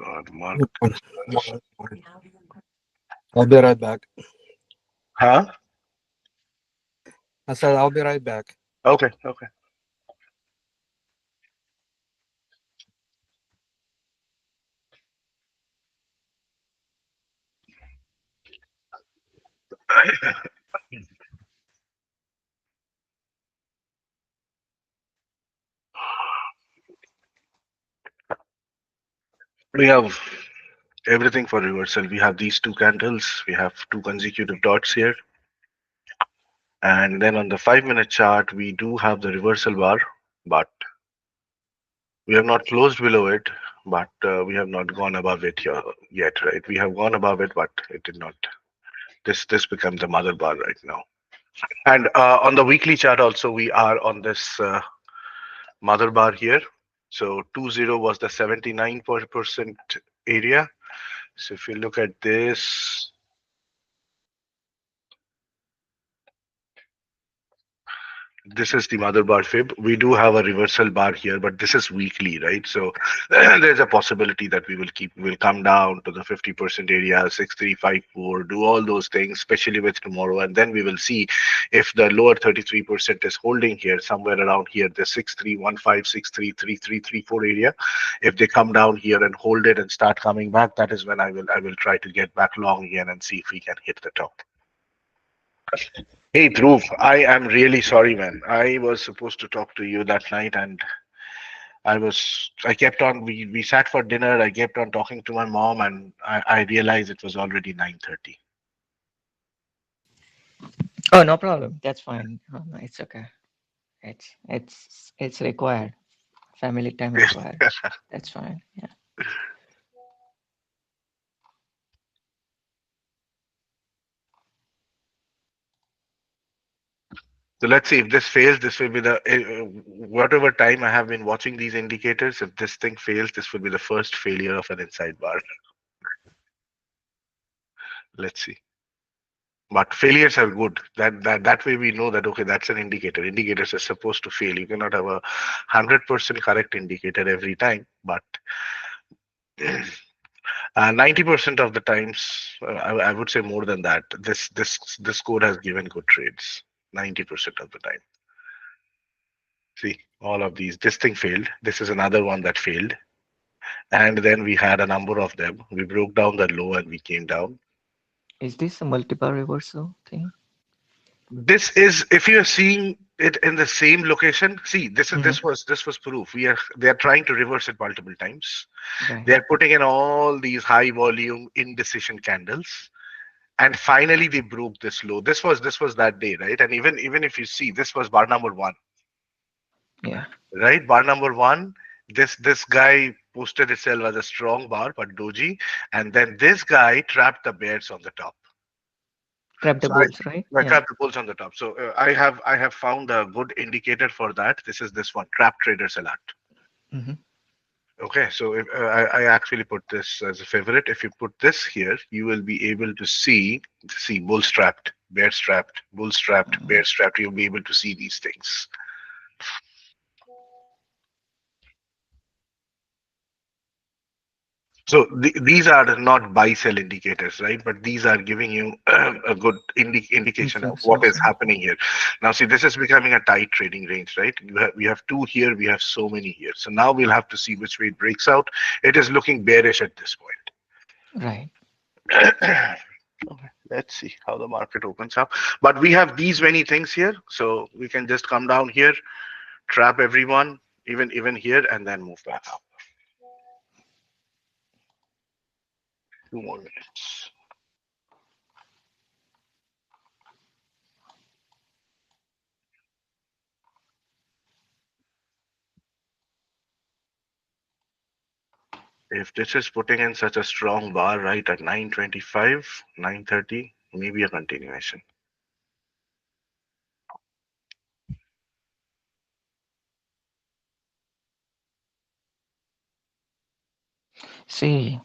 God, market. I'll be right back. Huh? I said I'll be right back. Okay, okay. We have everything for reversal. We have these two candles. We have two consecutive dots here. And then on the 5 minute chart, we do have the reversal bar, but we have not closed below it, but we have not gone above it here yet, right? We have gone above it, but it did not. This becomes the mother bar right now. And on the weekly chart also, we are on this mother bar here. So 20 was the 79% area. So if you look at this, this is the mother bar fib. We do have a reversal bar here, but this is weekly, right? So there's a possibility that we'll come down to the 50% area, 6354, do all those things, especially with tomorrow, and then we will see if the lower 33% is holding here, somewhere around here, the 6315, 633334 area. If they come down here and hold it and start coming back, that is when I will try to get back long again and see if we can hit the top. Hey Dhruv, I am really sorry, man. I was supposed to talk to you that night, and I kept on. We sat for dinner. I kept on talking to my mom, and I realized it was already 9:30. Oh, no problem. That's fine. No, it's okay. It's required. Family time required. That's fine. Yeah. So let's see if this fails. This will be the whatever time I have been watching these indicators. If this thing fails, this will be the first failure of an inside bar. Let's see. But failures are good. That way we know that okay, that's an indicator. Indicators are supposed to fail. You cannot have 100% correct indicator every time, but 90% of the times, I would say more than that. This code has given good trades. 90% of the time. See, all of these. This thing failed. This is another one that failed. And then we had a number of them. We broke down the low and we came down. Is this a multiple reversal thing? This is if you're seeing it in the same location. See, this was proof. They are trying to reverse it multiple times. Right. They are putting in all these high volume indecision candles, and finally they broke this low. This was that day, right? And even if you see, this was bar number one, Yeah. right? Bar number one. This guy posted itself as a strong bar, but doji, and then this guy trapped the bears on the top. Trap the So I, bulls, right? I Yeah. trapped the bulls on the top. So I have found a good indicator for that. This is this one, trap traders alert. Mm-hmm. Okay, so if, I actually put this as a favorite. If you put this here, you will be able to see bull strapped, bear strapped, bull strapped, bear strapped. You'll be able to see these things. So these are not buy sell indicators, right? But these are giving you a good indication of what is Information. happening here. Now, see, this is becoming a tight trading range, right? We have two here, we have so many here. So now we'll have to see which way it breaks out. It is looking bearish at this Right. point. Okay, let's see how the market opens up. But we have these many things here, so we can just come down here, trap everyone, even here, and then move back up. 2 more minutes. If this is putting in such a strong bar right at 925, 930, maybe a continuation. See,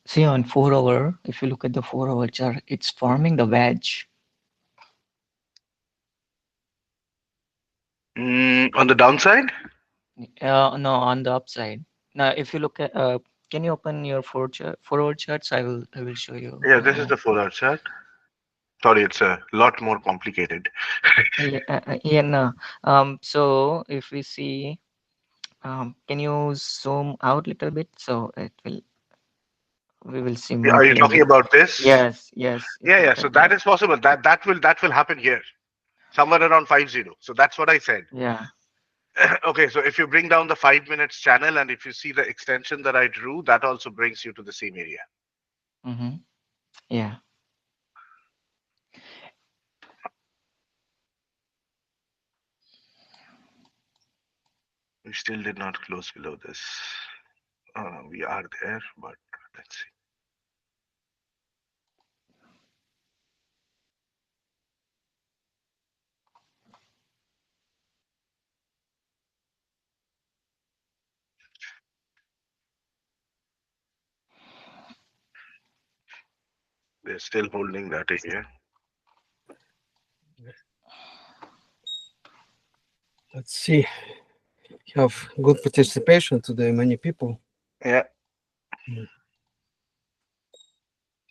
see on 4 hour, if you look at the 4 hour chart, it's forming the wedge. On the downside? No, on the upside. Now, if you look at, can you open your 4 hour charts? I will show you. Yeah, this is the 4 hour chart. Sorry, it's a lot more complicated. Yeah, yeah, no. So if we see, can you zoom out a little bit so it will we will see Yeah, more are you talking clearly? about this? Yes, yes. If Yeah, you yeah. look So at that that, is possible. That will happen here, somewhere around 50. So that's what I said. yeah. Okay, so if you bring down the 5 minutes channel and if you see the extension that I drew, that also brings you to the same area. Mm-hmm. Yeah. We still did not close below this. We are there, but let's see. They're still holding that area. Let's see. Have good participation today, many people. Yeah, Mm.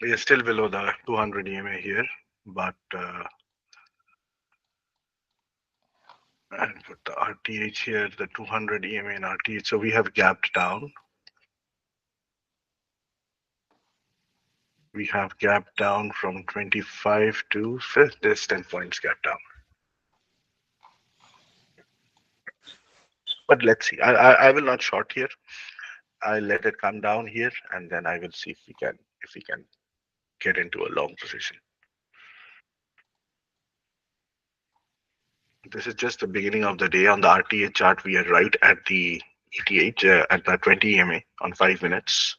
we are still below the 200 EMA here, but and put the RTH here, the 200 EMA and RTH. So we have gapped down. We have gapped down from 25 to 5th. There's 10 points gap down. But let's see. I will not short here. I'll let it come down here, and then I will see if we can get into a long position. This is just the beginning of the day. On the RTH chart, we are right at the ETH at the 20 EMA on 5 minutes.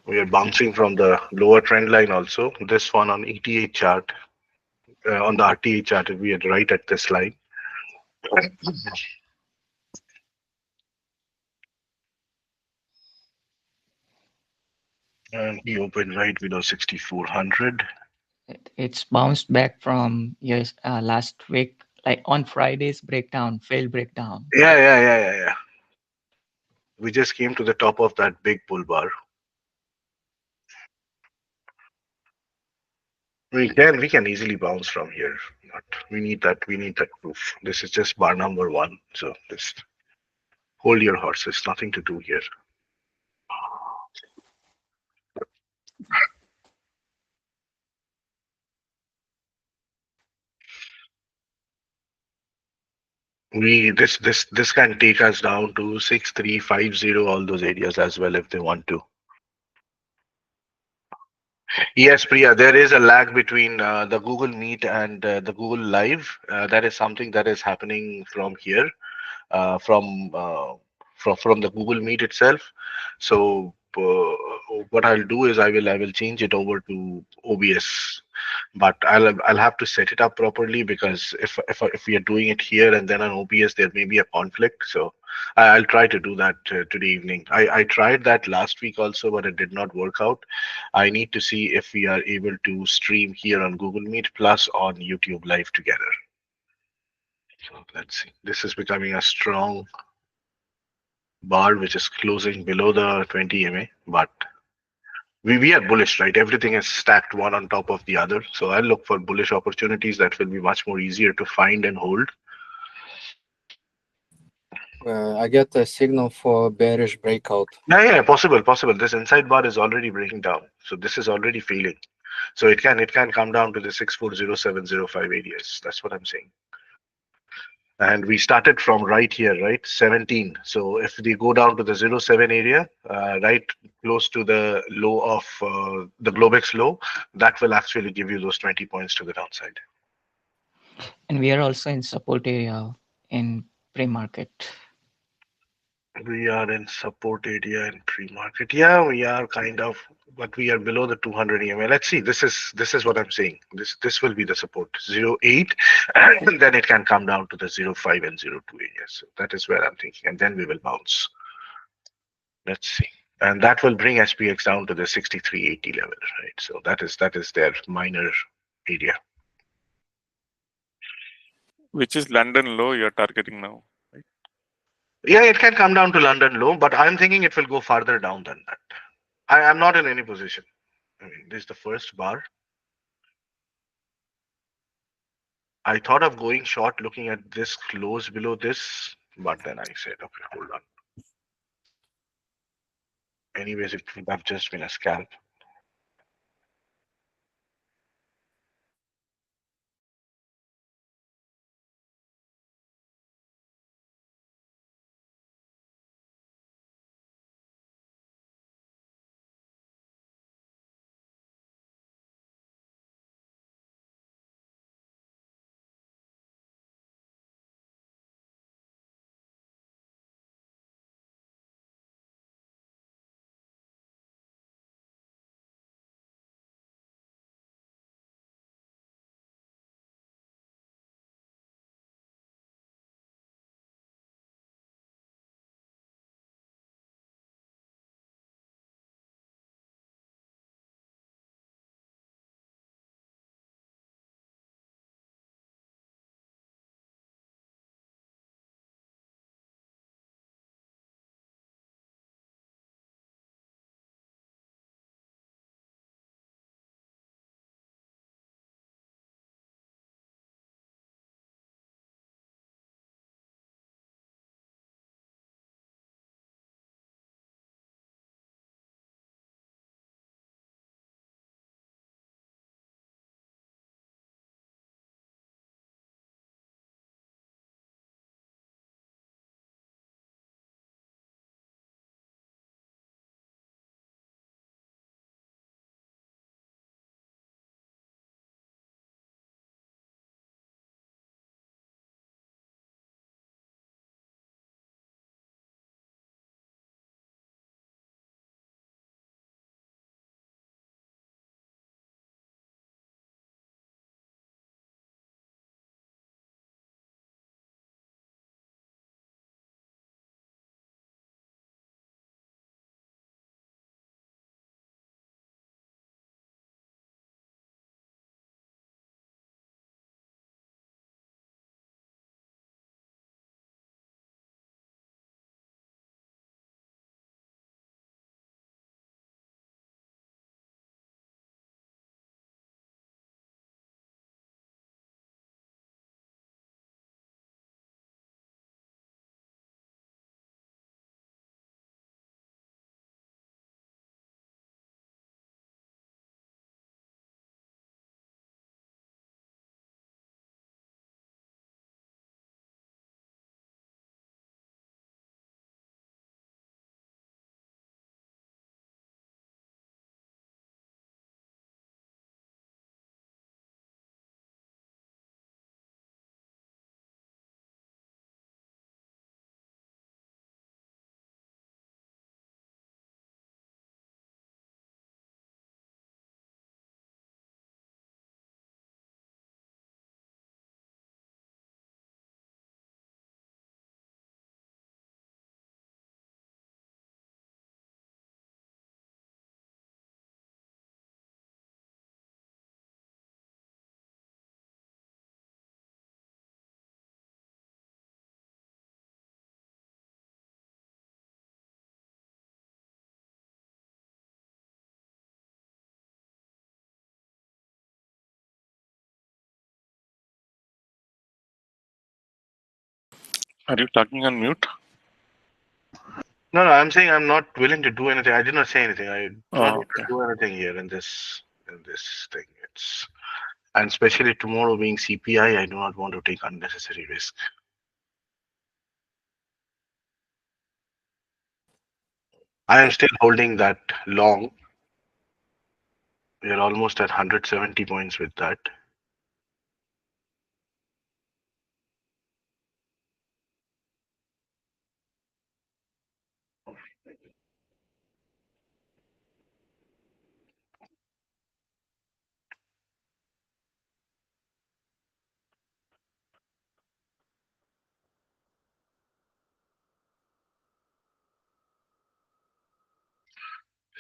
We are bouncing from the lower trend line also. This one on ETH chart, on the RTH chart, we are right at this line. And we opened right below 6,400. It's bounced back from yes last week, like on Friday's breakdown, failed breakdown. Yeah. We just came to the top of that big bull bar. We can easily bounce from here, but we need that proof. This is just bar number one. So just hold your horses. Nothing to do here. This can take us down to 6350, all those areas as well if they want to. Yes, Priya, there is a lag between the Google Meet and the Google Live. That is something that is happening from here, uh, from uh, from the Google Meet itself. So what I'll do is I will change it over to OBS, but I'll have to set it up properly because if we are doing it here and then on OBS, there may be a conflict. So I'll try to do that today evening. I tried that last week also, but it did not work out. I need to see if we are able to stream here on Google Meet plus on YouTube Live together. So let's see. This is becoming a strong bar, which is closing below the 20 EMA, but we are bullish, right? Everything is stacked one on top of the other. So I'll look for bullish opportunities that will be much more easier to find and hold. I get a signal for bearish breakout. Yeah, possible. This inside bar is already breaking down. So this is already failing. So it can come down to the 640705 areas. That's what I'm saying. And we started from right here, right? 17. So if they go down to the 07 area, right close to the low of the Globex low, that will actually give you those 20 points to the downside. And we are also in support area in pre-market. We are in support area in pre-market. Yeah, we are kind of, but we are below the 200 EMA. Let's see. This is what I'm saying. This will be the support 0.8, and then it can come down to the 0.5 and 0.2 areas. So that is where I'm thinking, and then we will bounce. Let's see. And that will bring SPX down to the 63.80 level, right? So that is their minor area. Which is London low you're targeting now, right? Yeah, it can come down to London low, but I'm thinking it will go farther down than that. I am not in any position. I mean, this is the first bar. I thought of going short looking at this close below this, but then I said, okay, hold on. Anyways, it would have just been a scalp. Are you talking on mute? No, I'm saying I'm not willing to do anything. I did not say anything. I do not Oh, want to okay. do anything here in this thing. It's and especially tomorrow being CPI, I do not want to take unnecessary risk. I am still holding that long. We are almost at 170 points with that.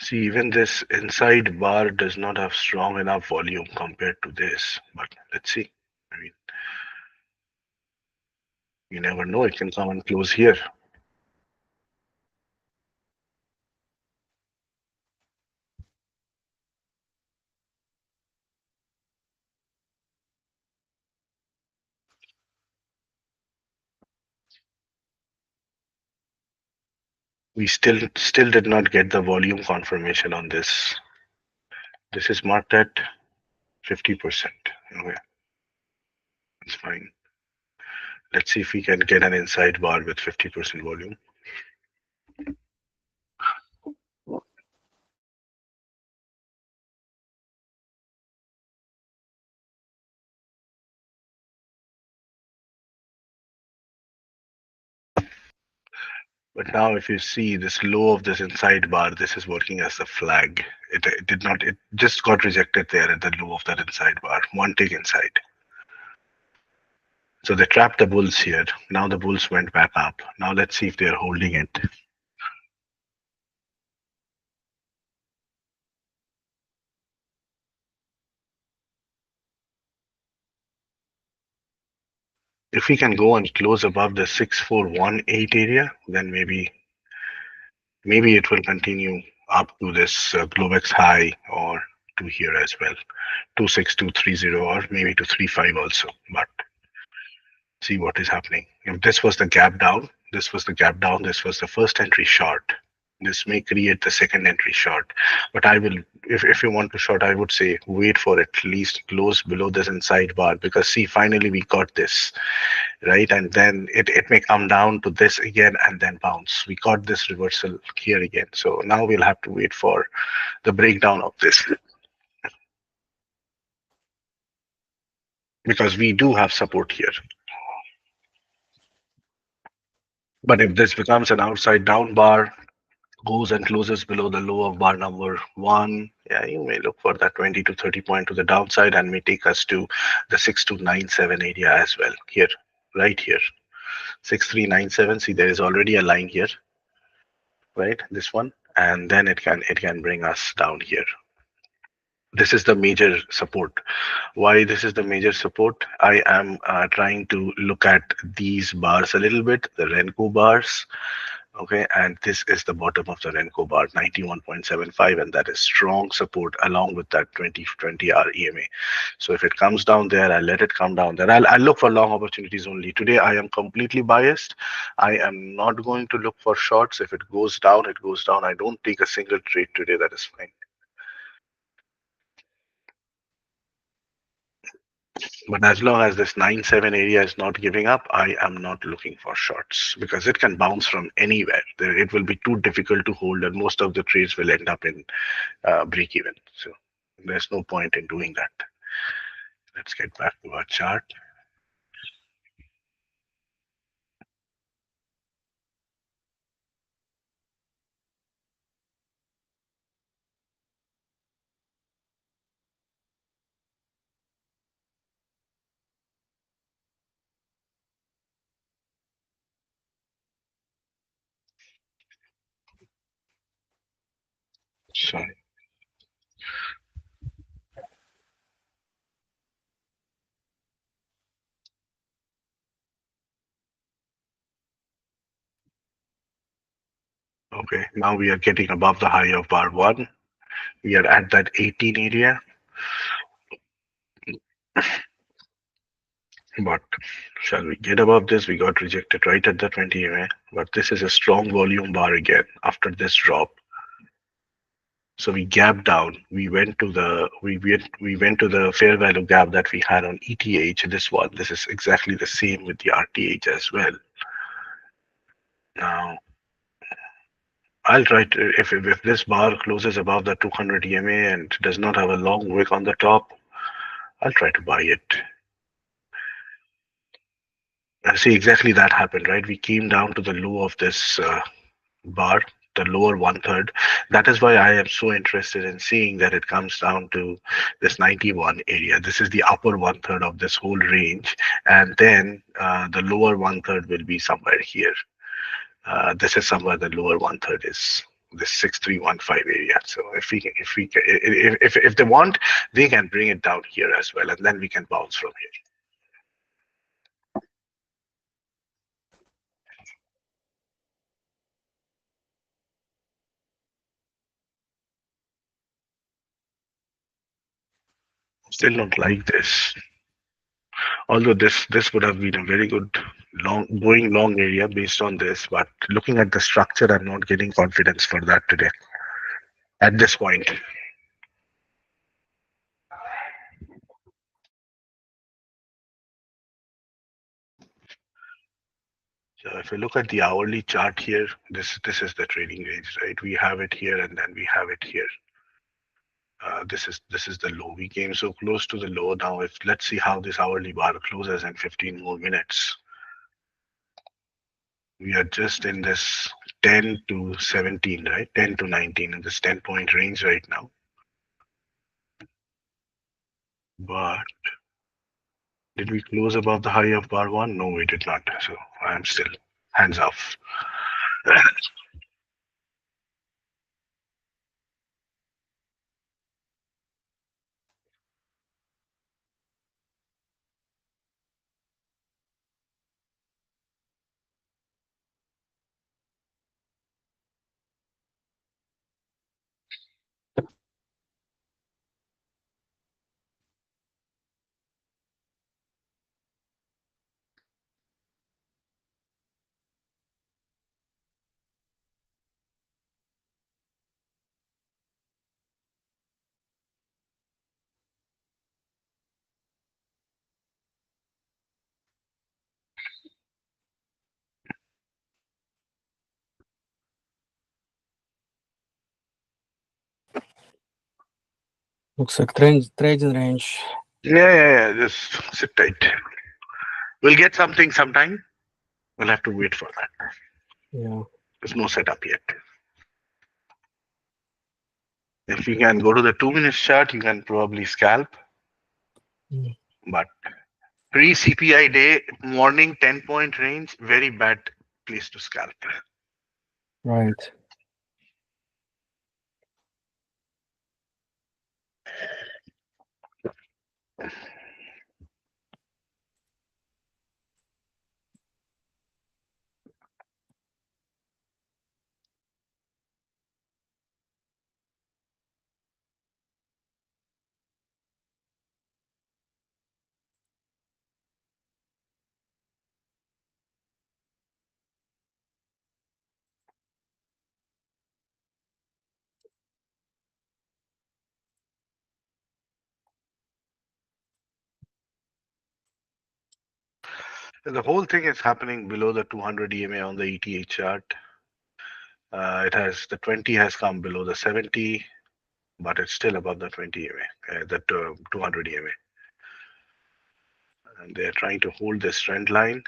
See, even this inside bar does not have strong enough volume compared to this, but let's see. I mean, you never know, it can come and close here. We still did not get the volume confirmation on this. This is marked at 50%. Okay, that's fine. Let's see if we can get an inside bar with 50% volume. But now if you see this low of this inside bar, this is working as the flag. It did not, it just got rejected there at the low of that inside bar. One tick inside. So they trapped the bulls here. Now the bulls went back up. Now let's see if they're holding it. If we can go and close above the 6418 area, then maybe it will continue up to this Globex high or to here as well, 26230 or maybe to 35 also. But see what is happening. If this was the gap down, this was the gap down, this was the first entry short. This may create the second entry short. But I will, if you want to short, I would say wait for at least close below this inside bar because see, finally we got this, right? And then it may come down to this again and then bounce. We got this reversal here again. So now we'll have to wait for the breakdown of this because we do have support here. But if this becomes an outside down bar, goes and closes below the low of bar number one, yeah, you may look for that 20 to 30 point to the downside and may take us to the 6297 area as well. Here, right here, 6397. See, there is already a line here, right? This one, and then it can bring us down here. This is the major support. Why this is the major support? I am trying to look at these bars a little bit, the Renko bars. Okay, and this is the bottom of the Renko bar, 91.75, and that is strong support along with that 20-20 hour EMA. So if it comes down there, I'll let it come down there. I'll look for long opportunities only. Today, I am completely biased. I am not going to look for shorts. If it goes down, it goes down. I don't take a single trade today. That is fine. But as long as this 9-7 area is not giving up, I am not looking for shorts because it can bounce from anywhere. It will be too difficult to hold, and most of the trades will end up in break even. So there's no point in doing that. Let's get back to our chart. Sorry. Okay, now we are getting above the high of bar one. We are at that 18 area. But shall we get above this? We got rejected right at the 20 EMA. But this is a strong volume bar again after this drop. So we gapped down. We went to the fair value gap that we had on ETH. This one. This is exactly the same with the RTH as well. Now I'll try to if this bar closes above the 200 EMA and does not have a long wick on the top, I'll try to buy it. See, exactly that happened, right? We came down to the low of this bar, the lower one third. That is why I am so interested in seeing that it comes down to this 91 area. This is the upper one third of this whole range, and then the lower one third will be somewhere here. This is somewhere the lower one third is. this 6315 area. So if they want, they can bring it down here as well, and then we can bounce from here. Still don't like this. Although this would have been a very good long area based on this, but looking at the structure, I'm not getting confidence for that today at this point. So if you look at the hourly chart here, this is the trading range, right? We have it here and then we have it here. This is the low. We came so close to the low. Now, if let's see how this hourly bar closes in 15 more minutes. We are just in this 10 to 17, right? 10 to 19 in this 10-point range right now. But did we close above the high of bar one? No, we did not. So I'm still hands off. Looks like trading range. Yeah. Just sit tight. We'll get something sometime. We'll have to wait for that. Yeah. There's no setup yet. If you can go to the 2 minute chart, you can probably scalp. Mm. But pre CPI day, morning 10-point range, very bad place to scalp. Right. The whole thing is happening below the 200 EMA on the ETA chart. It has the 20 has come below the 70, but it's still above the 20 EMA, the 200 EMA. And they're trying to hold this trend line.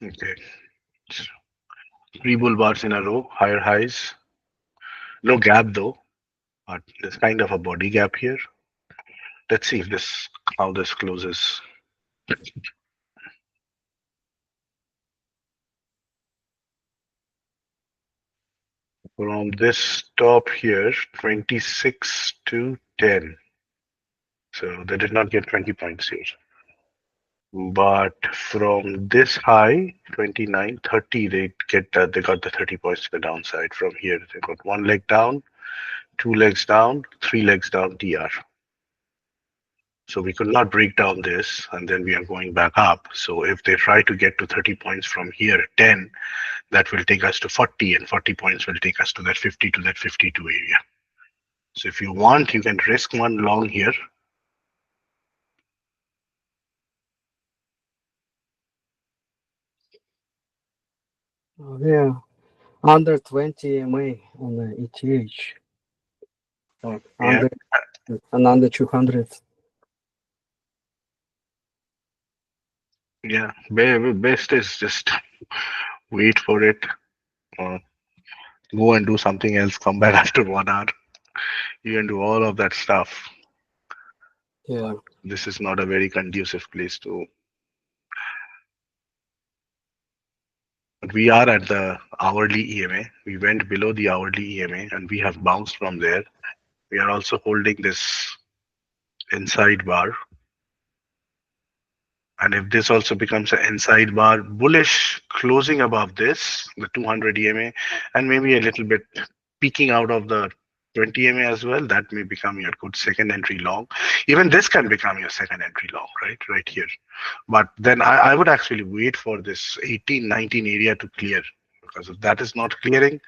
Okay. 3 bull bars in a row, higher highs. No gap though, but there's kind of a body gap here. Let's see if this how this closes. From this top here, 26 to 10. So they did not get 20 points here. But from this high, 29, 30, they got the 30 points to the downside. From here, they got one leg down, 2 legs down, 3 legs down TR. So we could not break down this, and then we are going back up. So if they try to get to 30 points from here, 10, that will take us to 40, and 40 points will take us to that 50 to that 52 area. So if you want, you can risk one long here. Yeah. under 20 EMA on the ETH, or Yeah, under and under 200. yeah. Best is just wait for it, or go and do something else. Come back after 1 hour. You can do all of that stuff. Yeah, This is not a very conducive place to. But we are at the hourly EMA. We went below the hourly EMA and we have bounced from there. We are also holding this inside bar. And if this also becomes an inside bar, bullish closing above this, the 200 EMA, and maybe a little bit peeking out of the 20 EMA as well, that may become your good second entry long. Even this can become your second entry long, right? Right here. But then I would actually wait for this 18, 19 area to clear, because if that is not clearing,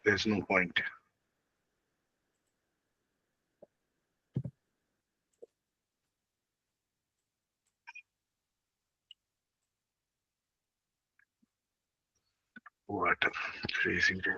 there's no point. What a crazy day.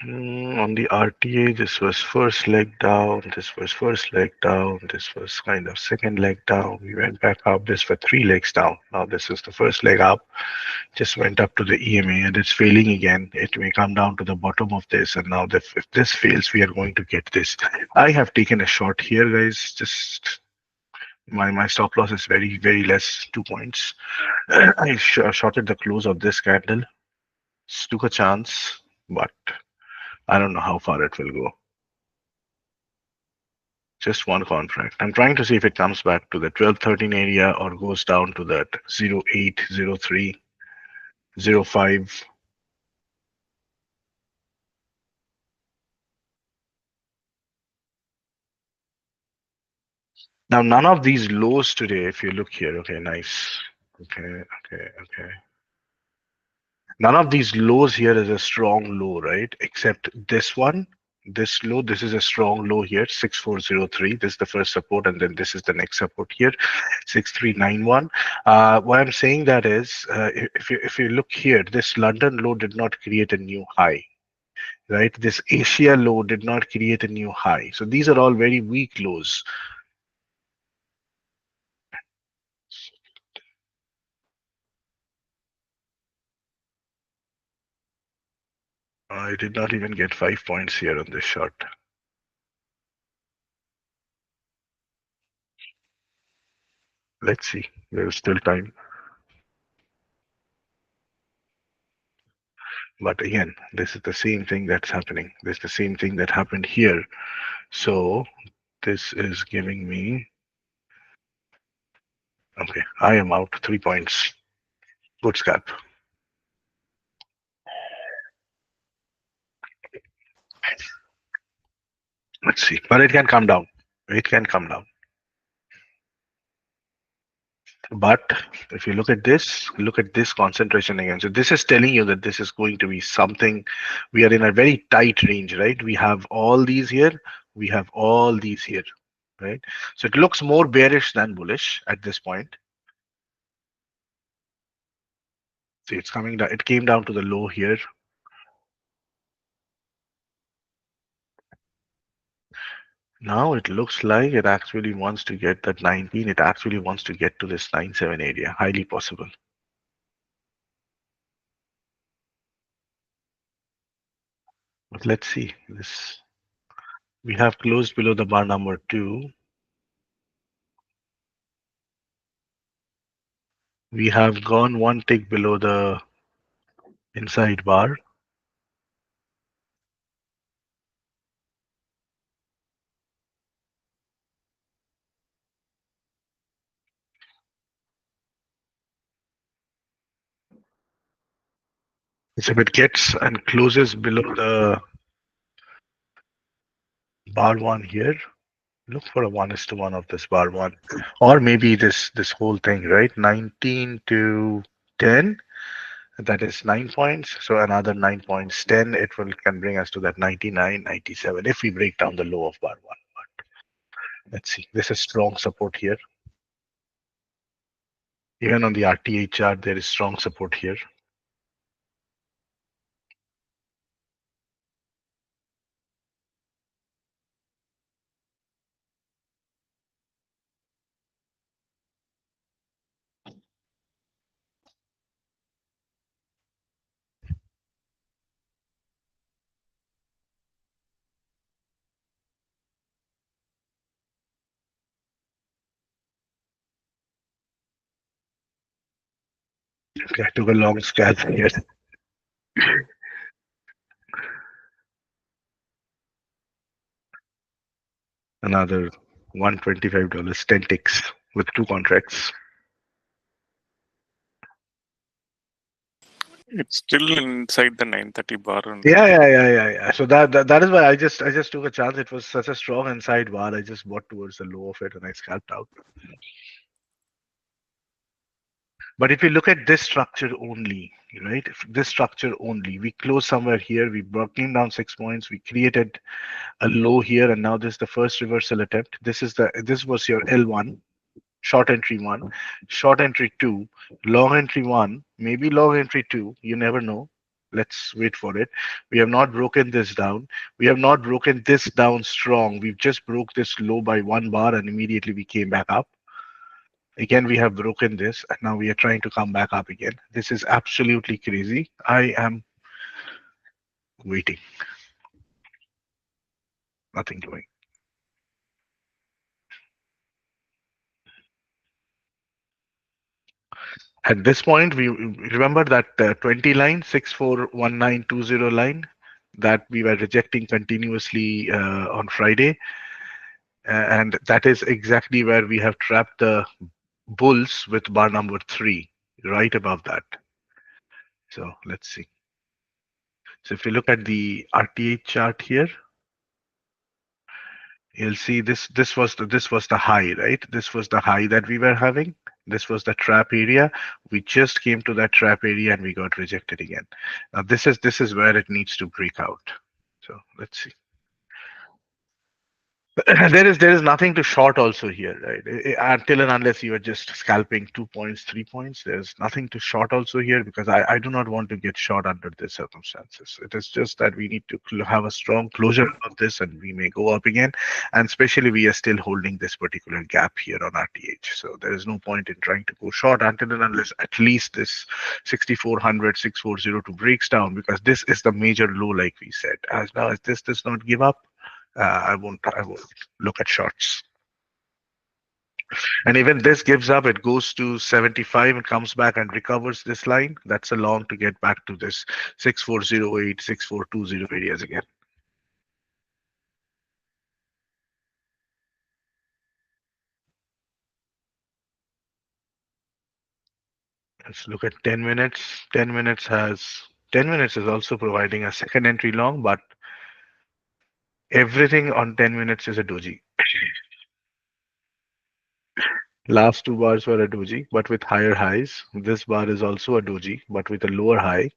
On the RTA, this was first leg down, this was first leg down, this was kind of second leg down. We went back up, this for three legs down. Now this is the first leg up, just went up to the EMA and it's failing again. It may come down to the bottom of this, and now if this fails, we are going to get this. I have taken a short here, guys. Just my stop loss is very less, 2 points. I shorted the close of this candle, took a chance, but I don't know how far it will go. Just one contract. I'm trying to see if it comes back to the 1213 area or goes down to that 08, 03, 05. Now, none of these lows today, if you look here, okay, nice. Okay. None of these lows here is a strong low, right? Except this one, this low, this is a strong low here, 6403. This is the first support, and then this is the next support here, 6391. Why I'm saying that is, if you look here, this London low did not create a new high, right? This Asia low did not create a new high. So these are all very weak lows. I did not even get 5 points here on this shot. Let's see. There's still time. But again, this is the same thing that's happening. This is the same thing that happened here. So this is giving me, okay, I am out 3 points. Good scalp. Let's see. But it can come down. It can come down. But if you look at this concentration again. So this is telling you that this is going to be something. We are in a very tight range, right? We have all these here. We have all these here, right? So it looks more bearish than bullish at this point. See, it's coming down. It came down to the low here. Now it looks like it actually wants to get that 19. It actually wants to get to this 9.7 area. Highly possible. But let's see. This we have closed below the bar number 2. We have gone one tick below the inside bar. So if it gets and closes below the bar one here, look for a 1:1 of this bar one, or maybe this whole thing, right? 19 to 10. That is 9 points. So another 9 points, 10. It will can bring us to that 99, 97 if we break down the low of bar one. Let's see. This is strong support here. Even on the RTA chart, there is strong support here. Okay, I took a long scan here. Another $125, 10 ticks with two contracts. It's still inside the 930 bar only. Yeah. So that is why I just took a chance. It was such a strong inside bar. I just bought towards the low of it and I scalped out. But if you look at this structure only, right? If this structure only, we closed somewhere here. We came down 6 points. We created a low here, and now this is the first reversal attempt. This was your L1, short entry one, short entry two, long entry one, maybe long entry two. You never know. Let's wait for it. We have not broken this down. We have not broken this down strong. We've just broke this low by one bar, and immediately we came back up. Again, we have broken this, and now we are trying to come back up again. This is absolutely crazy. I am waiting. Nothing doing. At this point, we remember that 20 line, 641920 line that we were rejecting continuously on Friday. And that is exactly where we have trapped the bulls with bar number three, right above that. So let's see. So if you look at the RTA chart here, you'll see this was the high, right? This was the high that we were having. This was the trap area. We just came to that trap area and we got rejected again. Now this is where it needs to break out. So let's see. There is nothing to short also here, right? Until and unless you are just scalping 2 points, 3 points, there's nothing to short also here because I do not want to get short under these circumstances. It is just that we need to have a strong closure of this and we may go up again. And especially we are still holding this particular gap here on RTH. So there is no point in trying to go short until and unless at least this 6400, 640 to breaks down because this is the major low, like we said. As now as this does not give up, I won't look at shorts. And even this gives up, it goes to 75 and comes back and recovers this line. That's a long to get back to this 6408, 6420 areas again. Let's look at 10 minutes. 10 minutes is also providing a second entry long, but everything on 10 minutes is a doji. Last two bars were a doji, but with higher highs. This bar is also a doji, but with a lower high.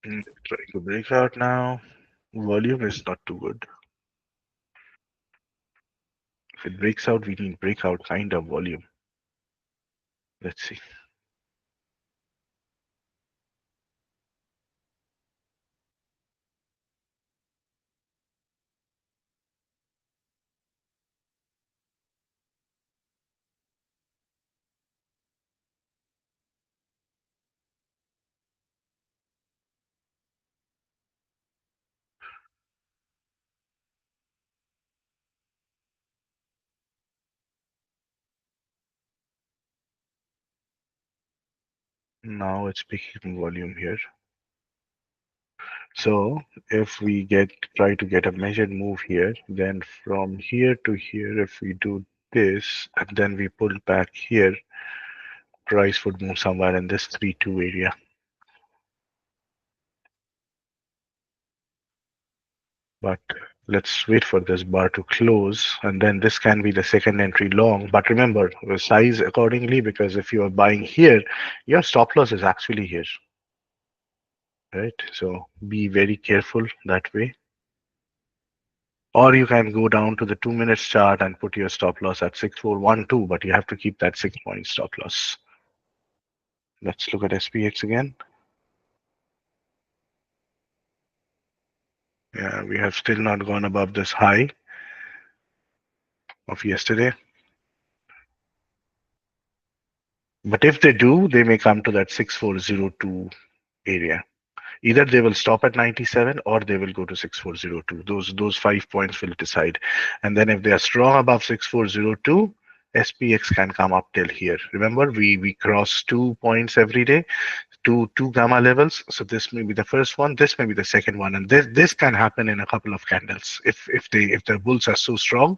Trying to break out now. Volume is not too good. If it breaks out, we need breakout kind of volume. Let's see. Now it's picking volume here. So if we try to get a measured move here, then from here to here, if we do this and then we pull back here, price would move somewhere in this 3-2 area. But let's wait for this bar to close, and then this can be the second entry long. But remember, size accordingly, because if you are buying here, your stop loss is actually here, right? So be very careful that way. Or you can go down to the 2 minutes chart and put your stop loss at 6412, but you have to keep that 6 point stop loss. Let's look at SPX again. Yeah, we have still not gone above this high of yesterday. But if they do, they may come to that 6402 area. Either they will stop at 97 or they will go to 6402. Those 5 points will decide. And then if they are strong above 6402, SPX can come up till here. Remember, we cross 2 points every day, two gamma levels. So this may be the first one, this may be the second one, and this can happen in a couple of candles. If the bulls are so strong,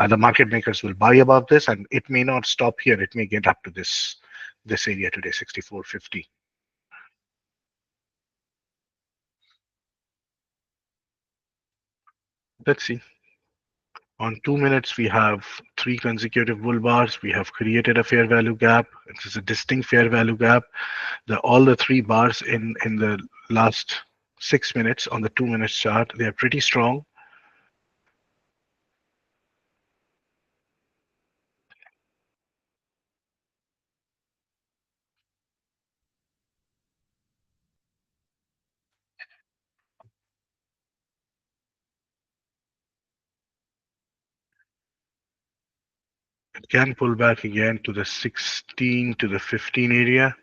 the market makers will buy above this, and it may not stop here. It may get up to this area today, 6450. Let's see. On 2 minutes, we have three consecutive bull bars. We have created a fair value gap. This is a distinct fair value gap. All the three bars in the last 6 minutes on the 2 minutes chart, they are pretty strong. It can pull back again to the 16 to the 15 area.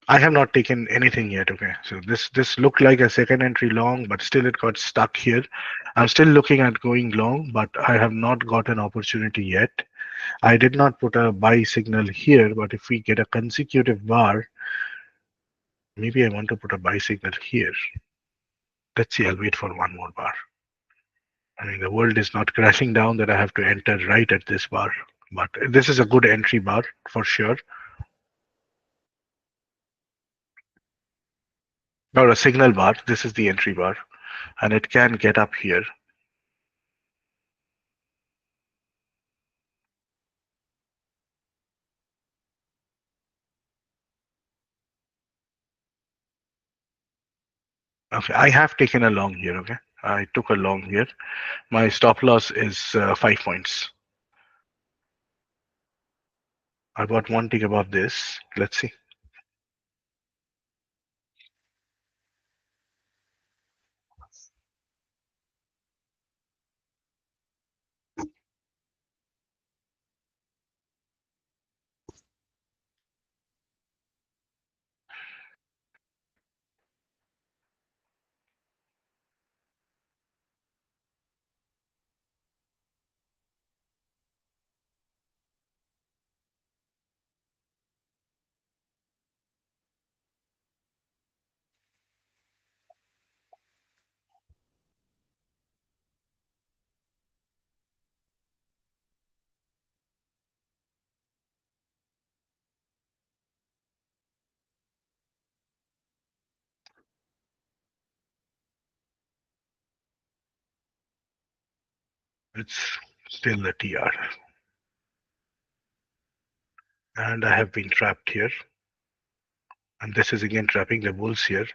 I have not taken anything yet. Okay, so this looked like a second entry long, but still it got stuck here. I'm still looking at going long, but I have not got an opportunity yet. I did not put a buy signal here, but if we get a consecutive bar, maybe I want to put a buy signal here. Let's see, I'll wait for one more bar. I mean, the world is not crashing down that I have to enter right at this bar, but this is a good entry bar for sure. Or a signal bar. This is the entry bar, and it can get up here. Okay, I have taken a long here. Okay, I took a long here. My stop loss is 5 points. I got one tick above this. Let's see. It's still the TR, and I have been trapped here. And this is again trapping the bulls here.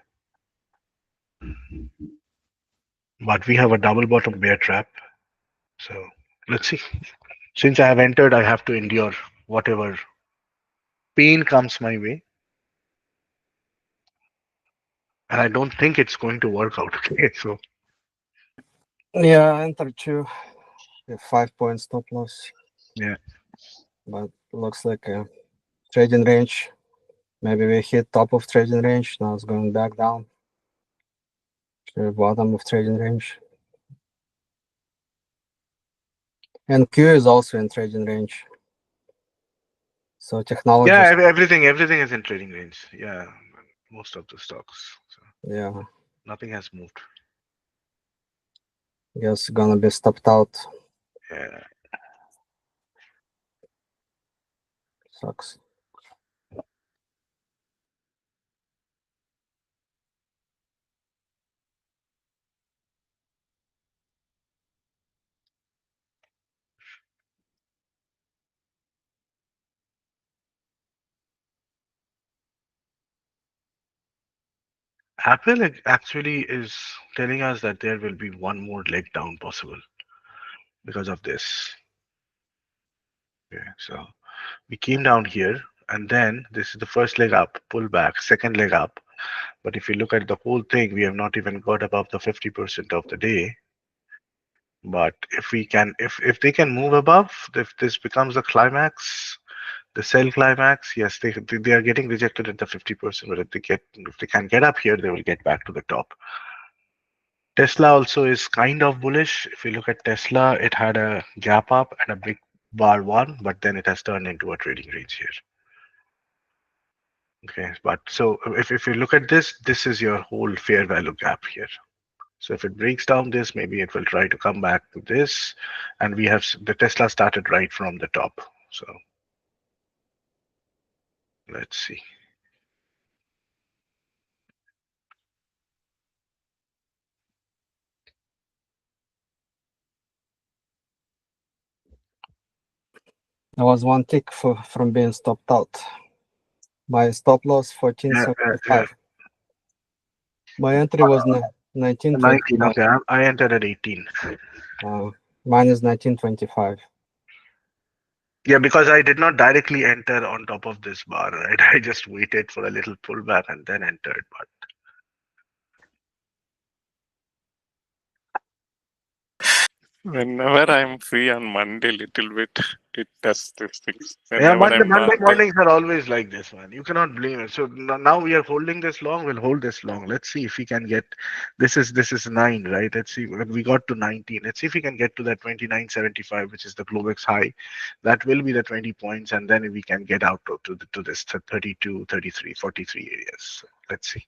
But we have a double bottom bear trap. So let's see. Since I have entered, I have to endure whatever pain comes my way, and I don't think it's going to work out. Okay, so Yeah, enter two with 5 point stop loss, yeah, but looks like a trading range. Maybe we hit top of trading range. Now it's going back down to the bottom of trading range. And Q is also in trading range. So technology, yeah, everything is in trading range. Yeah, most of the stocks. So yeah, nothing has moved. guess gonna be stopped out. Yeah. Sucks. Apple actually is telling us that there will be one more leg down possible because of this. Okay, so we came down here, and then this is the first leg up, pull back, second leg up. But if you look at the whole thing, we have not even got above the 50% of the day. But if we can, if they can move above, if this becomes the climax, the sell climax, yes, they are getting rejected at the 50%. But if they can get up here, they will get back to the top. Tesla also is kind of bullish. If you look at Tesla, it had a gap up and a big bar one, but then it has turned into a trading range here. Okay, but so if you look at this, this is your whole fair value gap here. So if it breaks down this, maybe it will try to come back to this, and we have the Tesla started right from the top. So let's see. There was one tick from being stopped out. My stop loss Yeah, 1475. My entry was 19. 1925. Okay, I entered at 18. Mine is 1925. Yeah, because I did not directly enter on top of this bar, right? I just waited for a little pullback and then entered. But Whenever I'm free on Monday, little bit, it does these things. yeah, Whenever Monday, I'm Monday not there. mornings are always like this, man. You cannot blame it. So now we are holding this long. We'll hold this long. Let's see if we can get. This is 9, right? Let's see. We got to 19. Let's see if we can get to that 29.75, which is the Globex high. That will be the 20 points, and then we can get out to this 32, 33, 43 areas. So let's see.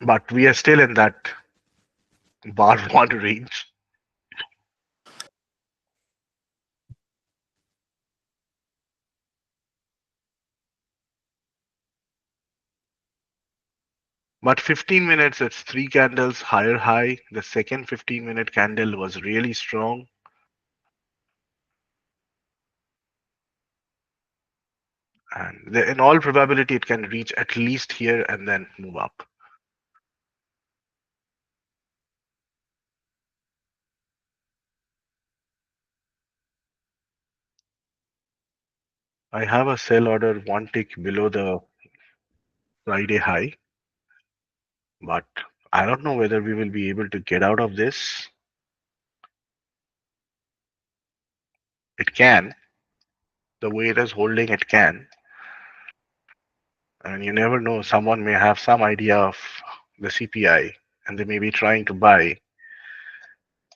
But we are still in that bar one range. But 15 minutes, it's 3 candles higher high. The second 15-minute candle was really strong. And in all probability, it can reach at least here and then move up. I have a sell order one tick below the Friday high, but I don't know whether we will be able to get out of this. It can. The way it is holding, it can. And you never know, someone may have some idea of the CPI and they may be trying to buy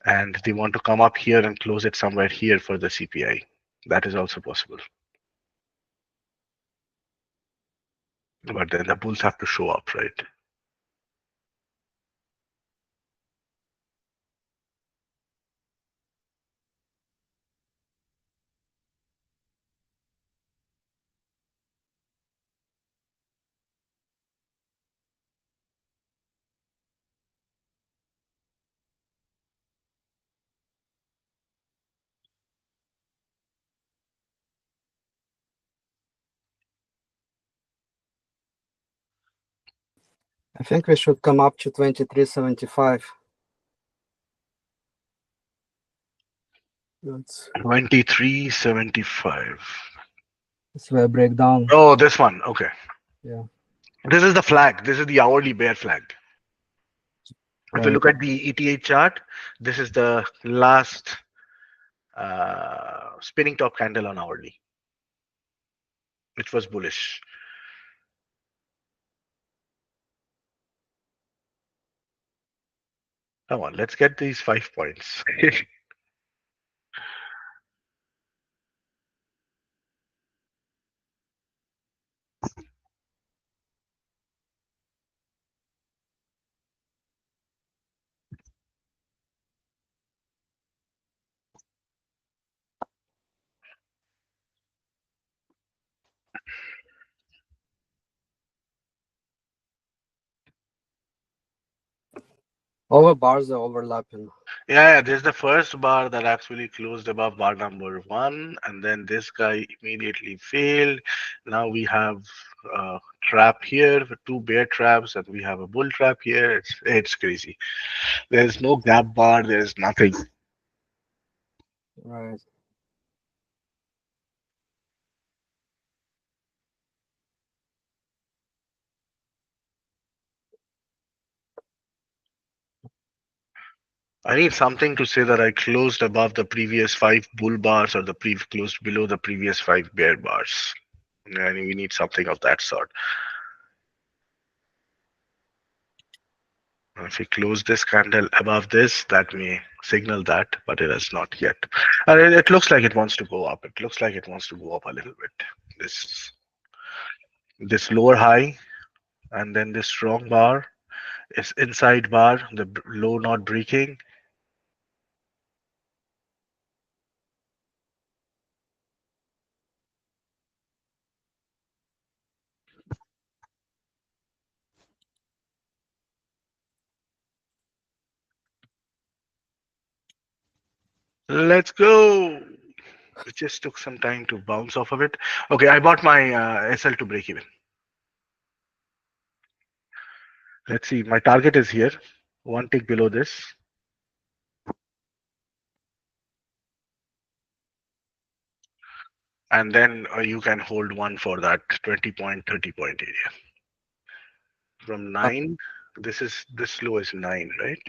and they want to come up here and close it somewhere here for the CPI. That is also possible. But then the bulls have to show up, right? I think we should come up to 2375. That's 23.75. This will break down. Oh, this one. Okay. Yeah. This is the flag. This is the hourly bear flag. If you Right. look at the ETA chart, this is the last spinning top candle on hourly, which was bullish. Come on, let's get these 5 points. All the bars are overlapping. Yeah, there's the first bar that actually closed above bar number one, and then this guy immediately failed. Now we have a trap here, two bear traps, and we have a bull trap here. It's crazy. There's no gap bar. There's nothing. Right. I need something to say that I closed above the previous five bull bars or the closed below the previous five bear bars. And we need something of that sort. If we close this candle above this, that may signal that, but it has not yet. And it looks like it wants to go up. It looks like it wants to go up a little bit. This lower high and then this strong bar is inside bar, the low not breaking. Let's go. It just took some time to bounce off of it. Okay, I bought my SL to break even. Let's see. My target is here. One tick below this. And then you can hold one for that 20 point, 30 point area. From 9, this low is 9, right?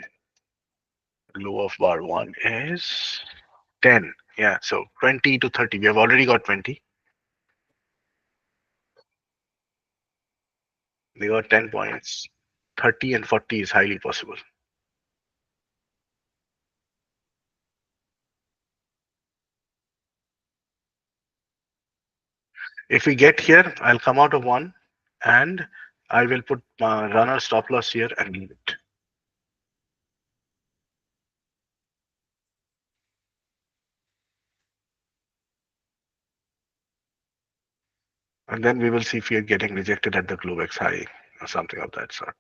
Low of bar 1 is 10. Yeah, so 20 to 30. We have already got 20. They got 10 points. 30 and 40 is highly possible. If we get here, I'll come out of one and I will put runner stop loss here and leave it. And then we will see if we are getting rejected at the Globex high or something of that sort.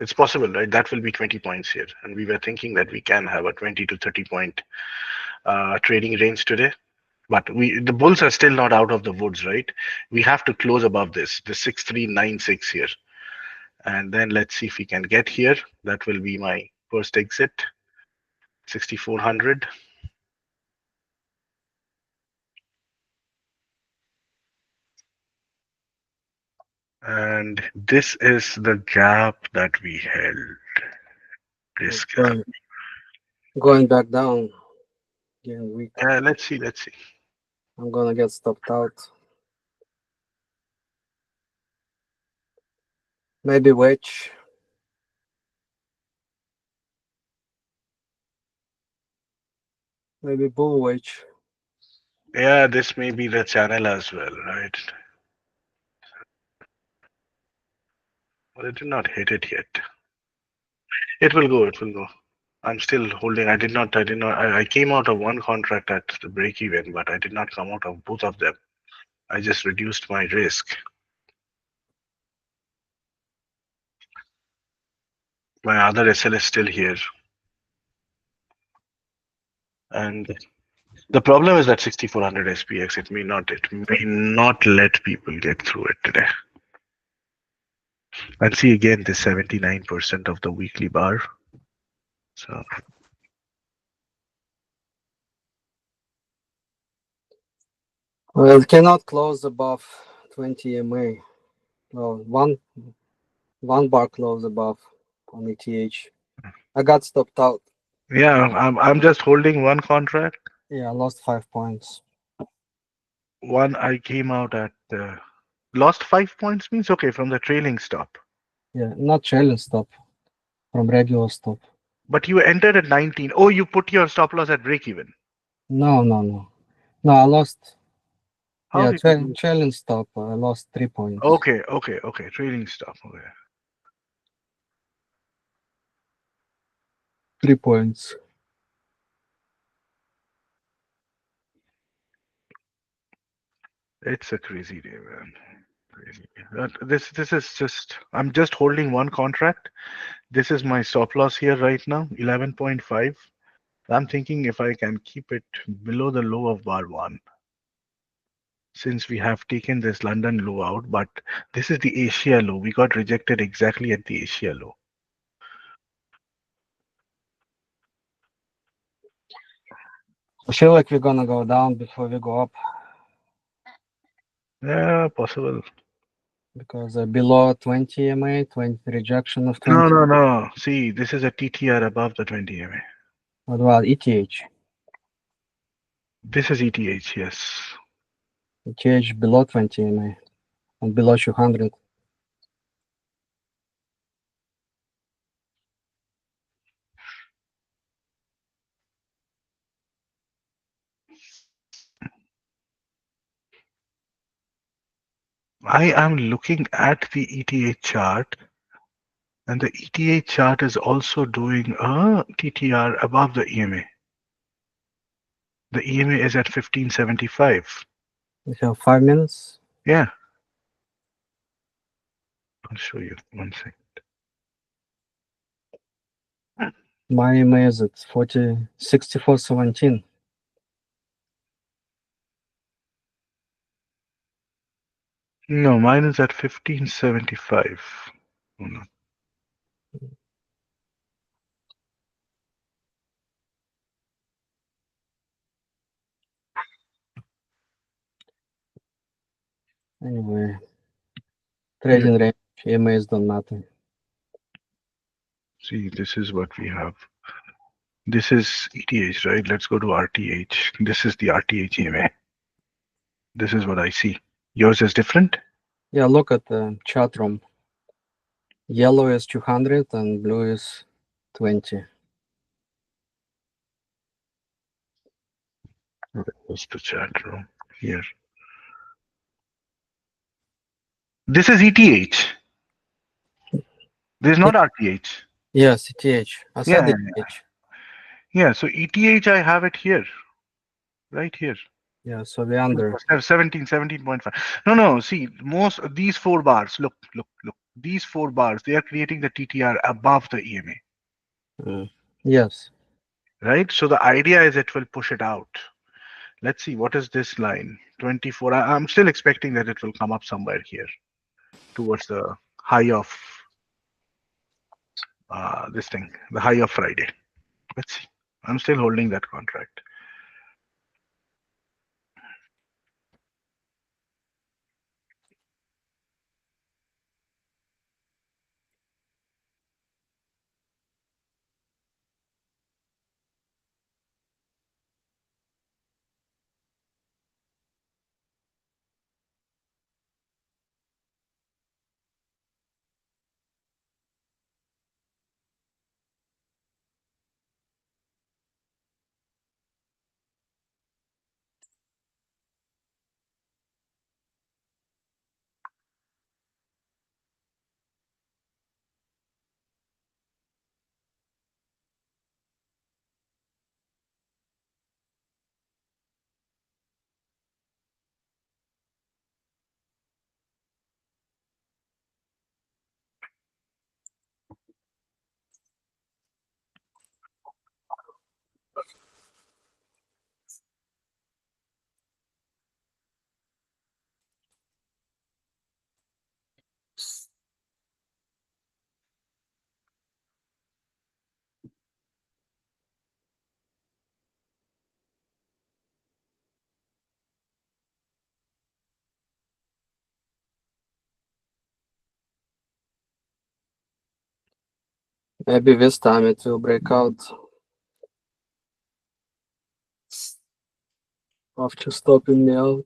It's possible, right? That will be 20 points here. And we were thinking that we can have a 20 to 30 point trading range today. But the bulls are still not out of the woods, right? We have to close above this, the 6396 here. And then let's see if we can get here. That will be my first exit, 6400. And this is the gap that we held. This gap. Going back down. Getting weak. Let's see. I'm gonna get stopped out. Maybe wedge. Maybe bull wedge. Yeah, this may be the channel as well, right? But it did not hit it yet. It will go. I'm still holding. I came out of one contract at the break even, but I did not come out of both of them. I just reduced my risk. My other SL is still here. And the problem is that 6400 SPX, it may not let people get through it today. And see again this 79% of the weekly bar. So Well, it cannot close above 20 EMA. Well, one bar close above on ETH. I got stopped out. Yeah, I'm just holding one contract. Yeah, I lost 5 points. One I came out at lost 5 points means okay from the trailing stop. Yeah, not trailing stop, from regular stop. But you entered at 19. Oh, you put your stop loss at break even. No, no, no. No, I lost. How Yeah, did you lose? trailing stop. I lost 3 points. Okay. Trailing stop. Okay. 3 points. It's a crazy day, man. Crazy. This is just I'm just holding one contract. This is my stop loss here right now, 11.5. I'm thinking if I can keep it below the low of bar one, since we have taken this London low out, but this is the Asia low. We got rejected exactly at the Asia low. I feel like we're gonna go down before we go up Yeah, possible. because below 20 EMA, 20 rejection of No, 20. no, no. See, this is a TTR above the 20 MA. What about ETH? This is ETH, yes. ETH below 20 EMA and below 200. I am looking at the ETH chart, and the ETH chart is also doing a TTR above the EMA. The EMA is at 1575. We have 5 minutes. Yeah, I'll show you one second. My EMA is at 64.17. No, mine is at 1575. Oh, no. Anyway, trading range, EMAs don't matter. See, this is what we have. This is ETH, right? Let's go to RTH. This is the RTH EMA. This is what I see. Yours is different? Yeah, look at the chat room. Yellow is 200 and blue is 20. Where's the chat room? Here. This is ETH. This is not RTH. Yes, ETH. I Yeah, said yeah, ETH. yeah. So ETH, I have it here, right here. Yeah, so we're under. 17.5. No. See, most of these four bars. Look. These four bars. They are creating the TTR above the EMA, Yes. right? So the idea is it will push it out. Let's see. What is this line? 24. I'm still expecting that it will come up somewhere here towards the high of this thing, the high of Friday. Let's see. I'm still holding that contract. Maybe this time it will break out after stopping me out.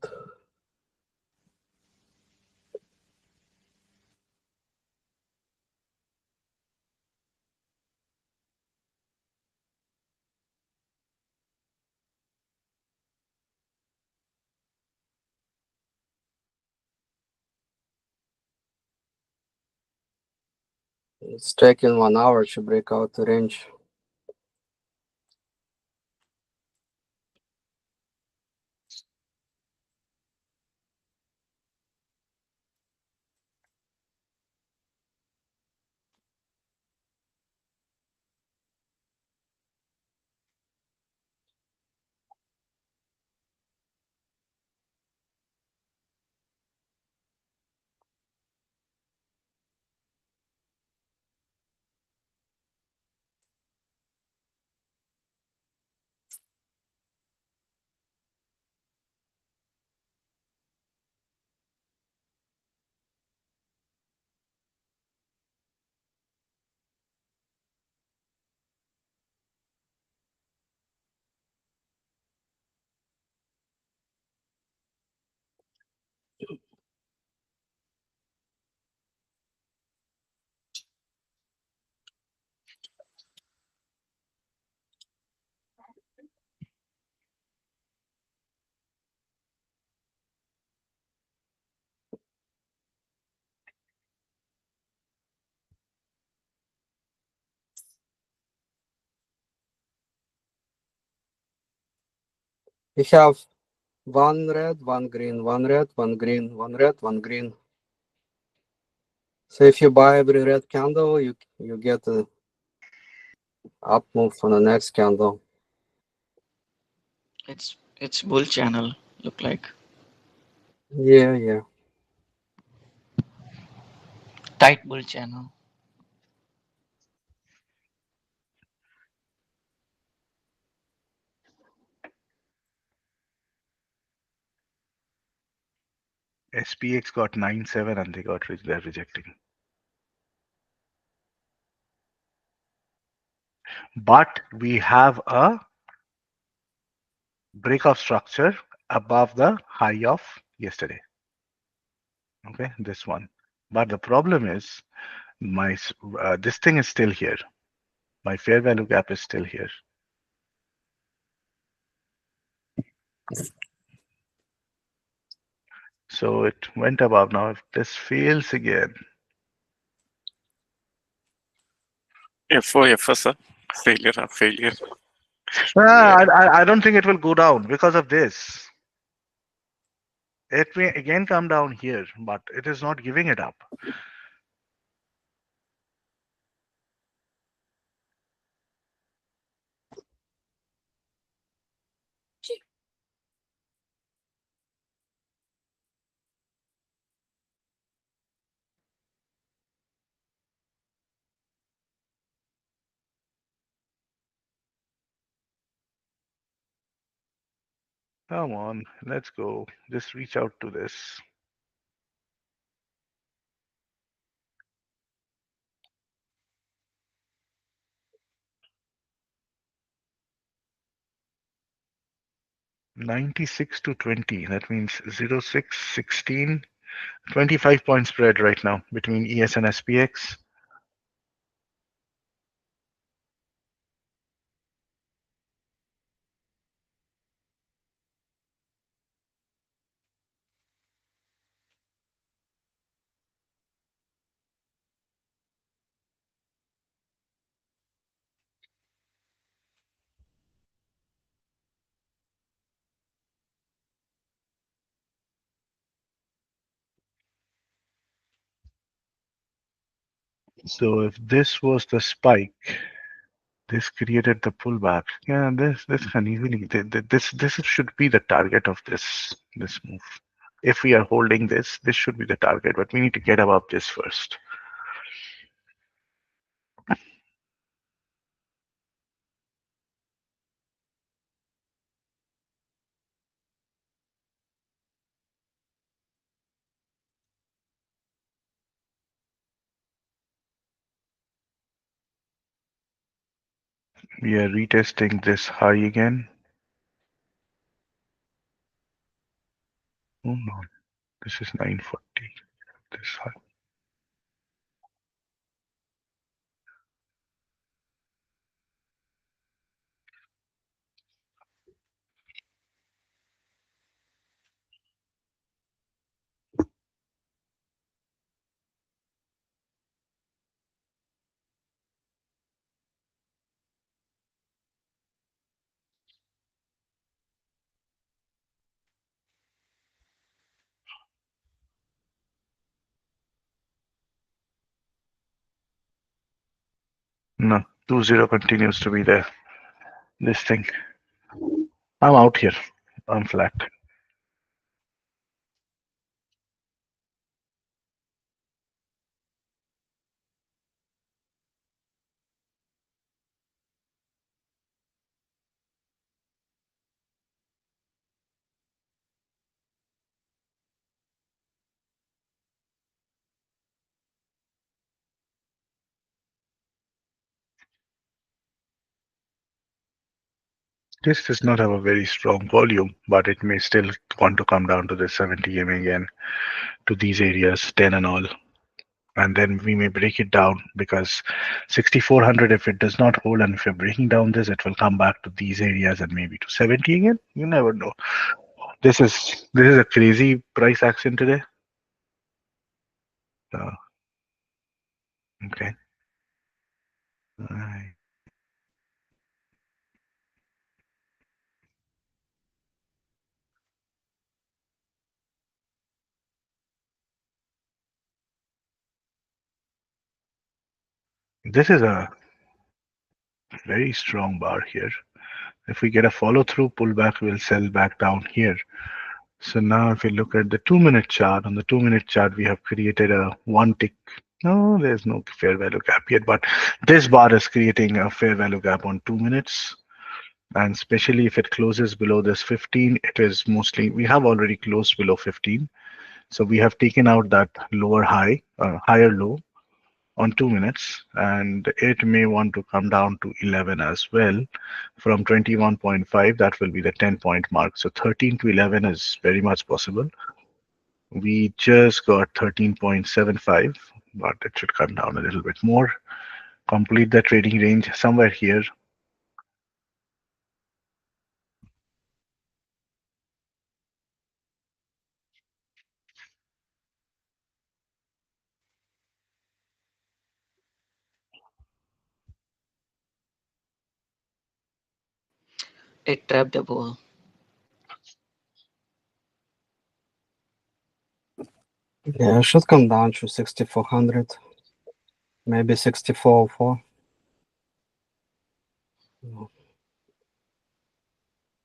It's taking 1 hour to break out the range. We have one red, one green, one red, one green, one red, one green. So if you buy every red candle, you get a up move on the next candle. It's bull channel look like. Yeah. Tight bull channel. SPX got 9.7 and they're rejecting. But we have a breakout structure above the high of yesterday. Okay, this one. But the problem is my this thing is still here. My fair value gap is still here. So it went above. Now if this fails again, FOFS, failure, failure. ah, Yeah. I don't think it will go down because of this. It may again come down here, but it is not giving it up. Come on, let's go. Just reach out to this. $96 to 20. That means 0, 6, 16, 25 point spread right now between ES and SPX. So if this was the spike, this created the pullback. Yeah, this can easily this should be the target of this move. If we are holding this should be the target, but we need to get above this first. We are retesting this high again. Oh no, this is 940. This high. No, 20 continues to be there. This thing. I'm out here. I'm flat. This does not have a very strong volume, but it may still want to come down to the 70 EMA again, to these areas, 10 and all. And then we may break it down because 6400, if it does not hold and if you're breaking down this, it will come back to these areas and maybe to 70 again. You never know. This is a crazy price action today. Uh, okay. Alright. This is a very strong bar here. If we get a follow through pullback, we'll sell back down here. So now if we look at the 2-minute chart, on the 2-minute chart, we have created a one tick. No, there's no fair value gap yet, but this bar is creating a fair value gap on 2 minutes. And especially if it closes below this 15, it is mostly, we have already closed below 15. So we have taken out that lower high, higher low on 2 minutes, and it may want to come down to 11 as well from 21.5. That will be the 10-point mark. So 13 to 11 is very much possible. We just got 13.75, but it should come down a little bit more. Complete the trading range somewhere here. It trapped the ball. Yeah, it should come down to 6400, maybe 6404.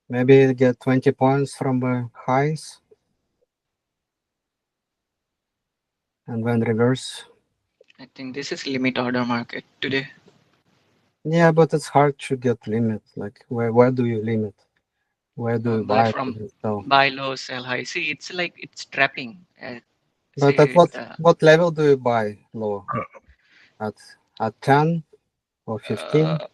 Maybe get 20 points from the highs and then reverse. I think this is limit order market today. Yeah, but it's hard to get limit. Like, where do you limit? Where do you Buy buy? from So, buy low, sell high. See, it's like it's trapping. but at Say the what level do you buy low? At 10 or 15? uh,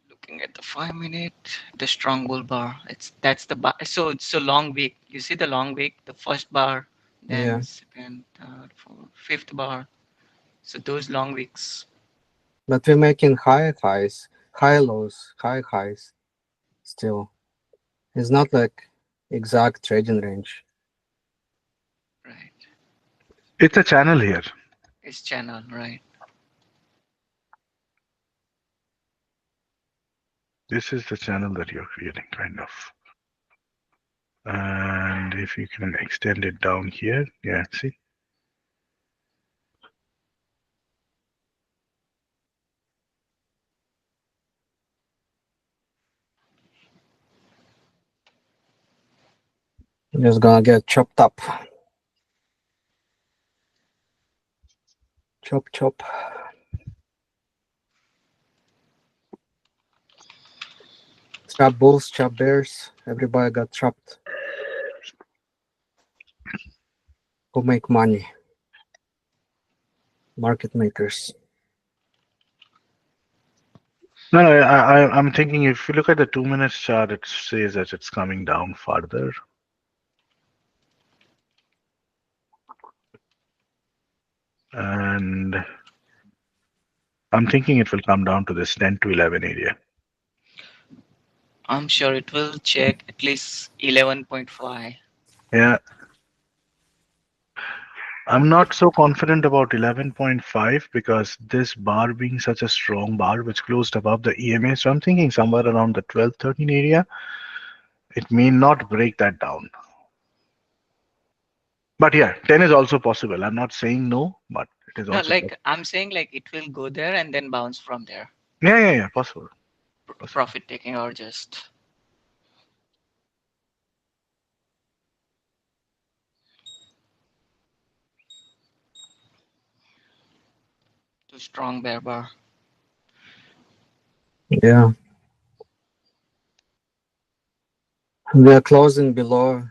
looking at the 5 minute, the strong bull bar. That's the bar. So long wick. You see the long wick, the first bar, then Yeah, second, third, fourth, fifth bar. So those long wicks, but we're making high highs, high lows, high highs still. It's not like exact trading range. right? It's a channel here. It's channel, right? This is the channel that you're creating, kind of. And if you can extend it down here, yeah, see. Just gonna get chopped up. Chop, chop. Trap bulls, trap bears. Everybody got trapped. Who make money? Market makers. No, no, I'm thinking if you look at the 2 minutes chart, it says that it's coming down farther. And I'm thinking it will come down to this 10 to 11 area. I'm sure it will check at least 11.5. Yeah, I'm not so confident about 11.5 because this bar being such a strong bar, which closed above the EMA. So I'm thinking somewhere around the 12, 13 area. It may not break that down. But yeah, 10 is also possible. I'm not saying no, but it is No, also like possible. I'm saying, like it will go there and then bounce from there. Yeah, yeah, yeah, possible. Possible. Profit taking or just too strong bear bar. Yeah, we are closing below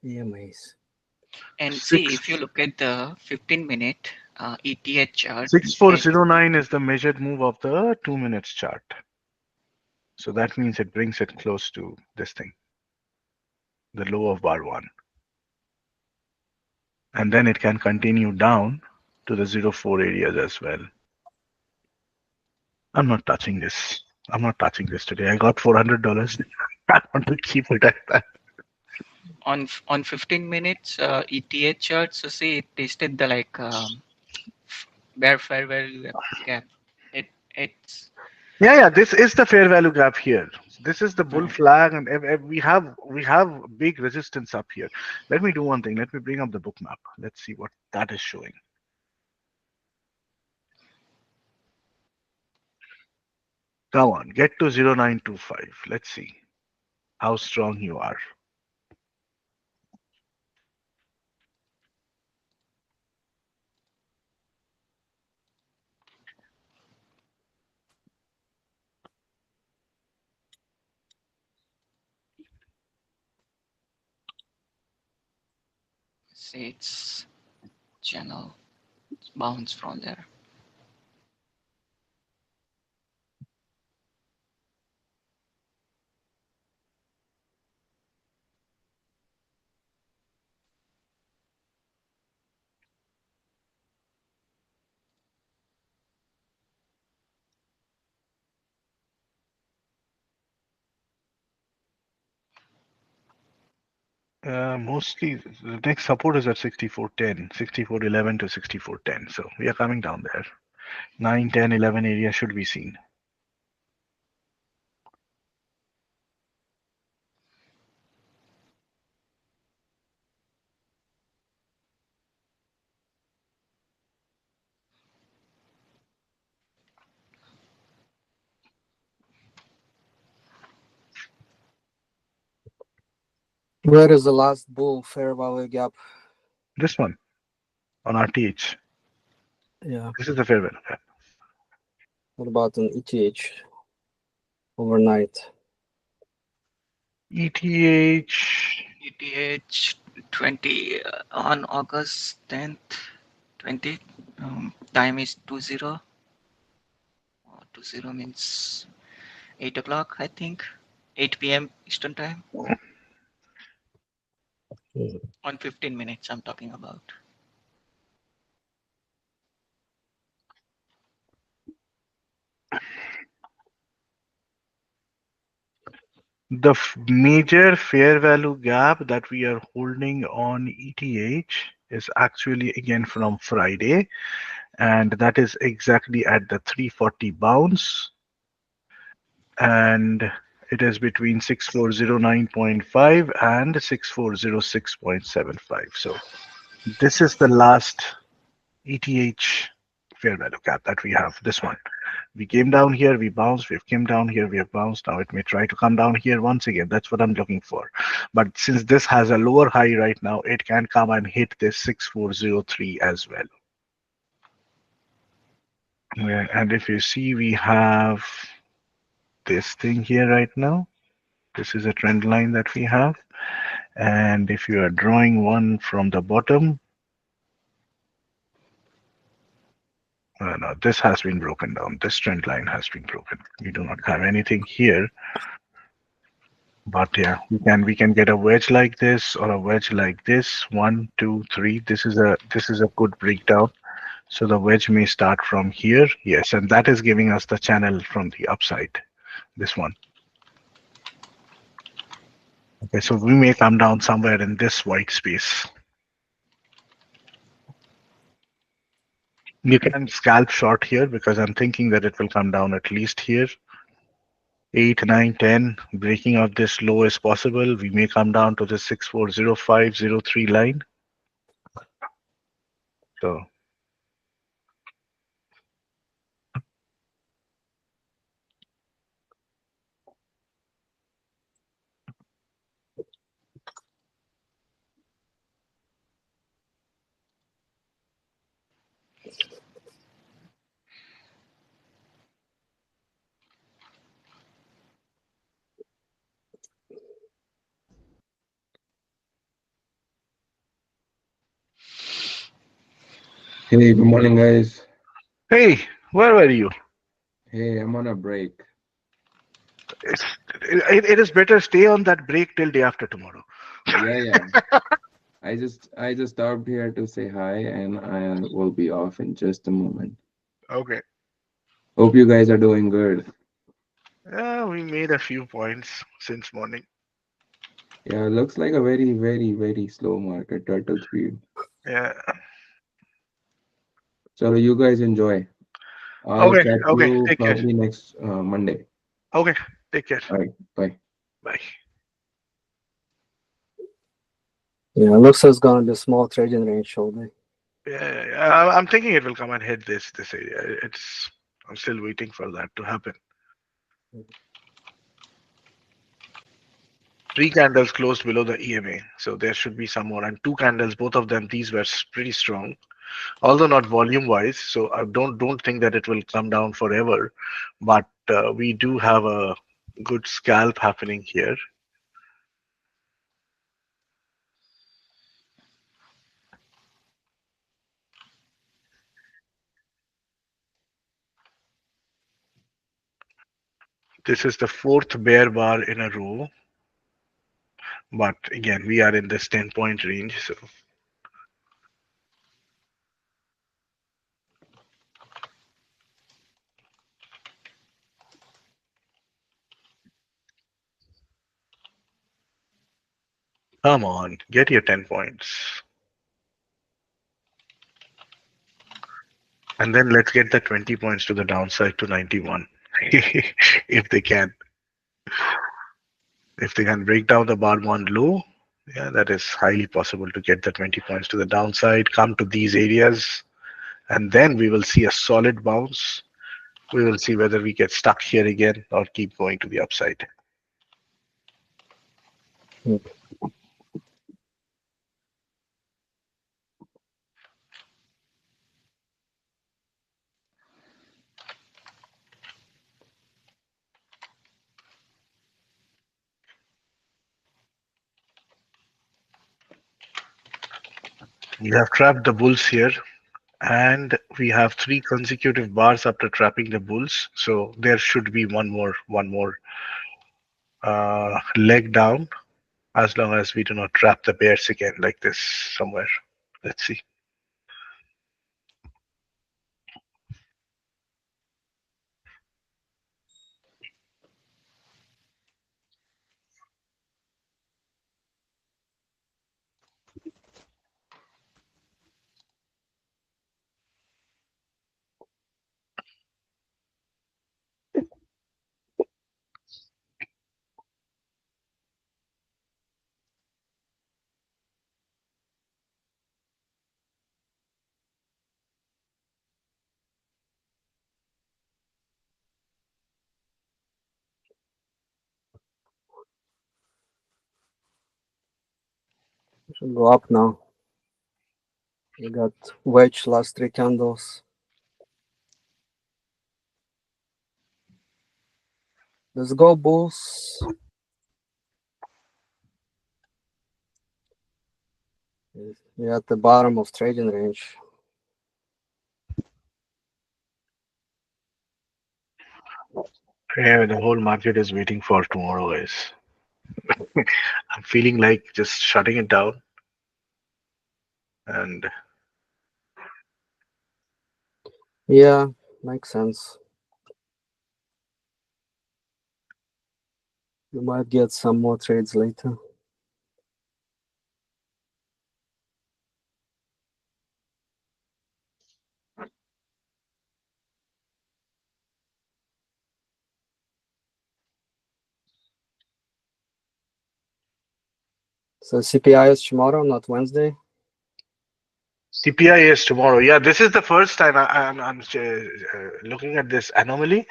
EMAs. And see, Six if you look at the 15-minute ETH chart, it 6409 is the measured move of the 2 minutes chart. So that means it brings it close to this thing, the low of bar one. And then it can continue down to the 04 areas as well. I'm not touching this. I'm not touching this today. I got $400. I want to keep it at that. on 15 minutes ETH chart. So see, it tested the like bear fair value gap. It's Yeah, yeah. This is the fair value gap here. This is the bull right. flag, and we have big resistance up here. Let me do one thing. Let me bring up the book map. Let's see what that is showing. Come on, get to 0925. Let's see how strong you are. See, it's channel bounce from there. Mostly the next support is at 6410, 6411 to 6410. So we are coming down there. 9, 10, 11 area should be seen. Where is the last bull fair value gap? This one on RTH. Yeah. This is the fair value gap. What about an ETH overnight? ETH. ETH 20 on August 10th, 20. Time is 20. 20 means 8 o'clock, I think. 8 p.m. Eastern time. Hmm. On 15 minutes, I'm talking about. The major fair value gap that we are holding on ETH is actually again from Friday, and that is exactly at the 340 bounce, and it is between 6409.5 and 6406.75. So this is the last ETH fair value gap that we have. This one. We came down here, we bounced, we've came down here, we have bounced. Now it may try to come down here once again. That's what I'm looking for. But since this has a lower high right now, it can come and hit this 6403 as well. Yeah, and if you see, we have this thing here right now. This is a trend line that we have. And if you are drawing one from the bottom, No, this has been broken down. This trend line has been broken. We do not have anything here. But yeah, we can get a wedge like this or a wedge like this. One, two, three. This is a good breakdown. So the wedge may start from here. Yes, and that is giving us the channel from the upside. This one. Okay, so we may come down somewhere in this white space. You can scalp short here because I'm thinking that it will come down at least here. 8, 9, 10. Breaking of this low is possible. We may come down to the 640503 line. So Hey, good morning, guys. hey, where were you? Hey, I'm on a break. It's, it is better stay on that break till day after tomorrow. Yeah, yeah. I just stopped here to say hi, and I will be off in just a moment. Okay. Hope you guys are doing good. Yeah, we made a few points since morning. Yeah, looks like a very, very, very slow market, turtle speed. Yeah. So you guys enjoy. I'll Okay. chat Okay. you Take care. probably next Monday. Okay. Take care. All right, bye. Bye. Yeah, looks like it's gonna be a small trading range all day. Yeah. I'm thinking it will come and hit this area. I'm still waiting for that to happen. Three candles closed below the EMA, so there should be some more. And two candles, both of them, these were pretty strong, although not volume wise. So I don't think that it will come down forever, but we do have a good scalp happening here. This is the fourth bear bar in a row, but again, we are in this 10-point range. So come on, get your 10 points. And then let's get the 20 points to the downside to 91. If they can. If they can break down the bar one low, yeah, that is highly possible to get the 20 points to the downside, come to these areas, and then we will see a solid bounce. We will see whether we get stuck here again or keep going to the upside. Mm. We have trapped the bulls here, and we have three consecutive bars after trapping the bulls. So there should be one more leg down, as long as we do not trap the bears again like this somewhere. Let's see. Should go up now. We got wedge last three candles. Let's go, bulls. We're at the bottom of trading range. Yeah, the whole market is waiting for tomorrow, guys. I'm feeling like just shutting it down and Yeah, makes sense. You might get some more trades later. So CPI is tomorrow, not Wednesday. CPI is tomorrow. Yeah, this is the first time I'm looking at this anomaly.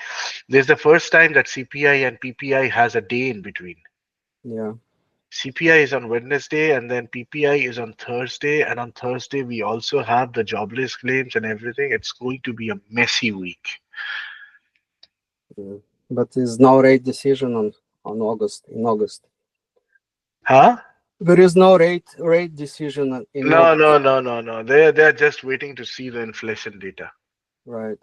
This is the first time that CPI and PPI has a day in between. Yeah. CPI is on Wednesday and then PPI is on Thursday. And on Thursday, we also have the jobless claims and everything. It's going to be a messy week. Yeah. But there's no rate decision on August in August. Huh? There is no rate decision in No, August. no, no, no, no. They're just waiting to see the inflation data. Right.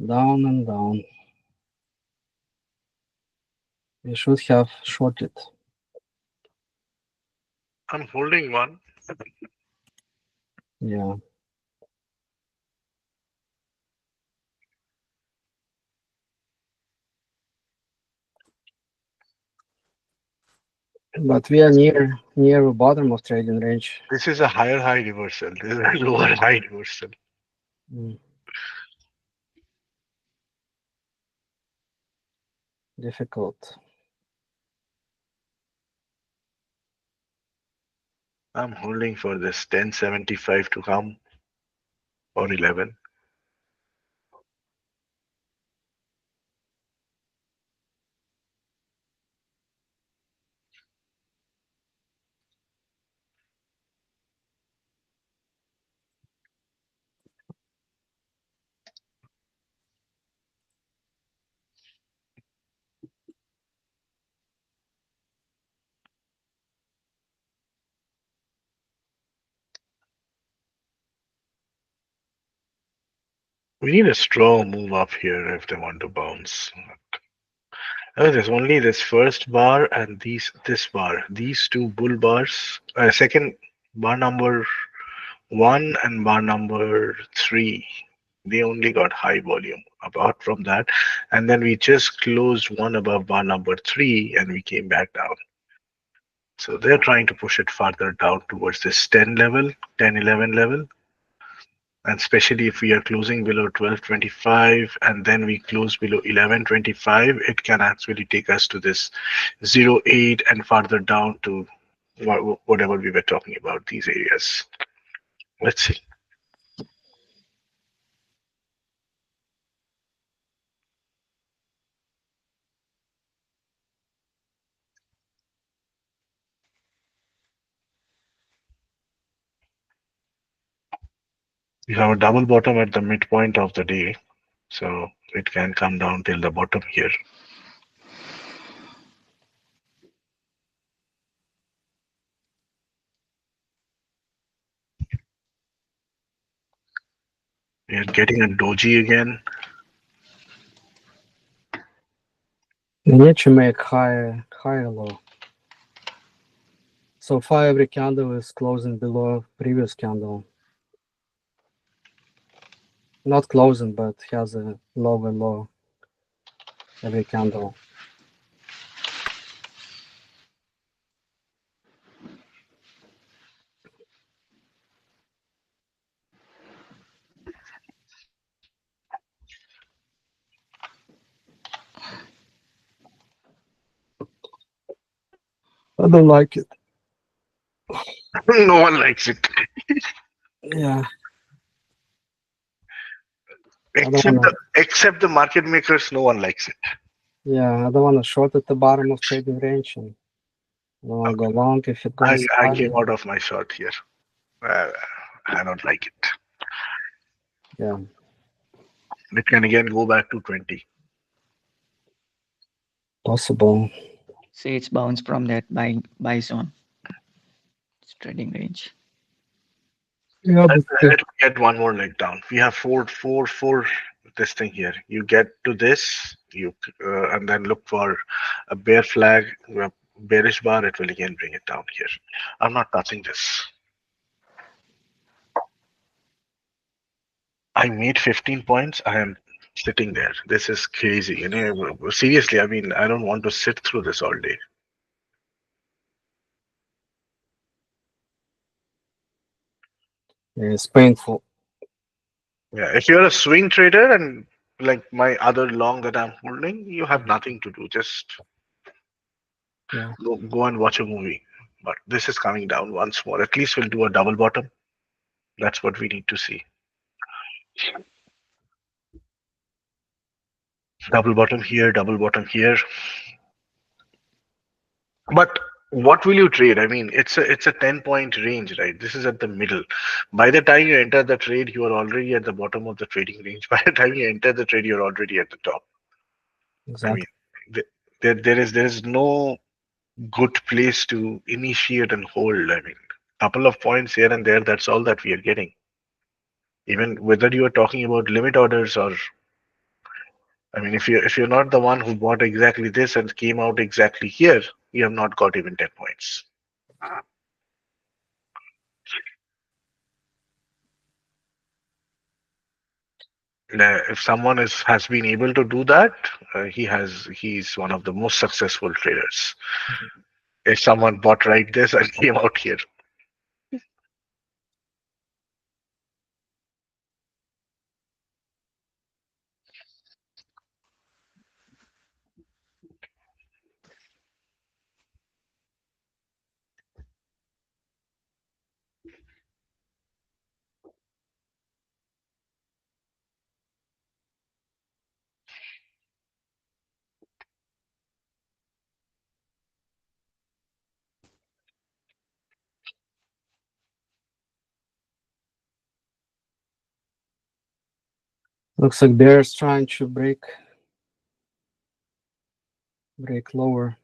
Down and down. We should have shorted. I'm holding one. Yeah. But we are near the bottom of trading range. This is a higher high reversal. This is a lower high reversal. Mm. Difficult. I'm holding for this 1075 to come or 11. We need a strong move up here if they want to bounce. Oh, there's only this first bar and this bar. These two bull bars. Second bar number 1 and bar number 3. They only got high volume. Apart from that, and then we just closed one above bar number 3 and we came back down. So they're trying to push it farther down towards this 10 level, 10, 11 level. And especially if we are closing below 1225 and then we close below 1125, it can actually take us to this 08 and farther down to whatever we were talking about, these areas. Let's see. We have a double bottom at the midpoint of the day, so it can come down till the bottom here. We are getting a doji again. We need to make higher low. So far, every candle is closing below previous candle. Not closing, but has a lower low every candle. I don't like it. No one likes it. Yeah, I don't Except wanna. the market makers, no one likes it. Yeah, I don't wanna short at the bottom of trading range, and I don't wanna go long if it goes I high. came out of my short here. Uh, I don't like it. Yeah, It can again go back to 20. possible. See, it's bounced from that buy zone. It's trading range. Yeah, but Let me get one more leg down. We have four this thing here. You get to this, and then look for a bear flag, a bearish bar. It will again bring it down here. I'm not touching this. I made 15 points. I am sitting there. This is crazy. Seriously, I mean, I don't want to sit through this all day. it's painful. Yeah, if you're a swing trader and like my other long that I'm holding, you have nothing to do. Just Yeah, go and watch a movie. But this is coming down once more. At least we'll do a double bottom. That's what we need to see. Double bottom here, double bottom here. But what will you trade? I mean, it's a 10-point range, right? This is at the middle. By the time you enter the trade, you are already at the bottom of the trading range. By the time you enter the trade, you're already at the top. I mean, exactly. there is no good place to initiate and hold. I mean, couple of points here and there. That's all that we are getting. Even whether you are talking about limit orders or, I mean, if you're not the one who bought exactly this and came out exactly here, you have not got even 10 points. If someone has been able to do that, he's one of the most successful traders. If someone bought right this and came out here, Looks like bears trying to break lower.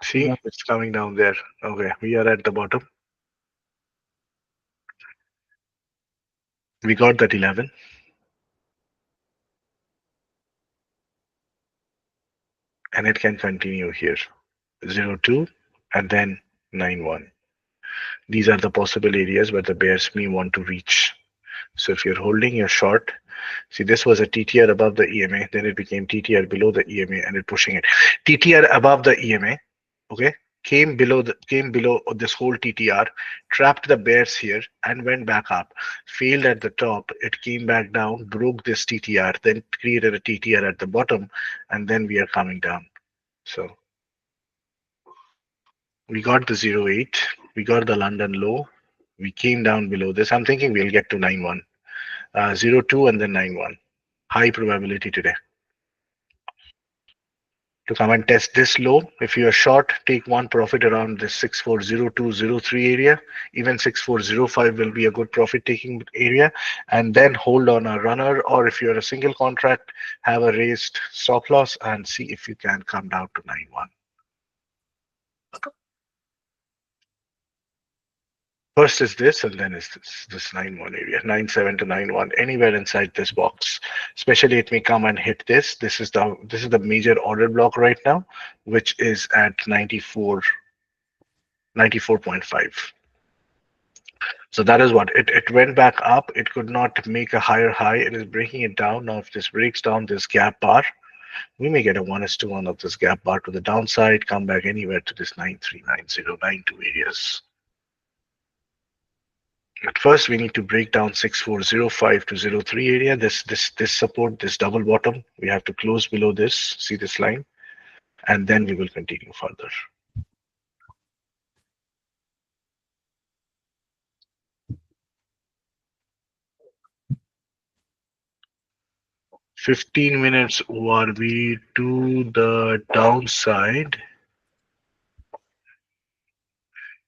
see, Yeah, it's coming down there. Okay, we are at the bottom. We got that 11, and it can continue here. 0-2, and then 9-1. These are the possible areas where the bears may want to reach. So if you're holding your short, see this was a TTR above the EMA, then it became TTR below the EMA, and it pushing it. TTR above the EMA, okay, came below this whole TTR, trapped the bears here, and went back up. Failed at the top, it came back down, broke this TTR, then created a TTR at the bottom, and then we are coming down. So we got the 0.8, we got the London low, we came down below this. I'm thinking we'll get to 9.1, 0.2, and then 9.1. High probability today to come and test this low. If you are short, take one profit around this 640203 area. Even 6405 will be a good profit taking area, and then hold on a runner, or if you're a single contract, have a raised stop loss and see if you can come down to 9.1. First is this, and then is this 9.1 area, 9.7 to 9.1, anywhere inside this box. Especially it may come and hit this. This is the major order block right now, which is at 94.5. So that is what it went back up. It could not make a higher high. It is breaking it down. Now, if this breaks down this gap bar, we may get a 1:1 of this gap bar to the downside, come back anywhere to this 939092 areas. At first, we need to break down 6405 to 03 area. This support, this double bottom, we have to close below this. See this line, and then we will continue further. 15 minutes ORB to the downside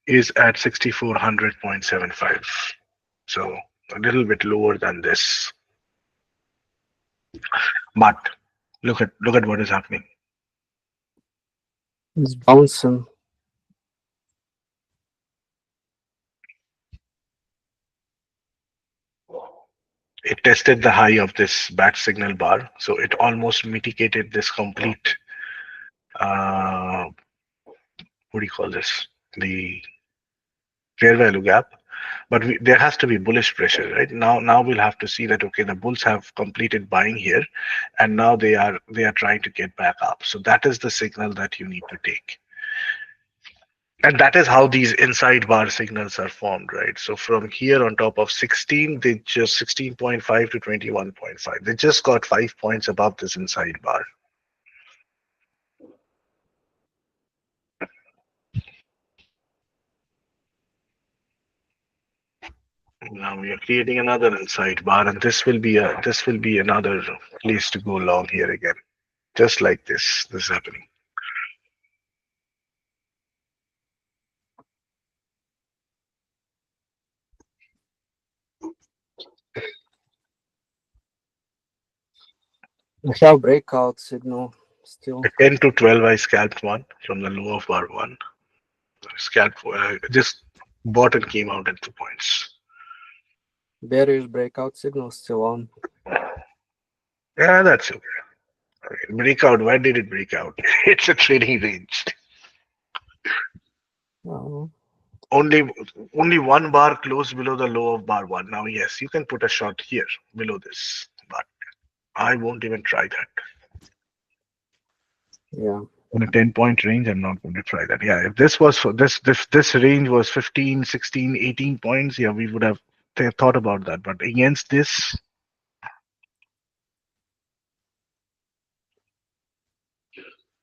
is at 6400.75. So a little bit lower than this. But look at what is happening. It's bouncing. It tested the high of this bat signal bar, so it almost mitigated this complete what do you call this? The fair value gap. But there has to be bullish pressure, right? Now we'll have to see that okay, the bulls have completed buying here, and now they are trying to get back up. So that is the signal that you need to take. And that is how these inside bar signals are formed, right? So from here on top of 16, they just 16.5 to 21.5. They just got 5 points above this inside bar. Now we are creating another inside bar, and this will be another place to go long here again. Just like this is happening. I have breakout signal still. A 10 to 12, I scalped one from the low of bar one. Scalped, just bought and came out at 2 points. Bearish breakout signal still on. Yeah, that's okay. Breakout. Why did it break out? It's a trading range. Oh, Only only one bar closed below the low of bar one. Now, yes, you can put a shot here below this, but I won't even try that. yeah. In a 10-point range, I'm not going to try that. Yeah, if this was for this if this range was 15, 16, 18 points, yeah, we would have thought about that. But against this,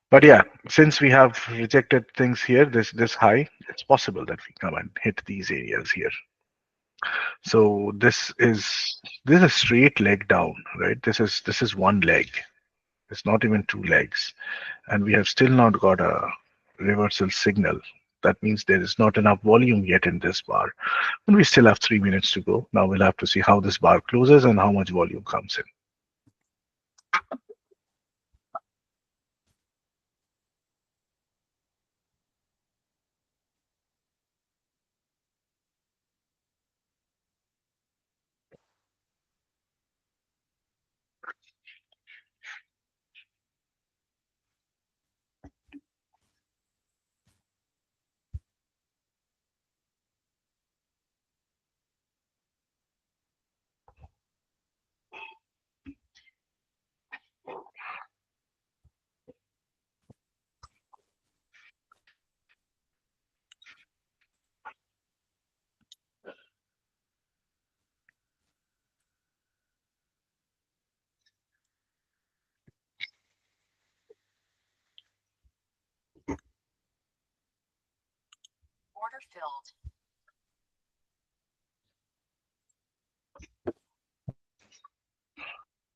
but yeah, since we have rejected things here, this high, it's possible that we come and hit these areas here. So this is a straight leg down, right? This is one leg. It's not even two legs, and we have still not got a reversal signal. That means there is not enough volume yet in this bar, and we still have 3 minutes to go. Now we'll have to see how this bar closes and how much volume comes in.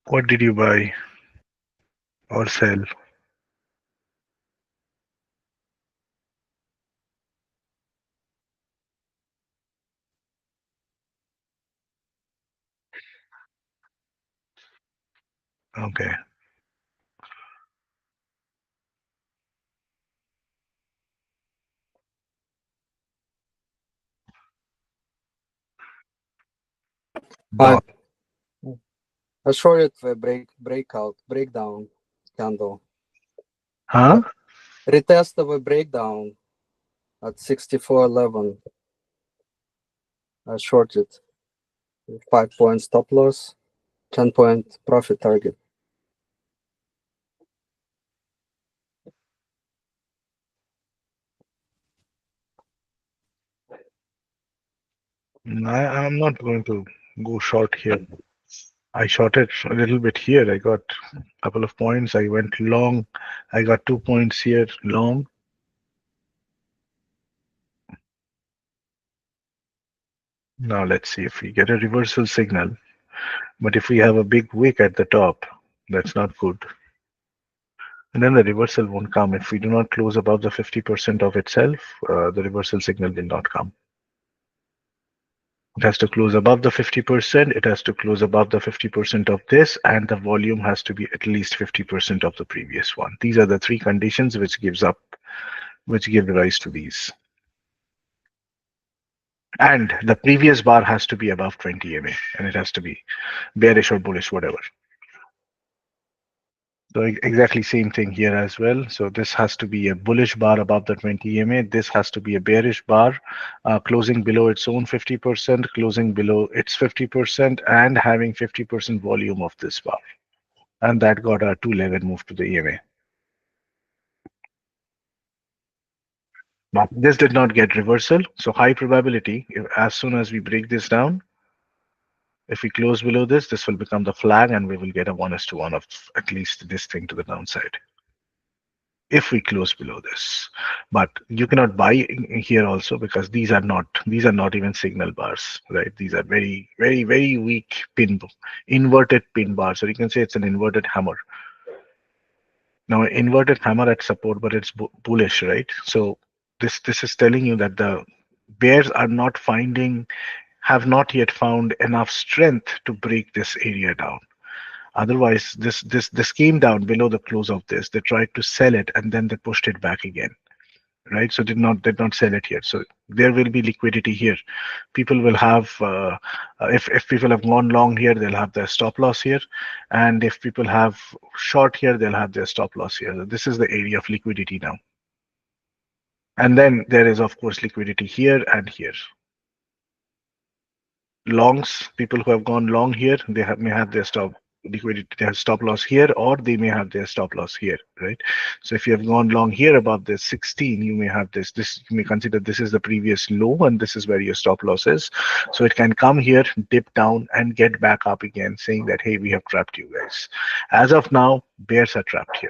What did you buy or sell? Okay. I Bought. I shorted the breakdown candle. Huh? Retest of a breakdown at 64.11. I shorted 5 point stop loss, 10 point profit target. I'm not going to go short here. I shorted a little bit here. I got a couple of points. I went long. I got 2 points here long. Now let's see if we get a reversal signal. But if we have a big wick at the top, that's not good. And then the reversal won't come. If we do not close above the 50% of itself, the reversal signal will not come. It has to close above the 50%. It has to close above the 50% of this, and the volume has to be at least 50% of the previous one. These are the three conditions which give rise to these. And the previous bar has to be above 20 MA, and it has to be bearish or bullish, whatever. So exactly same thing here as well. So this has to be a bullish bar above the 20 MA. This has to be a bearish bar, closing below its own 50%, closing below its 50%, and having 50% volume of this bar. And that got a 211 move to the EMA. But this did not get reversal. So high probability, as soon as we break this down, if we close below this, this will become the flag and we will get a 1:1 of at least this thing to the downside. If we close below this, but you cannot buy here also because these are not even signal bars, right? These are very weak inverted pin bars, or you can say it's an inverted hammer. Now inverted hammer at support, but it's bullish, right? So this is telling you that the bears are not finding have not yet found enough strength to break this area down. Otherwise, this came down below the close of this. They tried to sell it and then they pushed it back again, right? So did not sell it here. So there will be liquidity here. People will have if people have gone long here, they'll have their stop loss here, and if people have short here, they'll have their stop loss here. So this is the area of liquidity now. And then there is of course liquidity here and here. Longs, people who have gone long here, they may have their stop liquidity, their stop loss here, or they may have their stop loss here, right? So if you have gone long here about this 16, you may have this you may consider this is the previous low and this is where your stop loss is. So it can come here, dip down and get back up again, saying that, hey, we have trapped you guys. As of now, bears are trapped here.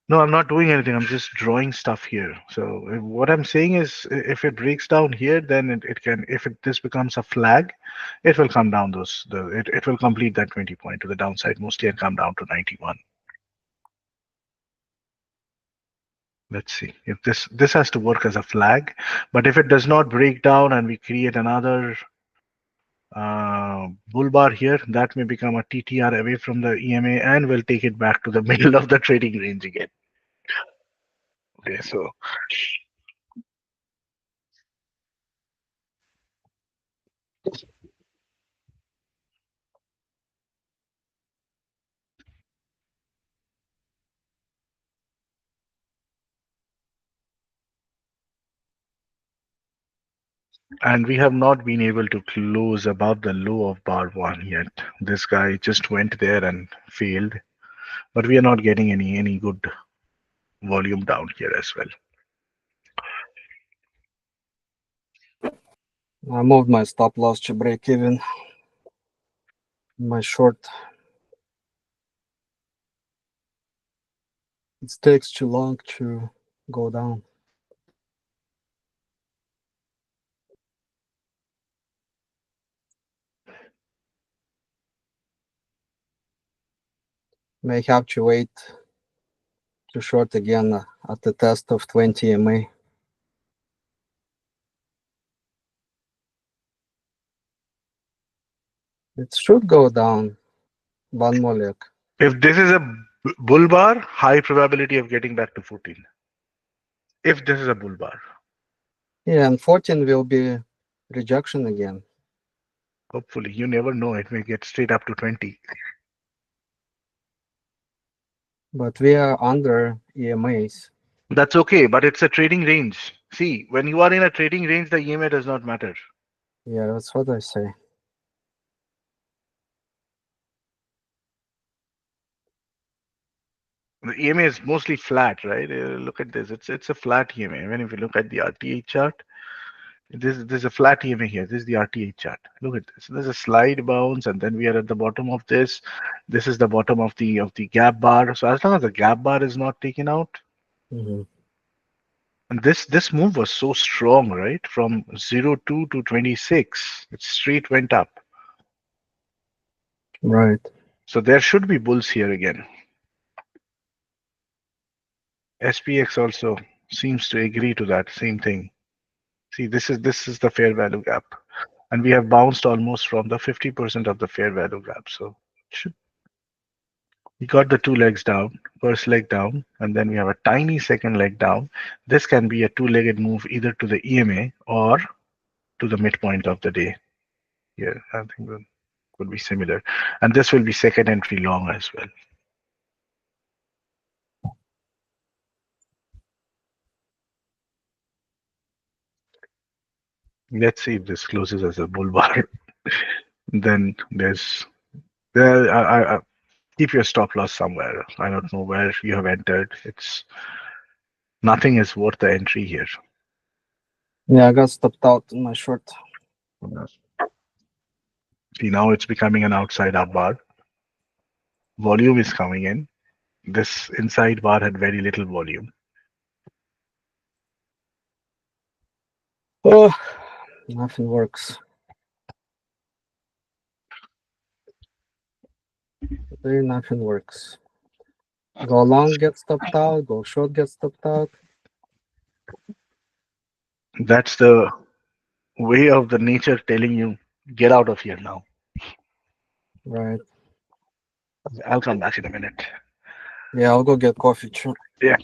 No, I'm not doing anything. I'm just drawing stuff here. So what I'm saying is, if it breaks down here, then it can. If this becomes a flag, it will come down it will complete that 20 point to the downside mostly and come down to 91. Let's see if this has to work as a flag. But if it does not break down and we create another bull bar here, that may become a TTR away from the EMA and will take it back to the middle of the trading range again. Okay, so and we have not been able to close above the low of bar one yet. This guy just went there and failed, but we are not getting any good volume down here as well. I moved my stop loss to break even. My short. It takes too long to go down. May have to wait to short again at the test of 20 MA. It should go down. One more leg. If this is a bull bar, high probability of getting back to 14. If this is a bull bar, Yeah, and 14 will be rejection again. hopefully, you never know. It may get straight up to 20. But we are under EMAs. That's okay, but it's a trading range. See, when you are in a trading range, the EMA does not matter. Yeah, that's what I say. The EMA is mostly flat, right? Look at this. It's a flat EMA. Even if you look at the RTA chart, there's a flat EMA here. This is the RTA chart. Look at this. There's a slide bounce, and then we are at the bottom of this. This is the bottom of the gap bar. So as long as the gap bar is not taken out, Mm-hmm. and this move was so strong, right? From 02 to 26, it straight went up. Right. So there should be bulls here again. SPX also seems to agree to that same thing. See, this is the fair value gap, and we have bounced almost from the 50% of the fair value gap. So we got the two legs down, first leg down, and then we have a tiny second leg down. This can be a two-legged move either to the EMA or to the midpoint of the day. Here, I think that would be similar, and this will be second entry long as well. Let's see if this closes as a bull bar. Then there. Keep your stop loss somewhere. I don't know where you have entered. It's nothing is worth the entry here. Yeah, I got stopped out in my short. See, now it's becoming an outside up bar. Volume is coming in. This inside bar had very little volume. Oh, nothing works. Today, nothing works. Go long, get stopped out. Go short, get stopped out. That's the way of the nature telling you, get out of here now. Right. I'll come back in a minute. Yeah, I'll go get coffee too. Yeah.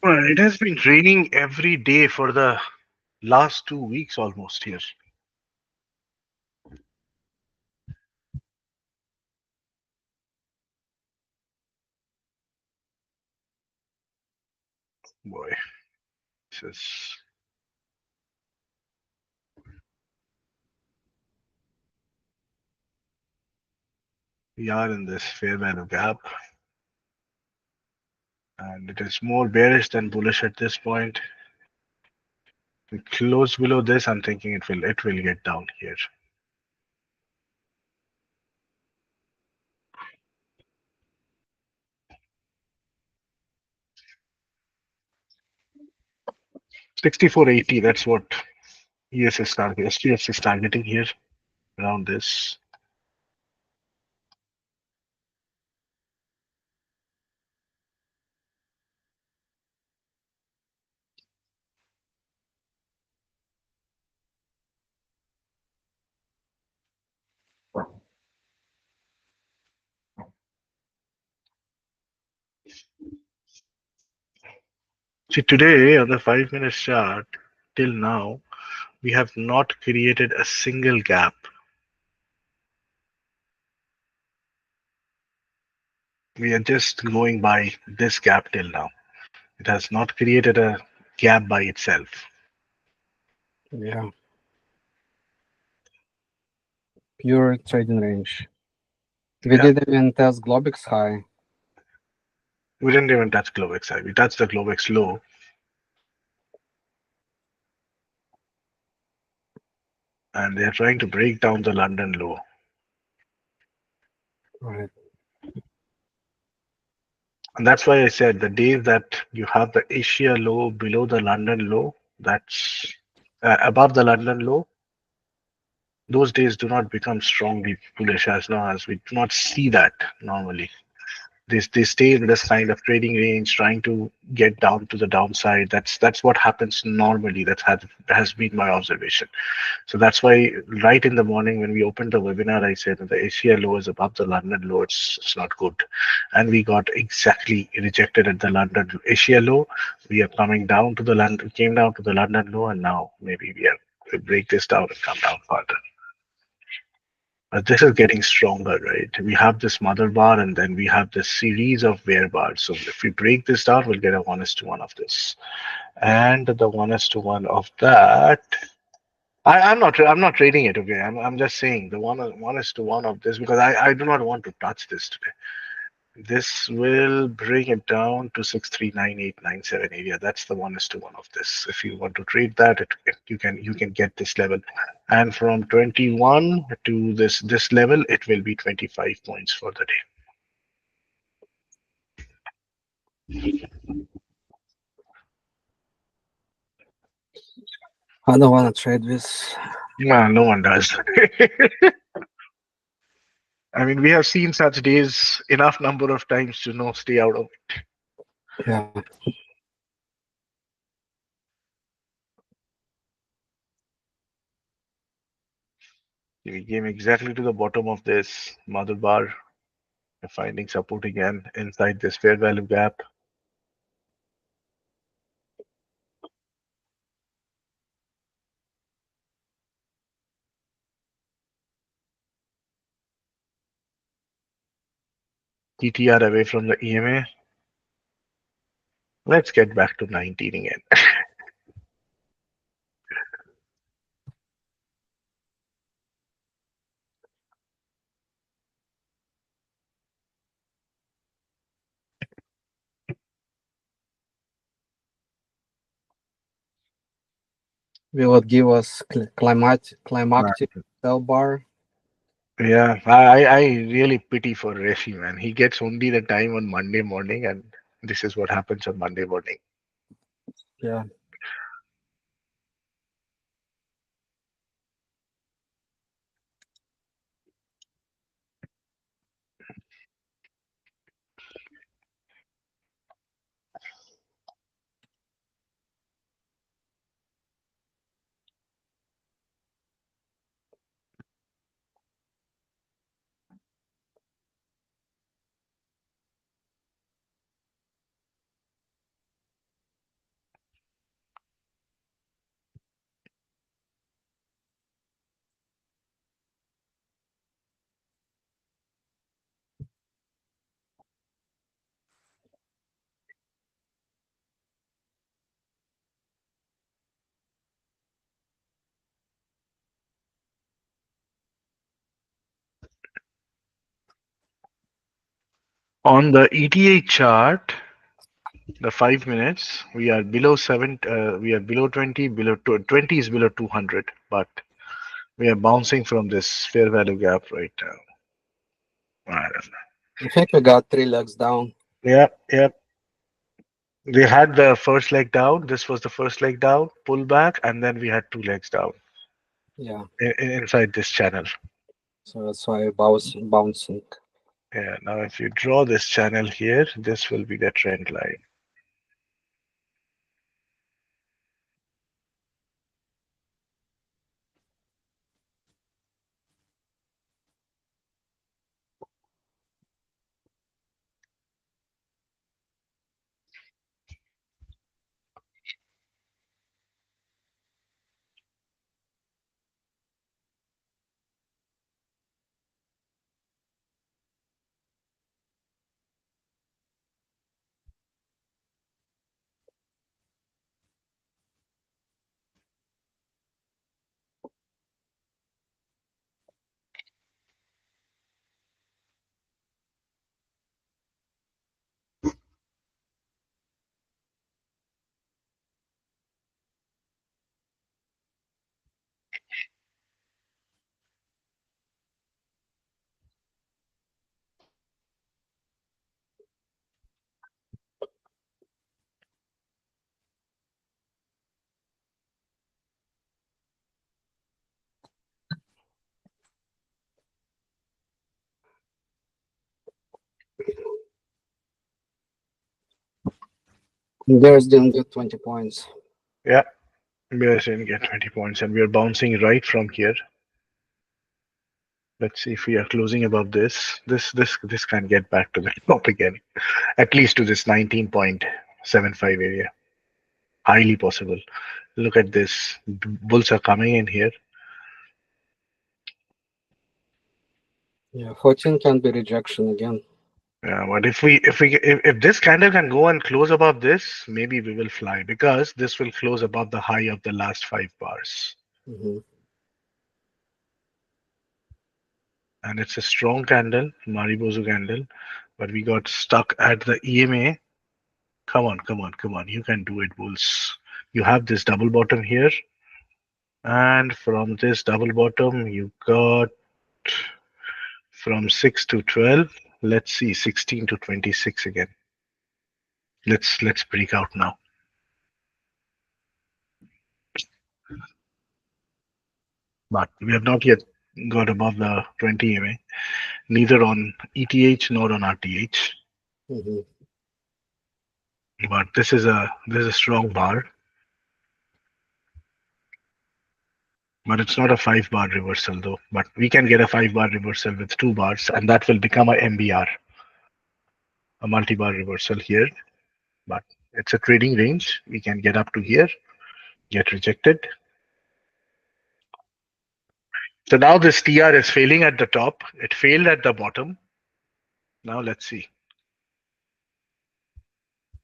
Well, it has been raining every day for the last 2 weeks almost here. Boy, this is we are in this fair value gap, and it is more bearish than bullish at this point. We close below this. I'm thinking it will get down here. 6480. That's what ES is targeting. SPX is targeting here around this. See, today on the 5 minute chart, till now, we have not created a single gap. We are just going by this gap till now. It has not created a gap by itself. Yeah, pure trading range. We Yeah. didn't even test Globix high. We didn't even touch Globex high. We touched the Globex low. And they are trying to break down the London low. Right. And that's why I said the day that you have the Asia low below the London low, that's above the London low, those days do not become strongly bullish as long as we do not see that normally. They stay in this kind of trading range, trying to get down to the downside. That's what happens normally. Has been my observation. So that's why right in the morning when we opened the webinar, I said that the Asia low is above the London low. It's not good, and we got exactly rejected at the London Asia low. We are coming down to the London, came down to the London low, and now maybe we break this down and come down further. This is getting stronger, right? We have this mother bar and then we have this series of bear bars. So if we break this down, we'll get a 1:1 of this. And the 1:1 of that, I'm not trading it, okay? I'm just saying the 1:1 of this because I do not want to touch this today. This will bring it down to 639897 area. That's the 1:1 of this. If you want to trade that, you can get this level, and from 21 to this level, it will be 25 points for the day. I don't want to trade this. No one does. I mean, we have seen such days enough number of times to know stay out of it. Yeah, We came exactly to the bottom of this mother bar, finding support again inside this fair value gap. TTR away from the EMA. Let's get back to 19 again. will it give us climactic sell bar? Yeah, I really pity for Rishi, man. He gets only the time on Monday morning, and this is what happens on Monday morning. Yeah, On the ETA chart, the 5 minutes, we are below we are below 20, 20 is below 200, but we are bouncing from this fair value gap right now. I don't know. I think we got 3 legs down. Yeah, yeah. We had the first leg down. This was the first leg down, pull back, and then we had 2 legs down Yeah, inside this channel. so that's why bouncing. Yeah, now if you draw this channel here, this will be the trend line. Bears didn't get 20 points. Yeah, we are saying get 20 points, and we are bouncing right from here. Let's see if we are closing above this. This can get back to the top again, at least to this 19.75 area. Highly possible. Look at this. Bulls are coming in here. Yeah, 14 can be rejection again. Yeah, but if this candle can go and close above this, maybe we will fly because this will close above the high of the last 5 bars. Hmm. And it's a strong candle, Maribozu candle, but we got stuck at the EMA. Come on, come on, come on. You can do it, Bulls. You have this double bottom here, and from this double bottom, you got from 6 to 12. Let's see, 16 to 26 again. Let's break out now. But we have not yet got above the 20 EMA, neither on ETH nor on RTH. Hmm. But this is a strong bar. But it's not a 5 bar reversal though. But we can get a 5 bar reversal with 2 bars, and that will become a MBR, a multi-bar reversal here. But it's a trading range. We can get up to here, get rejected. So now this TR is failing at the top. It failed at the bottom. Now let's see.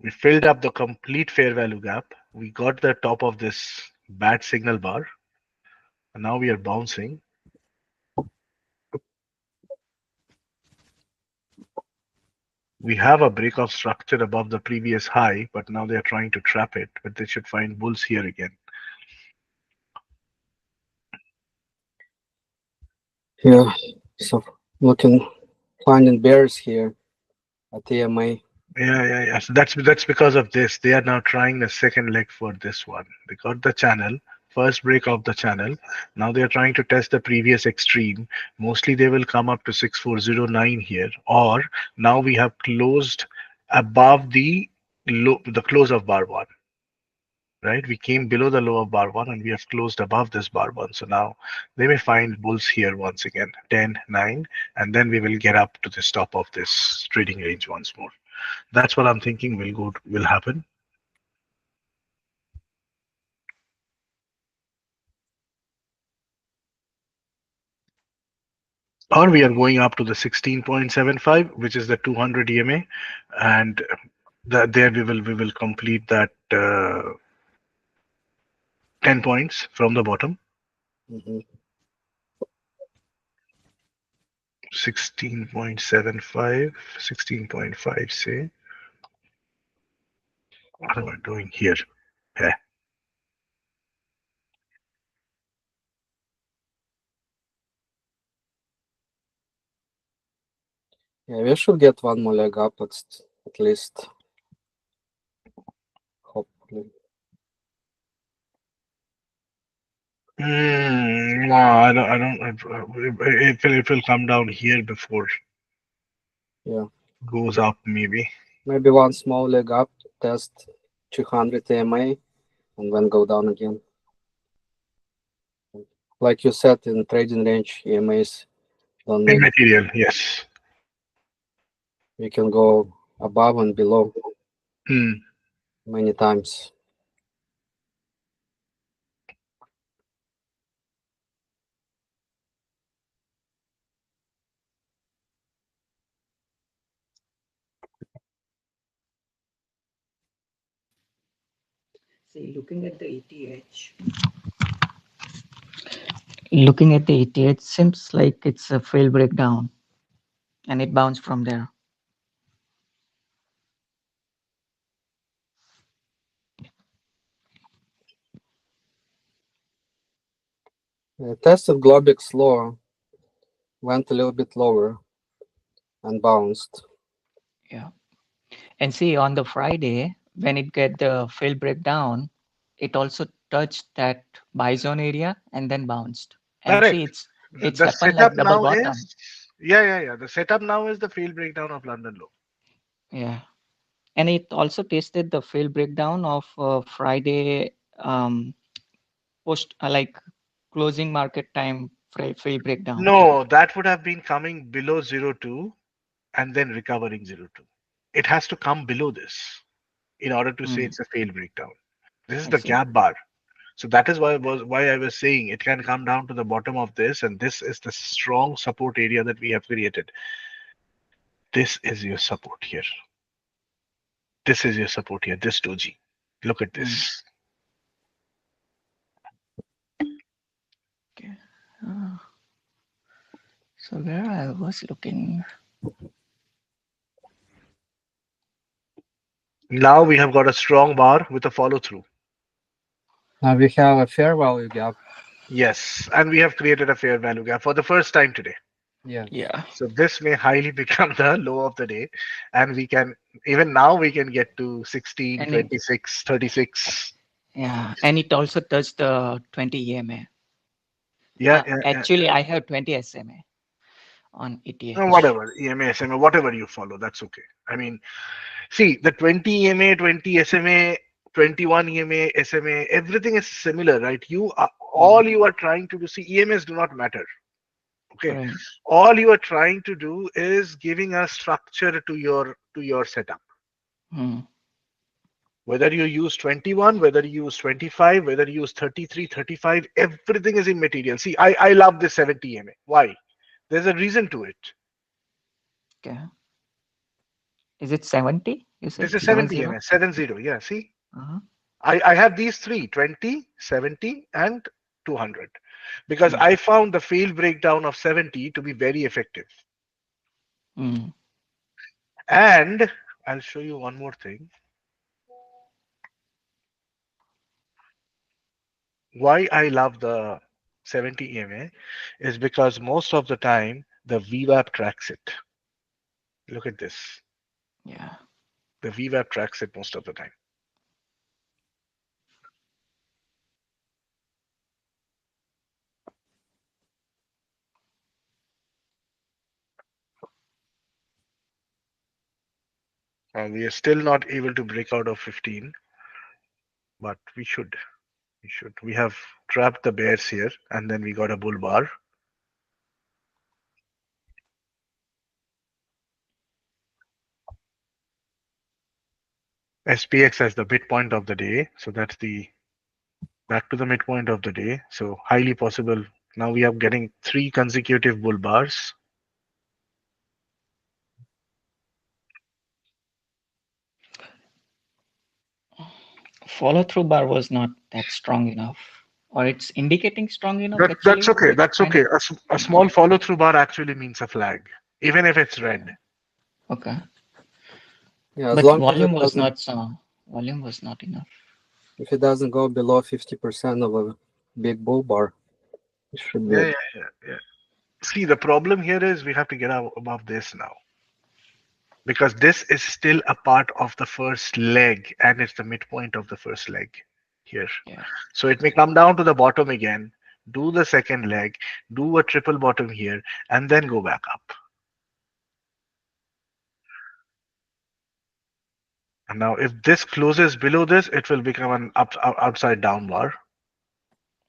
We filled up the complete fair value gap. We got the top of this bad signal bar. And now we are bouncing. We have a breakout structure above the previous high, but now they are trying to trap it. But they should find bulls here again. Yeah, so finding bears here at EMA. Yeah. So that's because of this. They are now trying a second leg for this one. They got the channel, first break of the channel. Now they are trying to test the previous extreme. Mostly they will come up to 6409 here. Or now we have closed above the low, the close of bar one. Right? We came below the low of bar one and we have closed above this bar one. So now they may find bulls here once again, 10, 9, and then we will get up to the top of this trading range once more. That's what I'm thinking will happen. Or we are going up to the 16.75, which is the 200 EMA, and there we will complete that 10 points from the bottom. Hmm. 16.75, 16.5, say. What am I doing here? Yeah. Yeah, we should get one more leg up at least. Hopefully. No, I don't. It will come down here before Yeah. goes up, maybe. Maybe one small leg up, test 200 EMA, and then go down again. Like you said, in trading range, EMAs don't make. Immaterial, yes. We can go above and below Hmm. many times. See, looking at the ETH seems like it's a fail breakdown and it bounced from there. Tested Globix lower, went a little bit lower, and bounced. Yeah. And see, on the Friday, when it get the fail breakdown, it also touched that buy zone area and then bounced. And see, Correct. it's The happened setup like double now bottom. is, yeah. The setup now is the failed breakdown of London low. Yeah. And it also tested the fail breakdown of Friday post like closing market time fail breakdown. No, that would have been coming below 02 and then recovering 02. It has to come below this in order to say Hmm, it's a failed breakdown. This is I the see. gap bar. So that is why I was saying it can come down to the bottom of this, and this is the strong support area that we have created. This is your support here. This is your support here. This doji. Look at Hmm, this. okay. Uh, so where I was looking. Now we have got a strong bar with a follow through. Now we have a fair value gap. Yes, and we have created a fair value gap for the first time today. Yeah. Yeah. So this may highly become the low of the day, and we can even now we can get to 16, And it 26, 36. yeah, and it also touched the 20 EMA. Yeah, yeah, yeah. Actually, I have 20 SMA on ETH. Whatever, EMA, SMA, whatever you follow, that's okay. I mean, see, the 20 EMA, 20 SMA, 21 EMA, SMA, everything is similar, right? Hmm, All you are trying to do, see, EMAs do not matter. Okay, correct. all you are trying to do is giving a structure to your setup. Hmm, Whether you use 21, whether you use 25, whether you use 33, 35, everything is immaterial. See, I love this 70 EMA. Why? There's a reason to it. okay. Is it 70? You This said is 70 70? EMA, 70. Yeah, see, Uh-huh. I have these three 20, 70, and 200 because Hmm, I found the failed breakdown of 70 to be very effective. hmm, And I'll show you one more thing. Why I love the 70 EMA is because most of the time the VWAP tracks it. Look at this. yeah. The VWAP tracks it most of the time. We are still not able to break out of 15, but we should. We should. We have trapped the bears here, and then we got a bull bar. SPX as the midpoint of the day. So that's the back to the midpoint of the day. So highly possible. Now we are getting three consecutive bull bars. Follow through bar was not that strong enough or it's indicating strong enough That's actually okay. to That's kind okay. of. A small follow through bar actually means a flag, even if it's red. Okay, Yeah, as but long as volume was not enough. if it doesn't go below 50% of a big bull bar, it should be. Yeah, yeah, yeah, yeah. See, the problem here is we have to get out above this now because this is still a part of the first leg and it's the midpoint of the first leg here. Yeah. So it may come down to the bottom again, do the second leg, do a triple bottom here, and then go back up. And now, if this closes below this, it will become an upside down bar.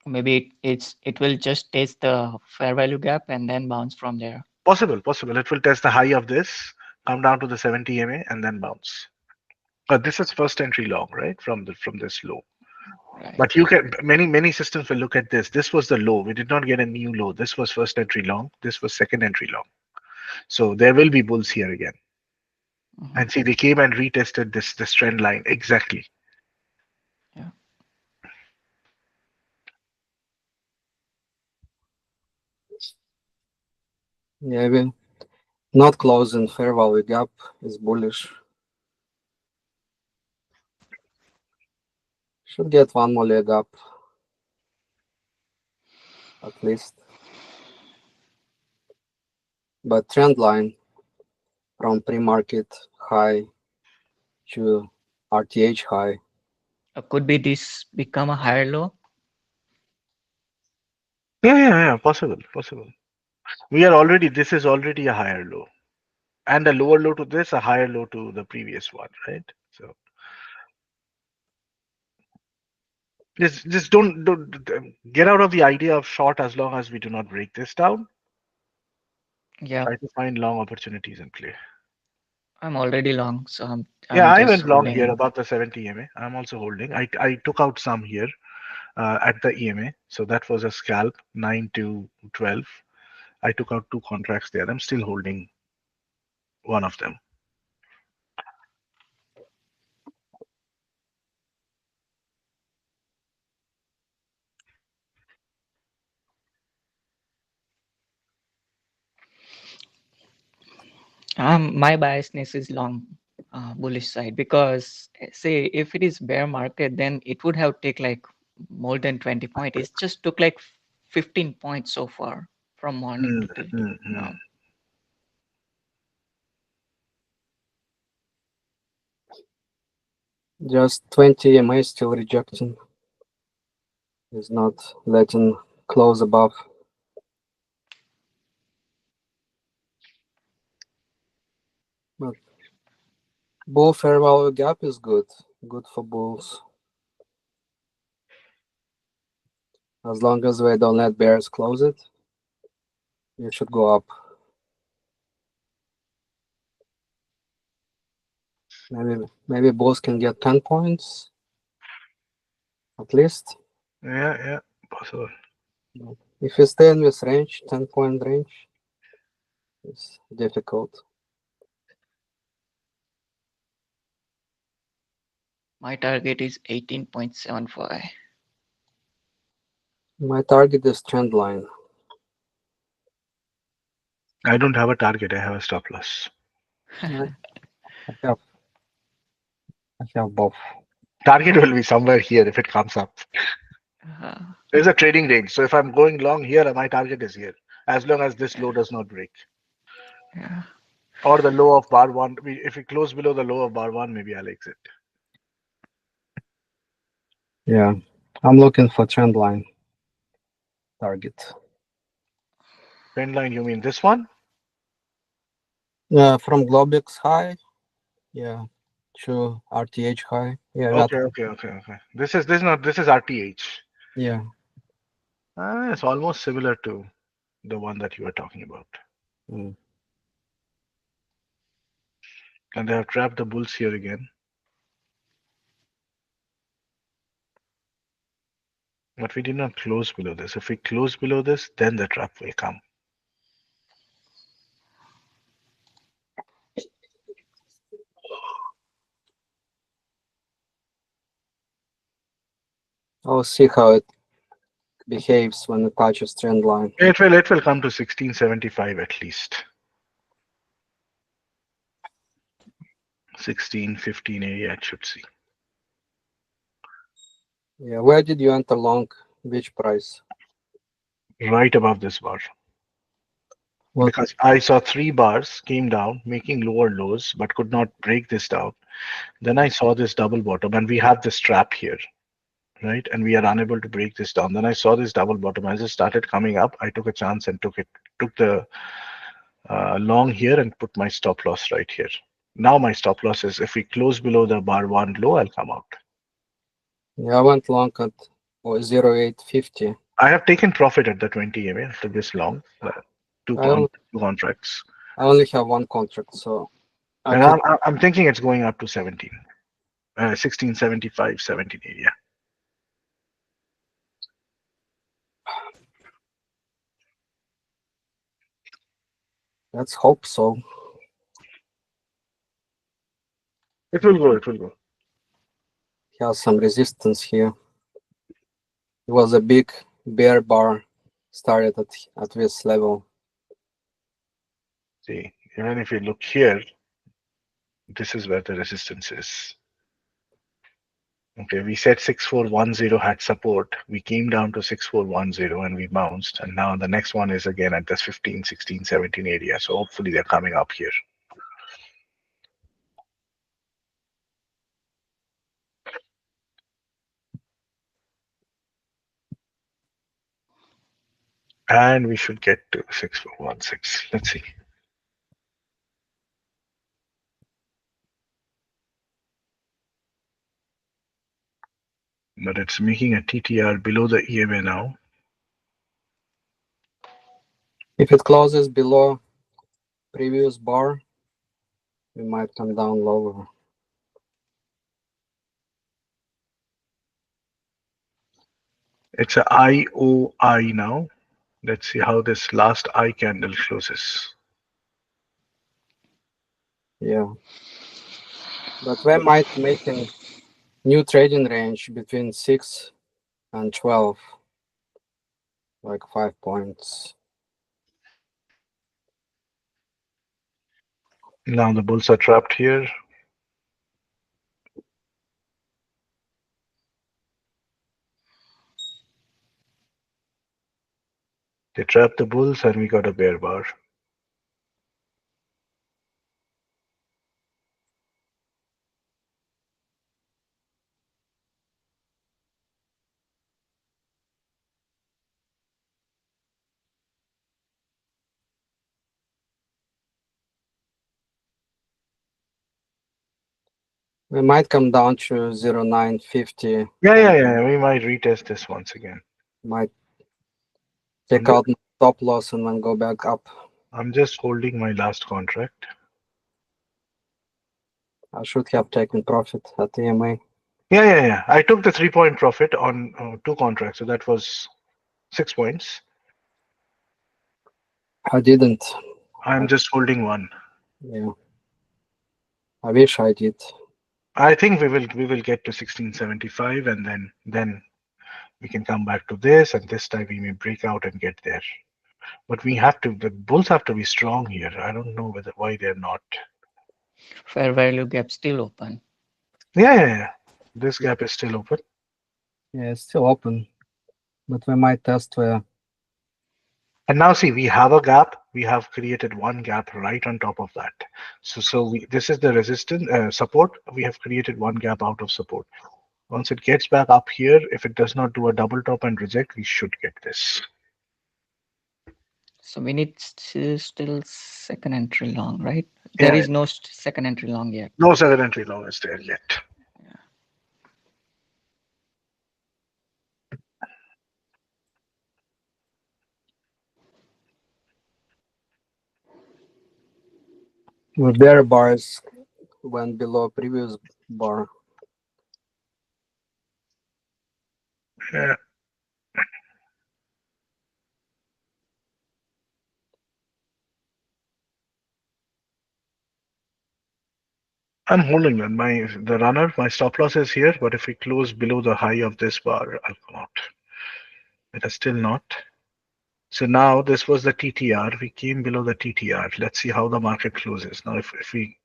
Maybe it will just test the fair value gap and then bounce from there. Possible, possible. It will test the high of this, come down to the 70 MA, and then bounce. But this is first entry long, right? From this low. Right. But you can many systems will look at this. This was the low. We did not get a new low. This was first entry long. This was second entry long. So there will be bulls here again. Mhm. And see, they came and retested this trend line exactly. Yeah. Yeah, even not closing fair value gap is bullish. Should get one more leg up at least. But trend line from pre-market high to RTH high. Could be this become a higher low? Yeah, yeah, yeah. Possible, possible. We are already. This is already a higher low, and a lower low to this, a higher low to the previous one, right? So just don't get out of the idea of short as long as we do not break this down. Yeah, Try to find long opportunities and play. I'm already long, so Yeah, I'm I just went long here holding. above the 70 EMA. I'm also holding. I took out some here at the EMA. So that was a scalp 9 to 12. I took out two contracts there. I'm still holding one of them. My biasness is long, bullish side because say if it is bear market, then it would have take like more than 20 points. It just took like 15 points so far from morning Mm, to till mm, mm. now. Just 20 EMA still rejecting. Is not letting close above. But bull fair value gap is good. Good for bulls. As long as we don't let bears close it, you should go up. Maybe bulls can get 10 points at least. Yeah, yeah, possible. If you stay in this range, 10-point range, it's difficult. My target is 18.75. My target is trend line. I don't have a target. I have a stop loss. I have both. Target will be somewhere here if it comes up. Uh, There's a trading range. So if I'm going long here, my target is here. As long as this low does not break. yeah. Or the low of bar one. If we close below the low of bar one, maybe I'll exit. Yeah, I'm looking for trend line target. Trend line, you mean this one? From Globix high, yeah, to RTH high. Yeah, that Okay, one. okay, okay, okay. This is RTH. Yeah, It's almost similar to the one that you were talking about. mm. And they have trapped the bulls here again. But we did not close below this. If we close below this, then the trap will come. I'll see how it behaves when it touches trend line. It will come to 1675 at least. 1615 area it should see. Yeah, where did you enter long? Which price? Right above this bar. What? Because I saw 3 bars came down, making lower lows, but could not break this down. Then I saw this double bottom, and we have this trap here, right? And we are unable to break this down. Then I saw this double bottom. As it started coming up, I took a chance and took the long here and put my stop loss right here. Now my stop loss is if we close below the bar one low, I'll come out. Yeah, I went long at 0850. I have taken profit at the 20 EMA after this long, two, I only, two contracts. I only have one contract, so I And could. I'm thinking it's going up to 17, 1675, 17 area. Let's hope so. It will go, it will go. Has some resistance here. It was a big bear bar started at this level. See, even if you look here, this is where the resistance is. Okay, we said 6410 had support. We came down to 6410 and we bounced. And now the next one is again at this 15, 16, 17 area. So hopefully they're coming up here. And we should get to 6416. Let's see. But it's making a TTR below the EMA now. If it closes below previous bar, we might come down lower. It's a IOI now. Let's see how this last I candle closes. Yeah. But we might make a new trading range between 6 and 12, like 5 points. Now the bulls are trapped here. They trapped the bulls and we got a bear bar. We might come down to 0950. Yeah. We might retest this once again. Might take out stop loss and then go back up. I'm just holding my last contract. I should have taken profit at EMA. Yeah. I took the 3-point profit on 2 contracts. So that was 6 points. I didn't. I'm just holding one. Yeah. I wish I did. I think we will get to 1675 and then we can come back to this and this time we may break out and get there. But the bulls have to be strong here. I don't know why they're not. Fair value gap still open. Yeah. This gap is still open. Yeah, it's still open. But we might test where. And now see, we have a gap. We have created one gap right on top of that. So this is the resistance support. We have created one gap out of support. Once it gets back up here, if it does not do a double top and reject, we should get this. So we need still second entry long, right? There is no second entry long yet. No second entry long is there yet. With their bars went below previous bar. Yeah. I'm holding them. The runner, my stop loss is here, but if we close below the high of this bar, I'll come out. It is still not. So now this was the TTR. We came below the TTR. Let's see how the market closes. Now, if we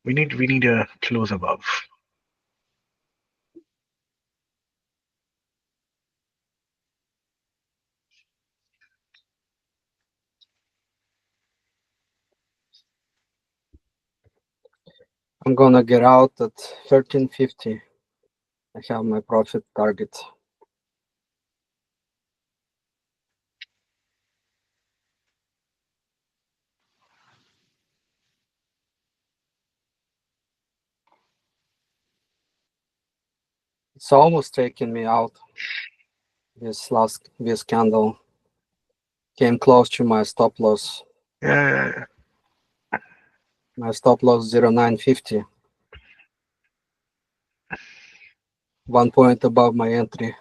need a close above. I'm gonna get out at 1350. I have my profit target. It's almost taking me out. This candle came close to my stop loss. Yeah. My stop loss 0950. 1 point above my entry.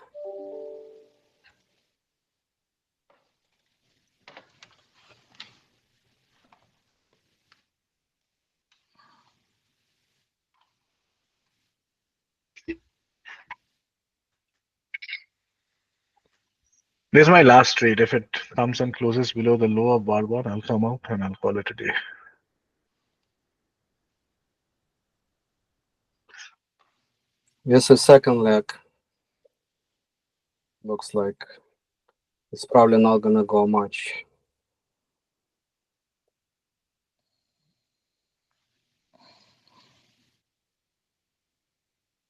This is my last trade. If it comes and closes below the low of bar one, I'll come out and I'll call it a day. This is second leg. Looks like it's probably not gonna go much.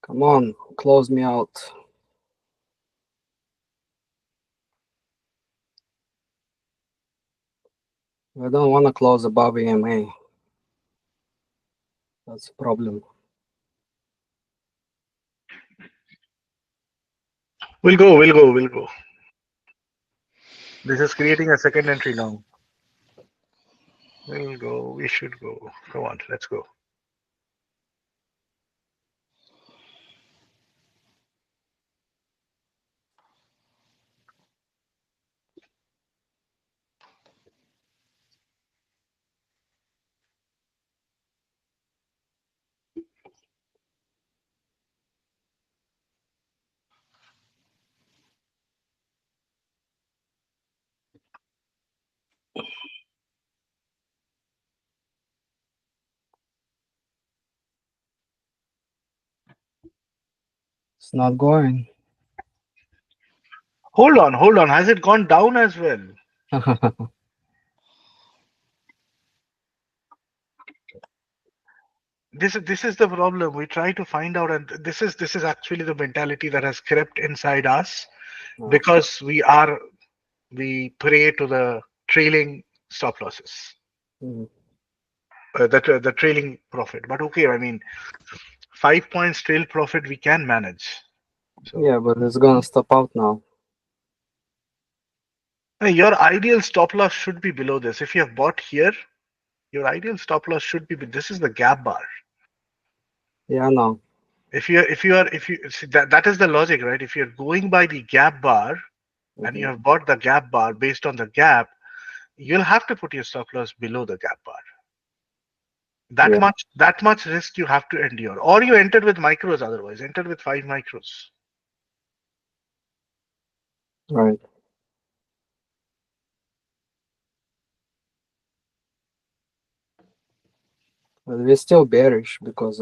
Come on, close me out. I don't want to close above EMA. That's a problem. We'll go. This is creating a second entry now. We'll go. We should go. Come on, let's go. It's not going. Hold on. Has it gone down as well? This is the problem. We try to find out, and this is actually the mentality that has crept inside us because we prey to the trailing stop losses, Mhm. the trailing profit. But okay, I mean, 5 points trail profit we can manage. So Yeah, but it's gonna stop out now. your ideal stop loss should be below this. If you have bought here, your ideal stop loss should be. This is the gap bar. Yeah, no. If you see, that is the logic, right? If you're going by the gap bar and you have bought the gap bar based on the gap, you'll have to put your stop loss below the gap bar. Yeah. That much risk you have to endure, or you entered with micros. Otherwise, entered with 5 micros. Right. But we're still bearish because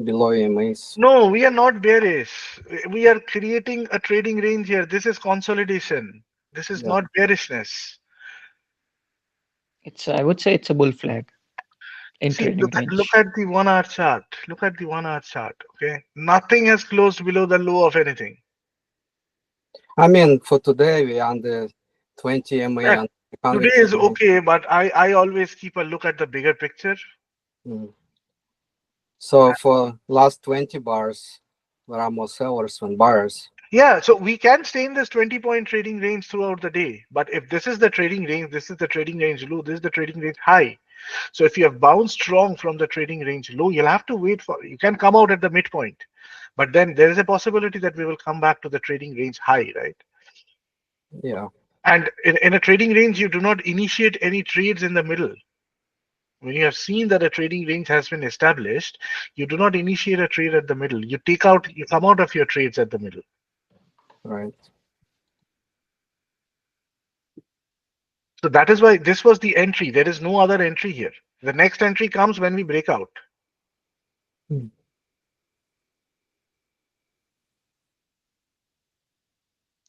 below EMAs. No, we are not bearish. We are creating a trading range here. This is consolidation. This is Yeah. not bearishness. It's, I would say it's a bull flag in See, trading look range. at the 1 hour chart. Look at the 1 hour chart. Okay, nothing has closed below the low of anything. I mean, for today, we're under 20 EMA Yeah, and today 100 is EMA. okay, but I always keep a look at the bigger picture. So for last 20 bars, we're almost sellers and buyers. Yeah, so we can stay in this 20-point trading range throughout the day. But if this is the trading range, this is the trading range low, this is the trading range high. So if you have bounced strong from the trading range low, you'll have to wait for, you can come out at the midpoint. But then there is a possibility that we will come back to the trading range high, right? Yeah. And in a trading range, you do not initiate any trades in the middle. When you have seen that a trading range has been established, you do not initiate a trade at the middle. You come out of your trades at the middle. Right. So that is why this was the entry. There is no other entry here. The next entry comes when we break out. Hmm.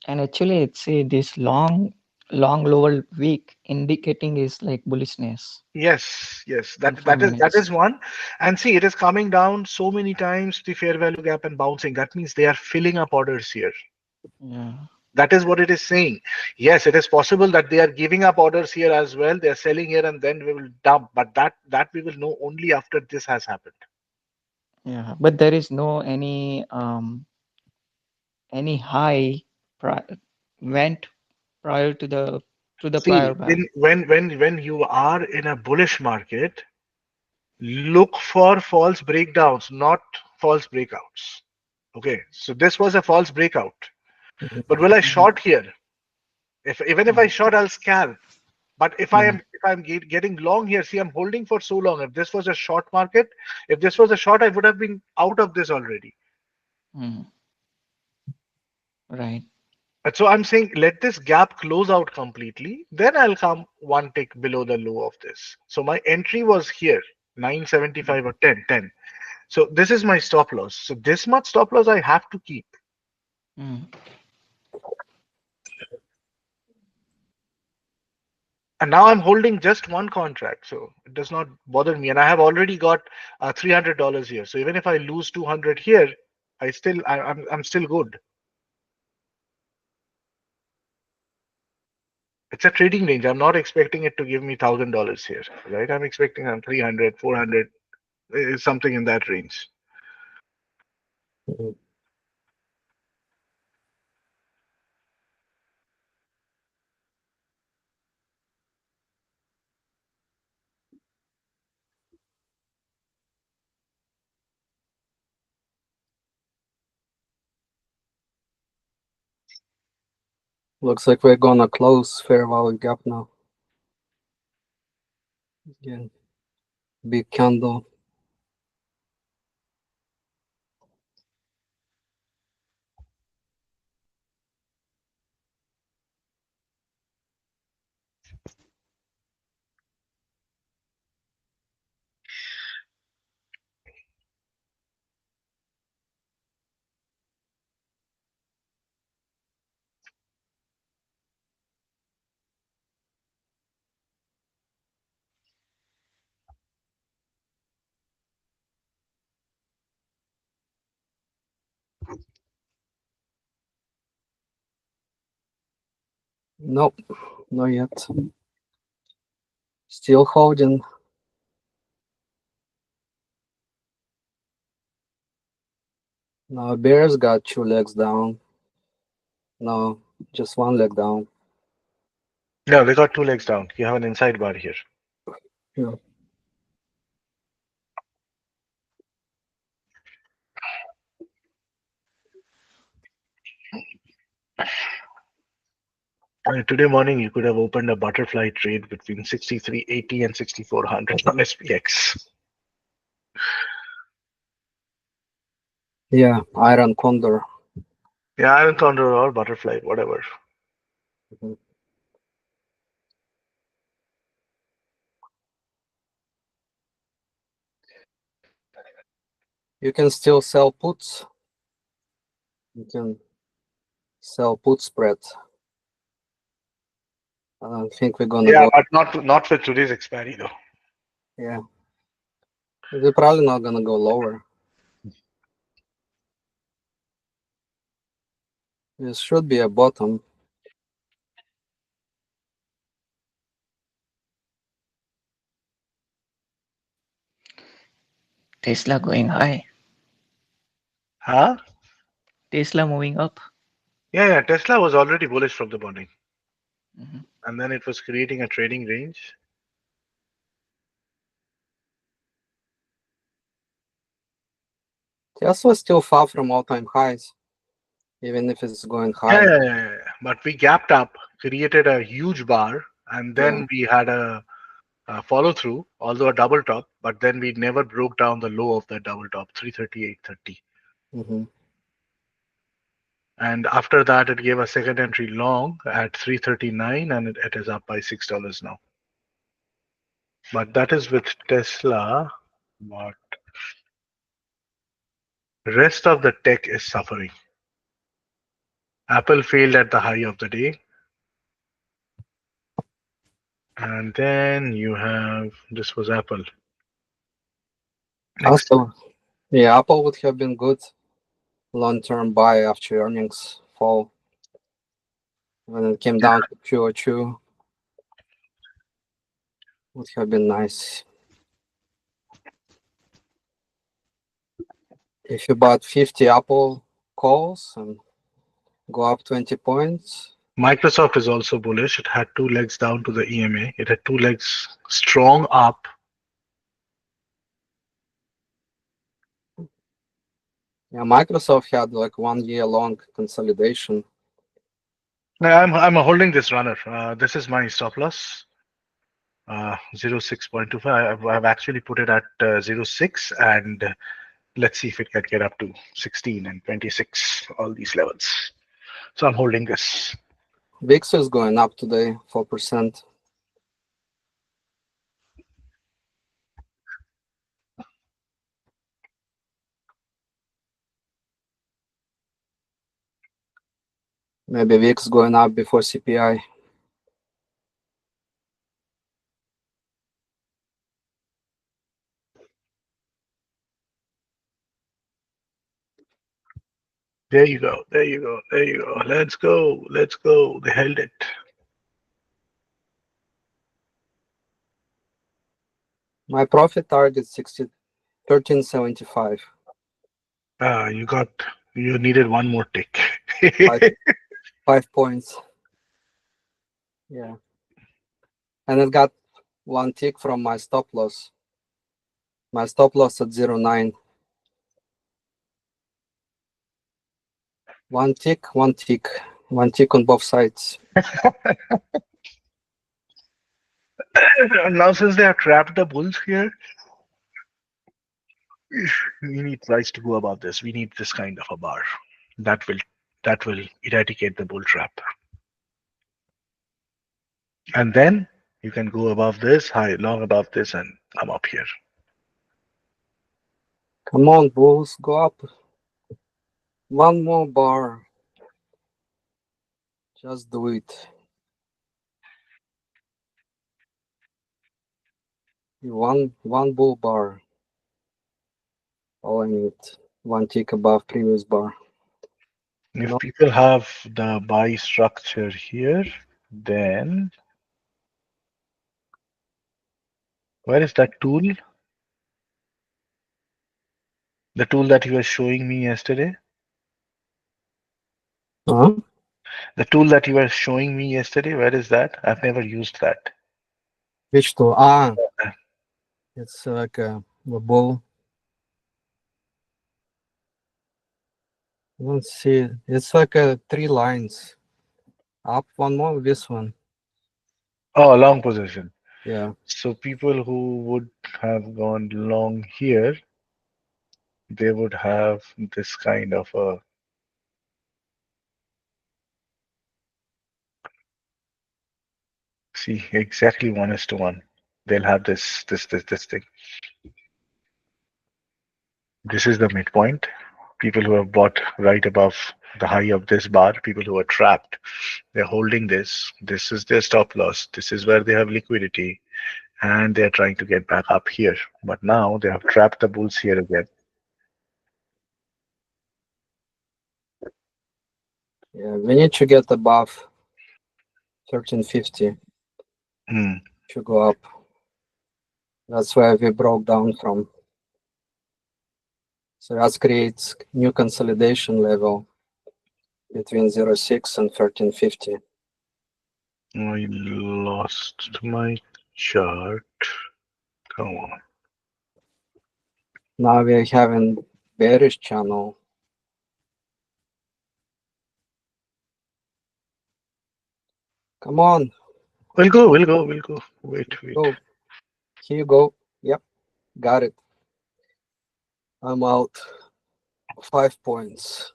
And actually, it's this long lower week indicating is like bullishness Yes, yes, in that five that is minutes. one. And see, it is coming down so many times the fair value gap and bouncing. That means they are filling up orders here. Yeah, That is what it is saying. Yes, it is possible that they are giving up orders here as well. They are selling here and then we will dump. But that we will know only after this has happened. yeah. But there is no any high went prior to the prior See, bar. when you are in a bullish market, look for false breakdowns, not false breakouts. Okay, so this was a false breakout. Mhm. But will I Mhm, short here? If even if I mhm, short, I'll scalp. But mhm, if I'm getting long here, see, I'm holding for so long. If this was a short market, if this was a short, I would have been out of this already. mhm. Right. But so I'm saying let this gap close out completely, then I'll come one tick below the low of this. So my entry was here, 975 or 10. So this is my stop loss. So this much stop loss I have to keep. Mm. And now I'm holding just one contract, so it does not bother me. And I have already got $300 here. So even if I lose 200 here, I'm still good. It's a trading range. I'm not expecting it to give me $1,000 here, right? I'm expecting 300, 400, something in that range. Mhm. Looks like we're gonna close fair value gap now. Again, big candle. Nope, not yet. Still holding. Now bears got two legs down. No, just one leg down. No, they got two legs down. You have an inside bar here. Yeah. Today morning, you could have opened a butterfly trade between 6380 and 6400 on SPX. Yeah, iron condor. Yeah, Iron Condor or butterfly, whatever. Mhm. You can still sell puts. You can sell put spread. I don't think we're gonna Yeah, go. but not with today's expiry though. Yeah, we're probably not gonna go lower. This should be a bottom. Tesla going high. Huh? Tesla moving up. Yeah. Tesla was already bullish from the morning, Mhm. and then it was creating a trading range. Tesla's still far from all-time highs, even if it's going Yeah, high. But we gapped up, created a huge bar, and Yeah. then we had a follow through, although a double top, but then we never broke down the low of that double top, 338.30. Hmm. And after that, it gave a second entry long at 339, and it is up by $6 now. But that is with Tesla. But rest of the tech is suffering. Apple failed at the high of the day. And then you have, this was Apple. Next, Also, yeah, Apple would have been good long-term buy after earnings fall. When it came down to 202, would have been nice. If you bought 50 Apple calls and go up 20 points, Microsoft is also bullish. It had two legs down to the EMA. It had two legs strong up. yeah, Microsoft had like 1 year long consolidation. Now, I'm holding this runner. This is my stop loss. 06.25. I've actually put it at 06, and let's see if it can get up to 16 and 26, all these levels. So I'm holding this. VIX is going up today, 4%. Maybe VIX going up before CPI. There you go. There you go. There you go. Let's go. Let's go. They held it. My profit target 1375. You needed one more tick. Five, 5 points. Yeah. And it got one tick from my stop loss. My stop loss at 09. One tick, one tick. One tick on both sides. Now, since they have trapped the bulls here, we need price to go above this. We need this kind of a bar. That will that will eradicate the bull trap. And then you can go above this, high, long above this, and come up here. Come on, bulls, go up. One more bar. Just do it. One bull bar. All I need. One tick above previous bar. If No, people have the buy structure here, then where is that tool? The tool that you were showing me yesterday? huh? The tool that you were showing me yesterday, where is that? I've never used that. Which tool? It's like a bull. Let's see. It's like 3 lines. Up one more, this one. Oh, long position. Yeah. So people who would have gone long here, they would have this kind of a, see, exactly 1:1. They'll have this thing. This is the midpoint. People who have bought right above the high of this bar, people who are trapped, they're holding this. This is their stop loss. This is where they have liquidity, and they're trying to get back up here. But now they have trapped the bulls here again. Yeah. We need to get above 1350 Hmm. to go up. That's where we broke down from. So that creates new consolidation level between 06 and 1350. I lost my chart. Come on. Now we're having bearish channel. Come on, We'll go. We'll go. We'll go. Wait. go. Here you go. Yep, got it. I'm out. 5 points.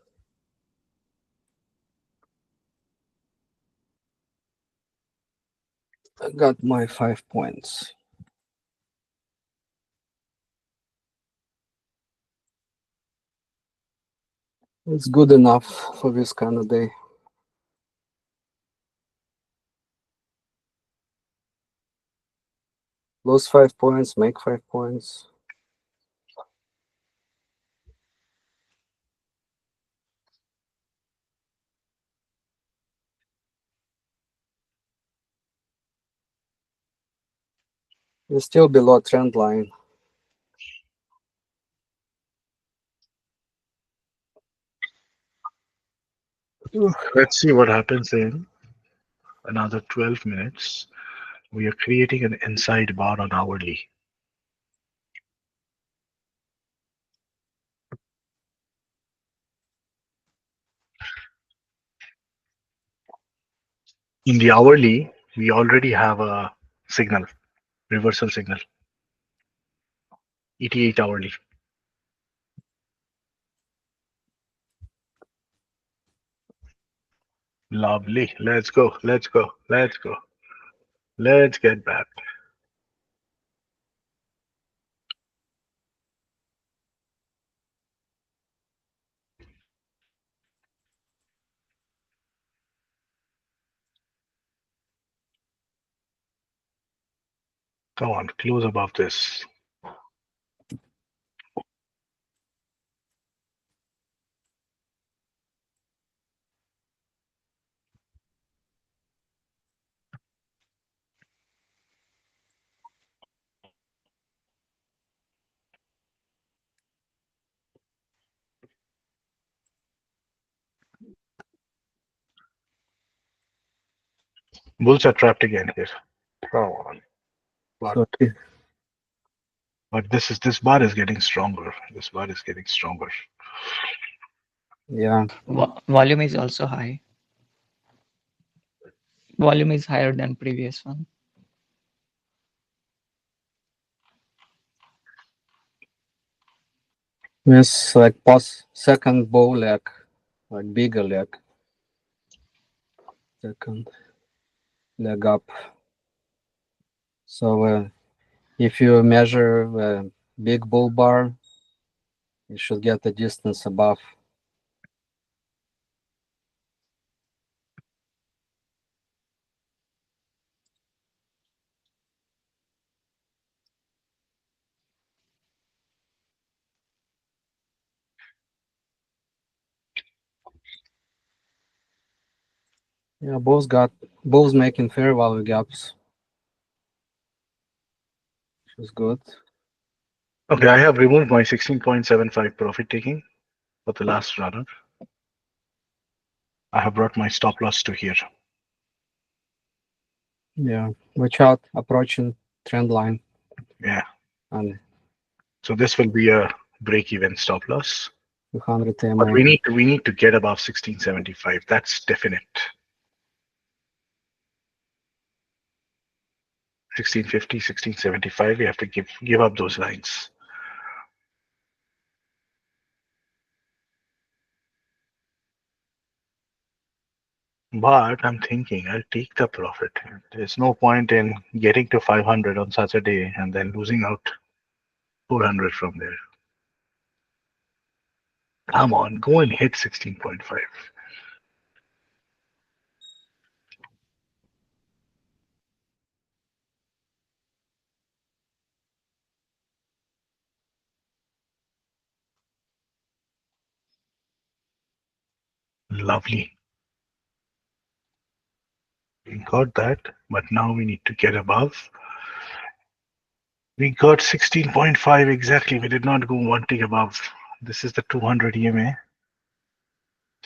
I got my 5 points. It's good enough for this kind of day. Lose 5 points, make 5 points. It's still below trend line. Let's see what happens in another 12 minutes. We are creating an inside bar on hourly. In the hourly, we already have a signal, reversal signal, ET8 hourly. Lovely. Let's go. Let's go. Let's go. Let's get back. Come on, close above this. Bulls are trapped again here. Come on. So But this bar is getting stronger. This bar is getting stronger. yeah, Volume is also high. Volume is higher than previous one. it's like past second bow leg, like bigger leg. Second leg up. So if you measure the big bull bar, you should get the distance above. Yeah, both making fair value gaps, which is good. Okay, I have removed my 16.75 profit taking for the last runner. I have brought my stop loss to here. Yeah, watch out, approaching trend line. Yeah. And So this will be a break-even stop loss. 200 But MA. we need to get above 1675. That's definite. 1650, 1675. We have to give up those lines. But I'm thinking I'll take the profit. There's no point in getting to 500 on such a day and then losing out 400 from there. Come on, go and hit 16.5. Lovely. We got that, but now we need to get above. We got 16.5 exactly. We did not go one tick above. This is the 200 EMA.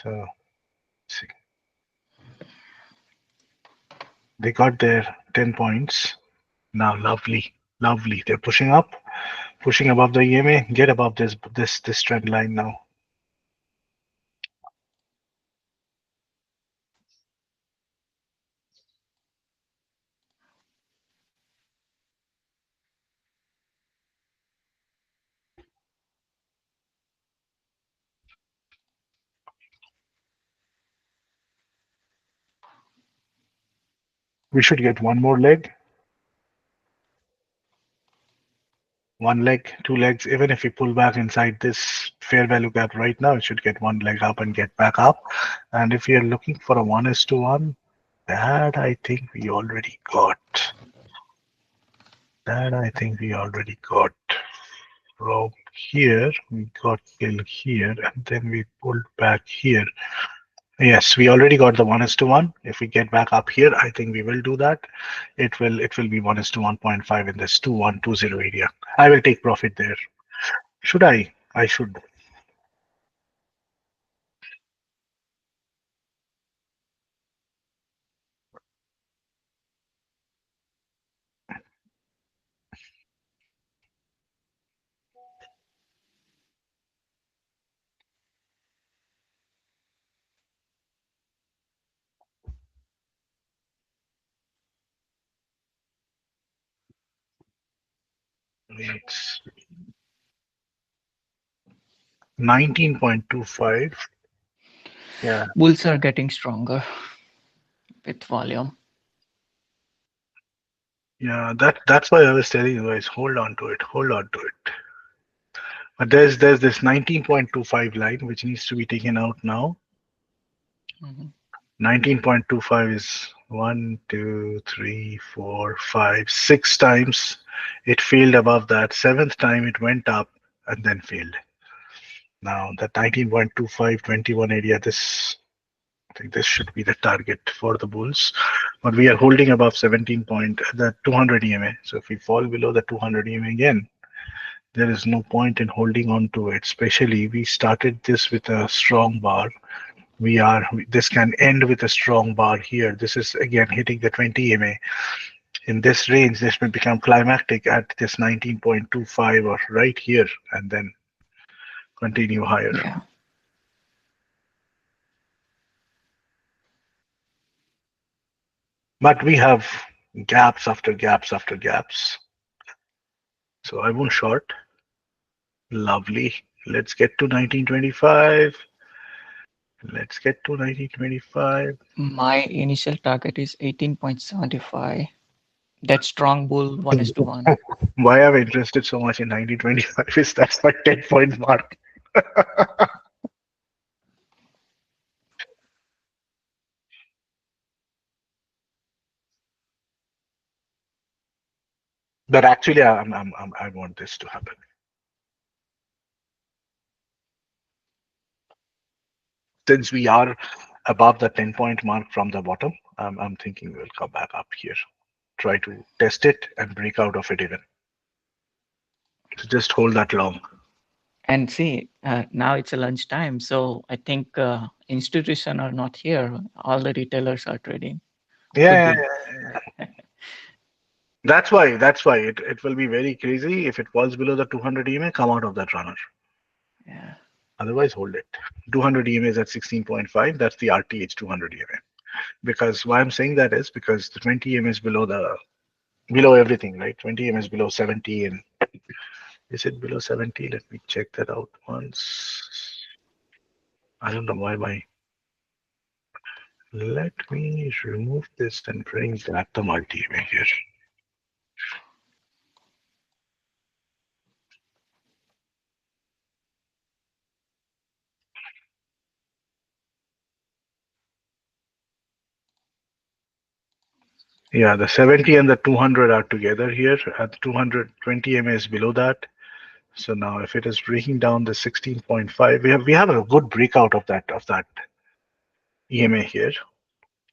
So, see. They got their 10 points. Now, lovely, lovely. They're pushing up, pushing above the EMA. Get above this trend line now. We should get one more leg, one leg, two legs. Even if we pull back inside this fair value gap right now, it should get one leg up and get back up. And if we are looking for a 1:1, that I think we already got. That I think we already got. From here, we got till here, and then we pulled back here. Yes, we already got the 1:1. If we get back up here, I think we will do that. It will be 1:1.5 in this 2120 area. I will take profit there. Should I? I should. It's 19.25. Yeah. Bulls are getting stronger with volume. Yeah, that's why I was telling you guys, hold on to it, hold on to it. But there's this 19.25 line which needs to be taken out now. Mhm. 19.25 is 1, 2, 3, 4, 5, 6 times it failed above that. Seventh time it went up and then failed. Now that 19.25 21 area, this I think this should be the target for the bulls. But we are holding above 17 point the 200 EMA. So if we fall below the 200 EMA again, there is no point in holding on to it. Especially we started this with a strong bar. This can end with a strong bar here. This is again hitting the 20 EMA. In this range, this may become climactic at this 19.25 or right here, and then continue higher. Yeah. But we have gaps after gaps after gaps. So I won't short. Lovely. Let's get to 1925. Let's get to 1925. My initial target is 18.75. That strong bull 1:1. Why am I interested so much in 1925 is that's my 10-point mark. But actually, I want this to happen. Since we are above the 10-point mark from the bottom, I'm thinking we'll come back up here, try to test it and break out of it even. So just hold that long. And see, now it's a lunchtime, so I think institution are not here. All the retailers are trading. Yeah, Could yeah, be. yeah, yeah. That's why it will be very crazy if it falls below the 200 EMA, come out of that runner. Yeah. Otherwise, hold it. 200 EMA is at 16.5. That's the RTH 200 EMA. Because why I'm saying that is because the 20 EMA is below everything, right? 20 EMA is below 70, and is it below 70? Let me check that out once. I don't know why my. Let me remove this and bring back the multi EMA here. Yeah, the 70 and the 200 are together here. At 220 EMA is below that. So now if it is breaking down the 16.5, we have a good breakout of that EMA here,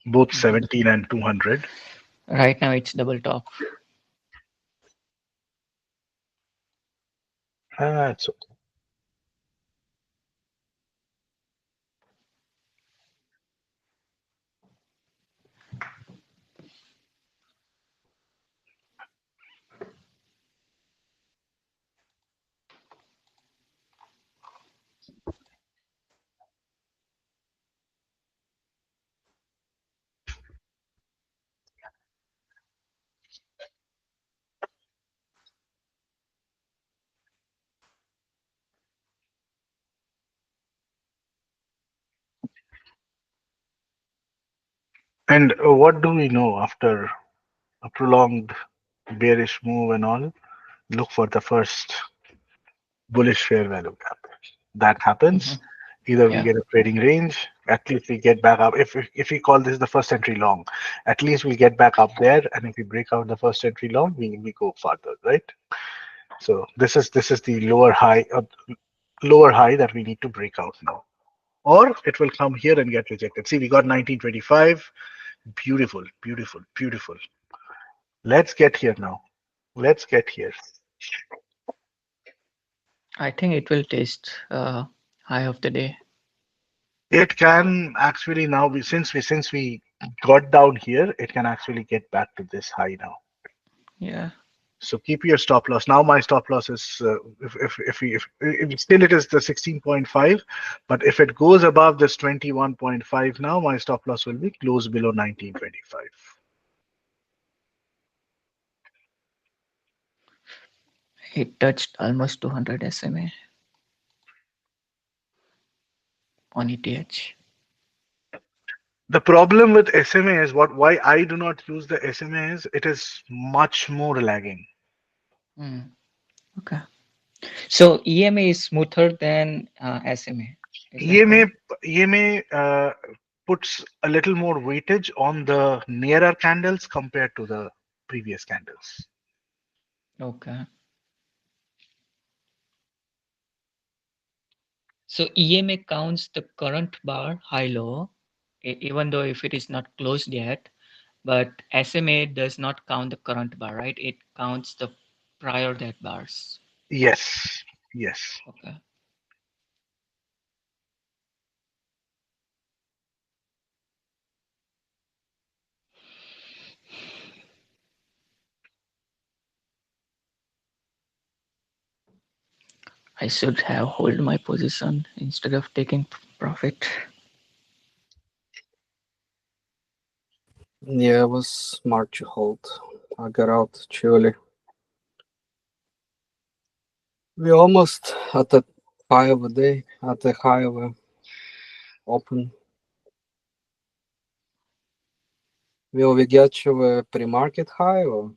both 17 and 200. Right now it's double top. So And what do we know after a prolonged bearish move and all? Look for the first bullish fair value gap. That Hmm. happens. Either we Yeah. get a trading range, at least we get back up. If we call this the first entry long, at least we get back up there. And if we break out the first entry long, we go further, right? So this is the lower high that we need to break out now. Or it will come here and get rejected. See, we got 1925. Beautiful, beautiful, beautiful. Let's get here now. Let's get here. I think it will test high of the day. It can actually now be since we got down here, it can actually get back to this high now. Yeah. So keep your stop loss. Now my stop loss is if still it is the 16.5, but if it goes above this 21.5 now, my stop loss will be close below 1925. It touched almost 200 SMA on ETH. The problem with SMA is why I do not use the SMA is it is much more lagging. Mm. Okay. So EMA is smoother than SMA. Is that EMA correct? EMA puts a little more weightage on the nearer candles compared to the previous candles. Okay. So EMA counts the current bar high low, even though if it is not closed yet, but SMA does not count the current bar, right? It counts the prior that bars. Yes, yes. Okay. I should have hold my position instead of taking profit. Yeah, it was smart to hold. I got out too early. We almost at the high of the day, at the high of a open. Will we get to a pre-market high or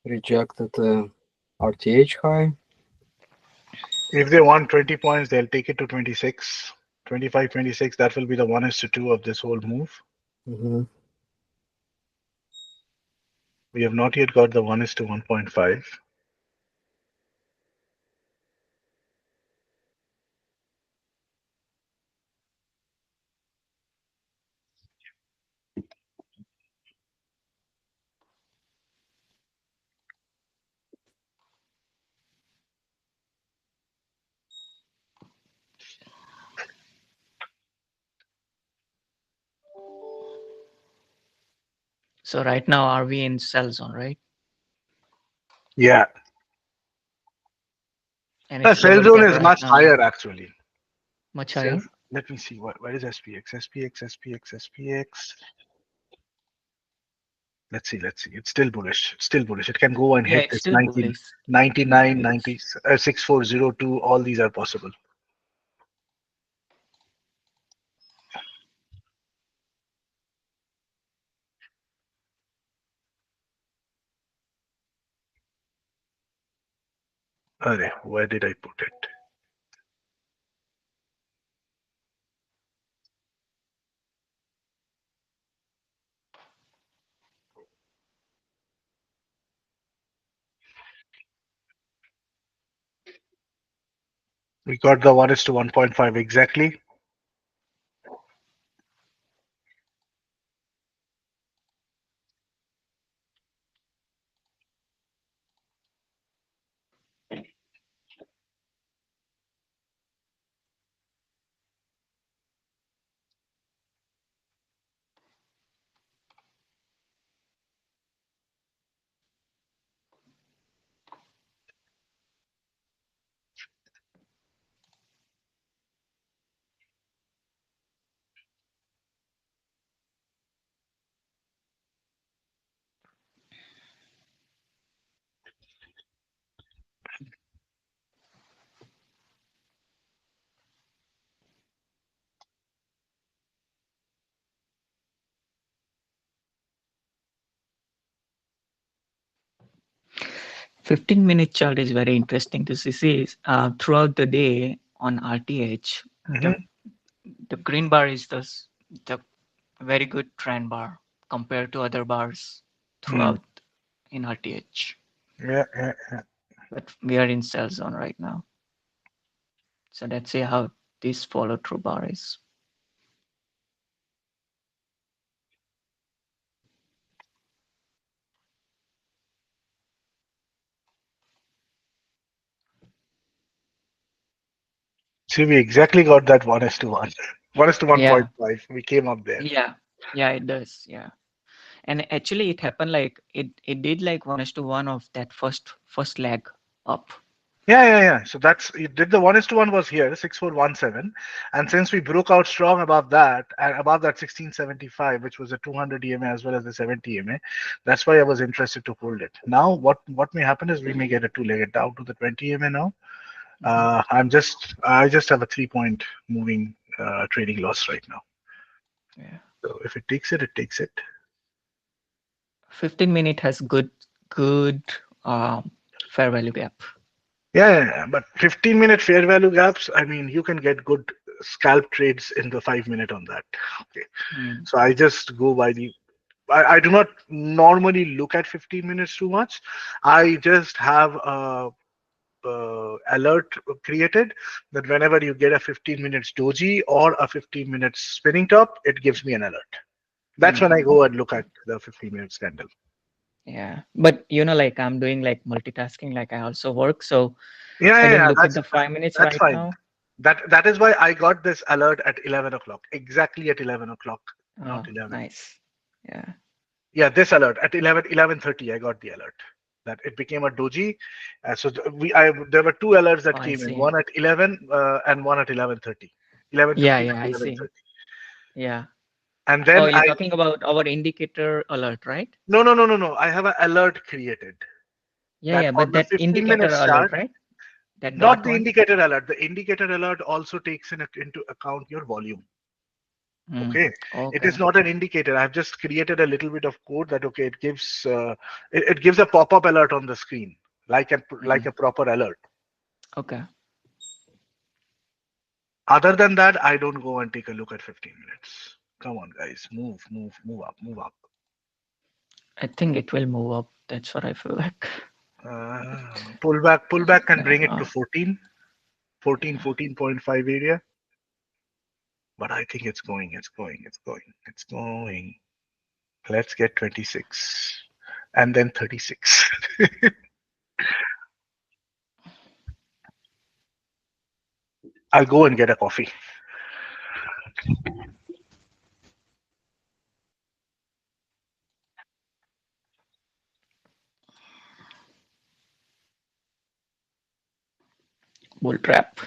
rejected the RTH high? If they want 20 points, they'll take it to 26, 25, 26. That will be the 1:2 of this whole move. Mm-hmm. We have not yet got the 1:1.5. So right now, are we in sell zone, right? Yeah, And the it's sell level zone cap is right much now, higher actually. much Sell, higher. let me see where is SPX? SPX, SPX, SPX. Let's see. It's still bullish. It's still bullish. It can go and Yeah, hit it's this still 19, bullish. 99, It's 90, 6402. All these are possible. Where did I put it? We got the 1:1.5 exactly. 15-minute chart is very interesting to see. Throughout the day on RTH, the Hmm. the green bar is the very good trend bar compared to other bars Mm. throughout in RTH. Yeah, yeah, yeah. But we are in sell zone right now. So let's see how this follow through bar is. See, we exactly got that 1:1. 1:1.5. Yeah, We came up there. yeah, yeah, it does. Yeah. And actually it happened like it did like 1:1 of that first leg up. Yeah, yeah, yeah. So that's it did the 1:1 was here, 6417. And since we broke out strong above that, and above that 1675, which was a 200 EMA as well as the 70 EMA, that's why I was interested to hold it. Now, what may happen is we may get a two-legged down to the 20 EMA now. Mhm. I just have a 3 point moving trading loss right now. Yeah. So if it takes it, it takes it. 15-minute has good um, fair value gap. Yeah, yeah, yeah. But 15-minute fair value gaps, I mean, you can get good scalp trades in the 5 minute on that. Okay. Mm. So I just go by I do not normally look at 15 minutes too much. I just have a alert created that whenever you get a 15 minutes doji or a 15 minutes spinning top, it gives me an alert. That's when Mm. I go and look at the 15 minutes candle. Yeah, but like I'm doing like multitasking, like I also work, so Yeah, I yeah, didn't yeah. look at the 5 minutes That's right fine. now. That is why I got this alert at 11 o'clock, exactly at 11 o'clock, not Oh, 11. nice. Yeah. Yeah, this alert at 11:30, I got the alert that it became a doji. So there were two alerts Oh, that I came in, see. one at 11 and one at 11:30, Yeah, 11:15 yeah, and I see. 11:30. Yeah. And Oh, then you're I talking about our indicator alert, right? no, no, no, no, no. I have an alert created Yeah, that yeah, on but the that 15 indicator minutes alert, chart, right? That not dot the one. indicator alert. The indicator alert also takes into account your volume. Mm. Okay, it is Okay. not an indicator. I've just created a little bit of code that okay, it gives a pop-up alert on the screen like Mm. a proper alert. Okay. Other than that, I don't go and take a look at 15 minutes. Come on, guys, move up, move up. I think it will move up. That's what I feel like. Pullback can bring it to Uh, 14, yeah. 14.5 area. But I think it's going. Let's get 26 and then 36. I'll go and get a coffee. Bull trap.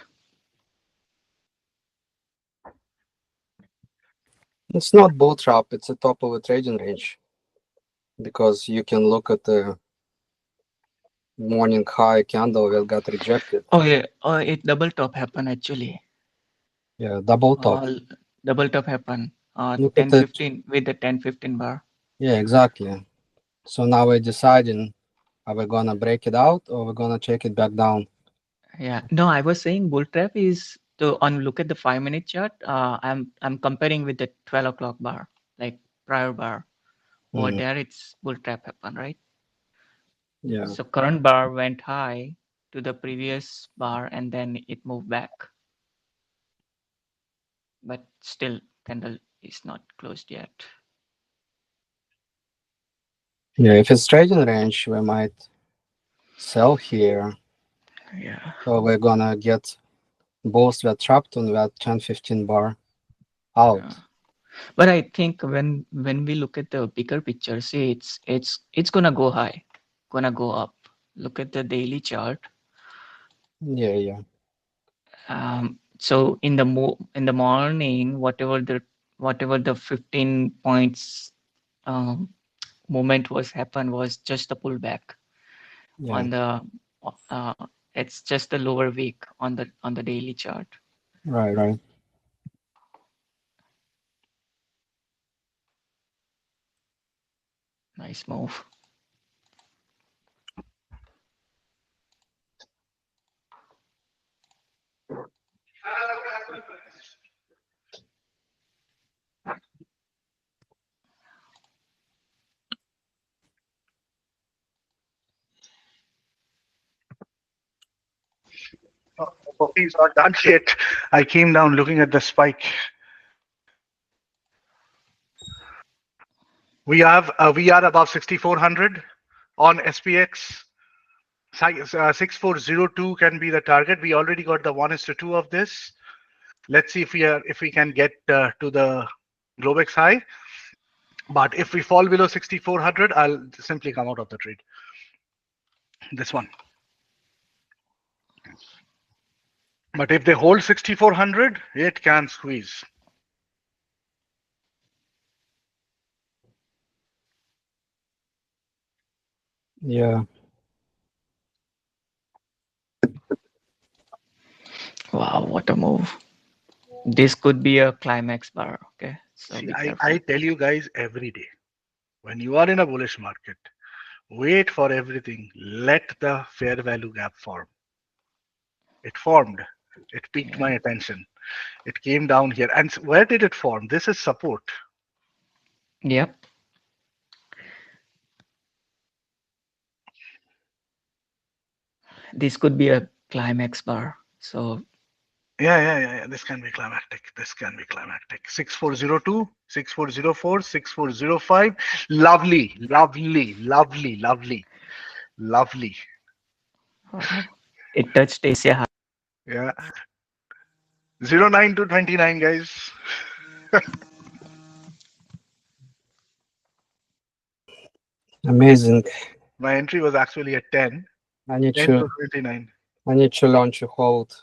It's not bull trap, it's a top of a trading range because you can look at the morning high candle that got rejected. Oh yeah. Oh, it double top happened actually. Yeah, double top. Uh, Double top happened. Look at Ten it. fifteen with the 10-15 bar. Yeah, exactly. So now we're deciding are we gonna break it out or we're gonna check it back down? Yeah. No, I was saying bull trap is to on look at the 5 minute chart. I'm comparing with the 12 o'clock bar, like prior bar. Over Mm, there, it's bull trap happen, right? yeah, So current bar went high to the previous bar and then it moved back, but still candle is not closed yet. yeah. If it's trading range, we might sell here. Yeah. So we're gonna get both that trapped on that 10-15 bar out. Yeah. But I think when we look at the bigger picture, see it's gonna go high, gonna go up. Look at the daily chart. Yeah, yeah, So in the morning, whatever the 15 points um, movement was happened was just a pullback yeah. on the uh, it's just the lower week on the daily chart. Right, right. Nice move. coffee is not done yet. I came down looking at the spike. We are above 6400 on SPX. 6402 can be the target. We already got the 1:2 of this. Let's see if we can get to the Globex high. But if we fall below 6400, I'll simply come out of the trade. This one. But if they hold 6400, it can squeeze. Yeah. Wow, what a move. This could be a climax bar. Okay, so See, be I careful. tell you guys every day, when you are in a bullish market, wait for everything. Let the fair value gap form. It formed. It piqued Yeah. my attention. It came down here. And where did it form? This is support. Yep. This could be a climax bar. So Yeah. This can be climactic. This can be climactic. 6402, 6404, 6405. Lovely, lovely, lovely, lovely, lovely. wow, it touched Asia high. Yeah. 09 to 29, guys. Amazing. My entry was actually at 10. I need 10 to to 29. I need to launch a hold.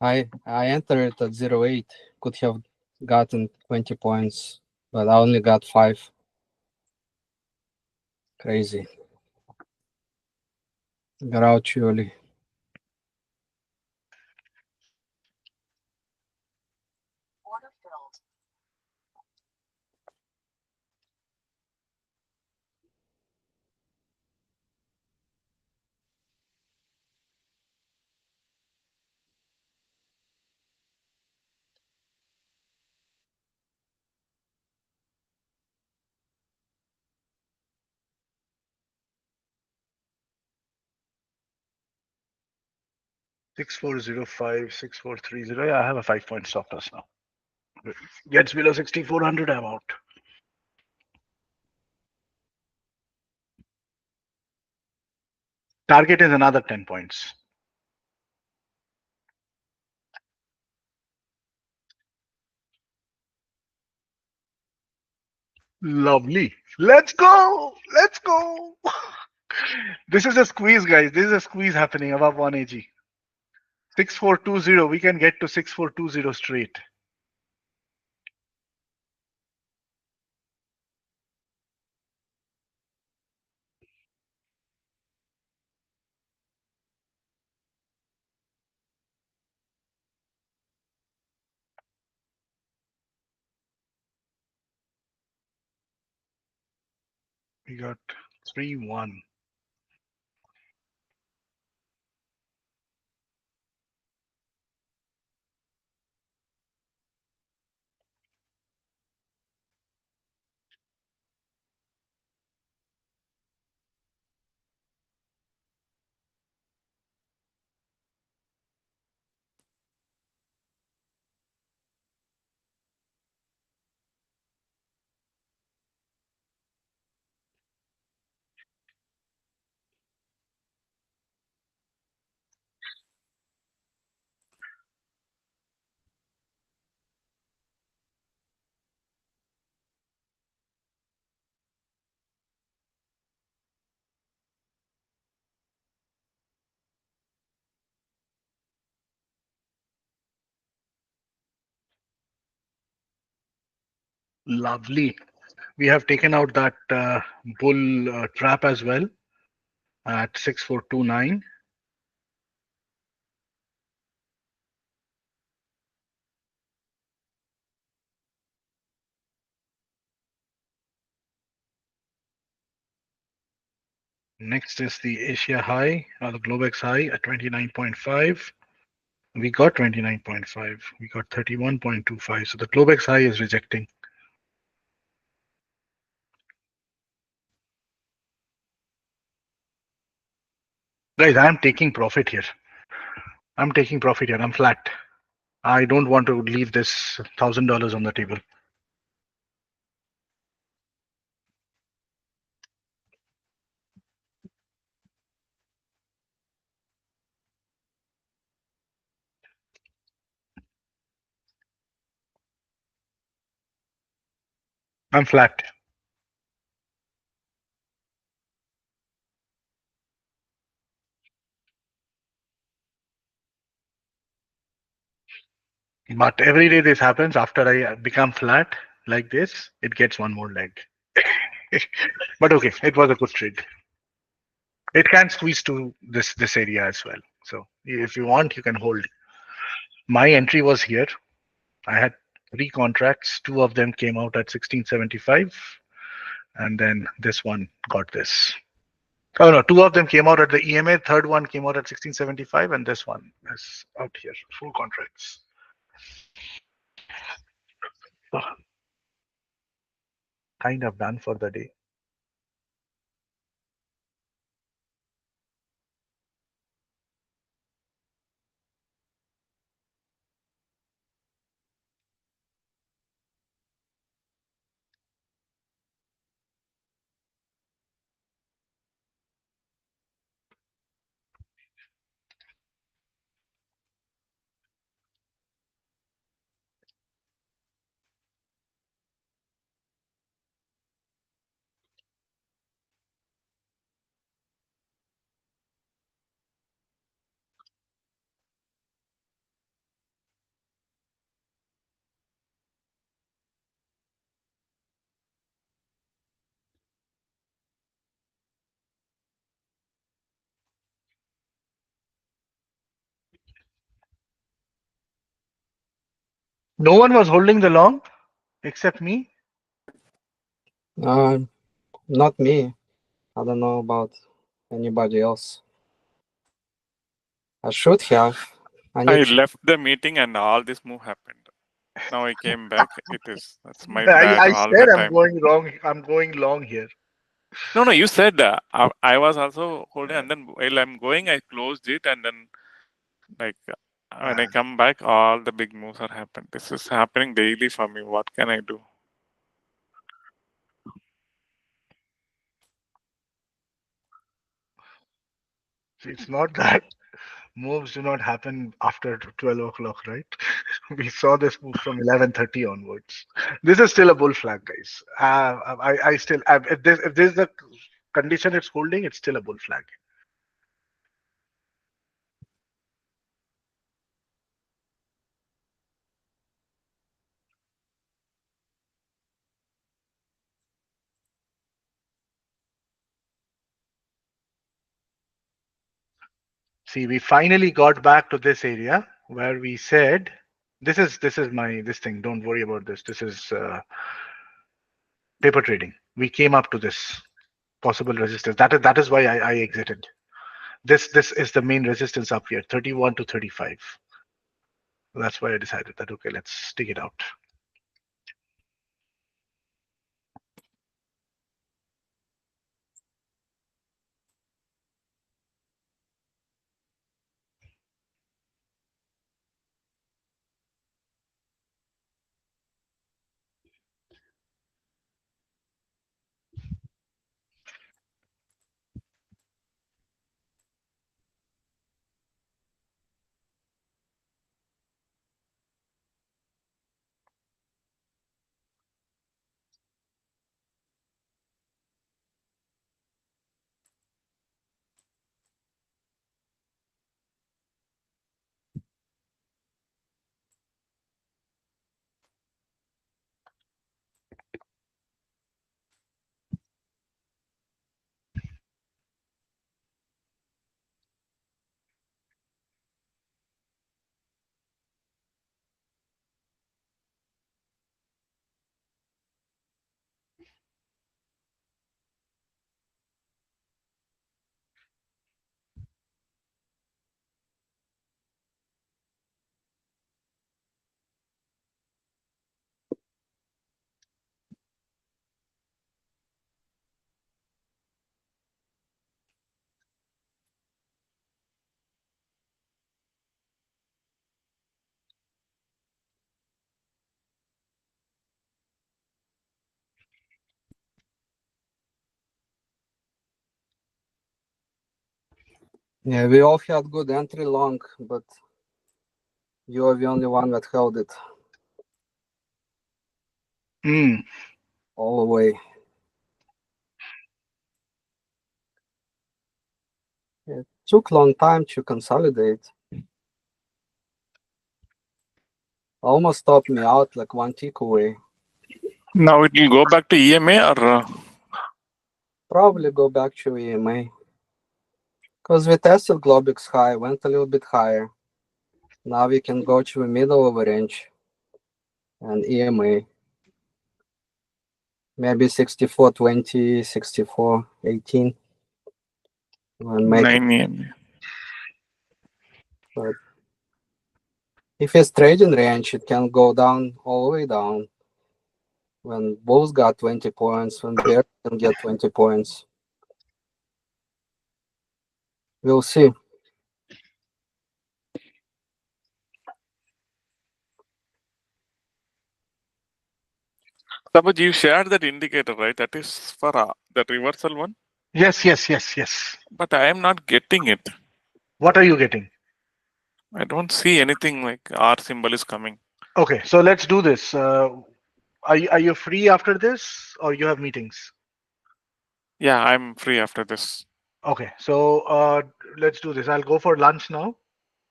I entered at 08. Could have gotten 20 points, but I only got 5. Crazy. Got out too early. Six four zero five 6430. Yeah, I have a 5 point stop loss now. Gets below 6400, I'm out. Target is another 10 points. Lovely. Let's go. Let's go. This is a squeeze, guys. This is a squeeze happening above 1 AG. 6420. We can get to 6420 straight. We got 3-1. Lovely. We have taken out that bull trap as well at 6429. Next is the Asia high, or the Globex high at 29.5. We got 29.5. We got 31.25. So the Globex high is rejecting. Guys, I'm taking profit here. I'm taking profit here. I'm flat. I don't want to leave this $1,000 on the table. I'm flat. But every day this happens after I become flat like this, it gets one more leg. But okay, it was a good trade. It can squeeze to this area as well. So if you want, you can hold. My entry was here. I had three contracts. Two of them came out at 1675, and then this one got this. Oh no, two of them came out at the EMA. Third one came out at 1675, and this one is out here. Full contracts. So, kind of done for the day. No one was holding the long except me. Not me. I don't know about anybody else. I should have. I I need. left the meeting and all this move happened. Now I came back. That's my I, bad I all said the I'm time. going wrong. I'm going long here. No, you said I was also holding, and then while I'm going, I closed it, and then like when I come back, all the big moves are happening. This is happening daily for me. What can I do? See, it's not that moves do not happen after 12 o'clock, right? We saw this move from 11:30 onwards. This is still a bull flag, guys. I still, if this is the condition it's holding, it's still a bull flag. See, we finally got back to this area where we said, this is my this thing. Don't worry about this. This is paper trading. We came up to this possible resistance. That is why I exited. This is the main resistance up here, 31 to 35. That's why I decided that okay, let's take it out. Yeah, we all had good entry long, but you are the only one that held it Mm. all the way. It took long time to consolidate. Almost stopped me out like one tick away. Now it will go back to EMA or Probably go back to EMA. Because we tested Globix high, went a little bit higher. Now we can go to the middle of the range and EMA. Maybe 64.20, 64.18. And make it. 9 EMA. But if it's trading range, it can go down all the way down. When bulls got 20 points, when bears can get 20 points. We'll see. Suppose you shared that indicator, right? That is for that reversal one. Yes, yes, yes, yes. But I am not getting it. What are you getting? I don't see anything like R symbol is coming. Okay, so let's do this. Are you free after this, or you have meetings? Yeah, I'm free after this. Okay, so let's do this. I'll go for lunch now.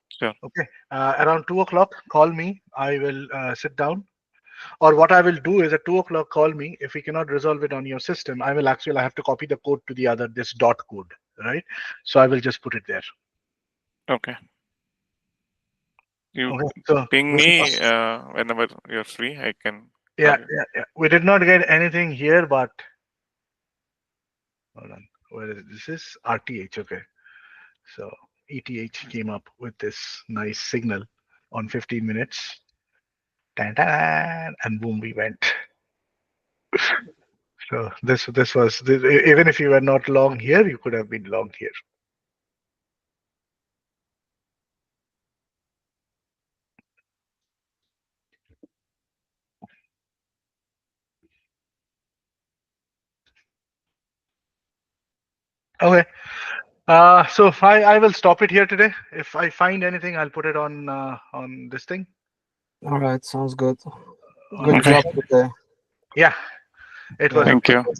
Sure. Okay, around 2 o'clock, call me. I will sit down. Or what I will do is at 2 o'clock, call me. If we cannot resolve it on your system, I will actually I have to copy the code to the other this dot code, right? So I will just put it there. Okay. You Okay, so ping this me was, whenever you're free. I can yeah, call you. yeah, yeah. We did not get anything here, but hold on. Where is it? This is RTH. Okay, so ETH came up with this nice signal on 15 minutes. Tan, tan, and boom, we went. So this was this, even if you were not long here, you could have been long here. Okay. So I will stop it here today. If I find anything, I'll put it on this thing. All right, sounds good. On Good the Okay. job system. today. Yeah, it was Yeah. a Thank good you. one.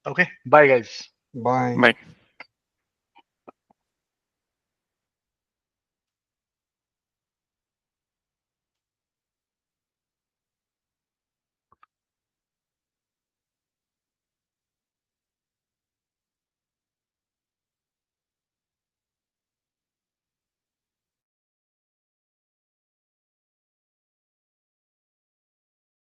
Okay. Bye, guys. Bye. Bye.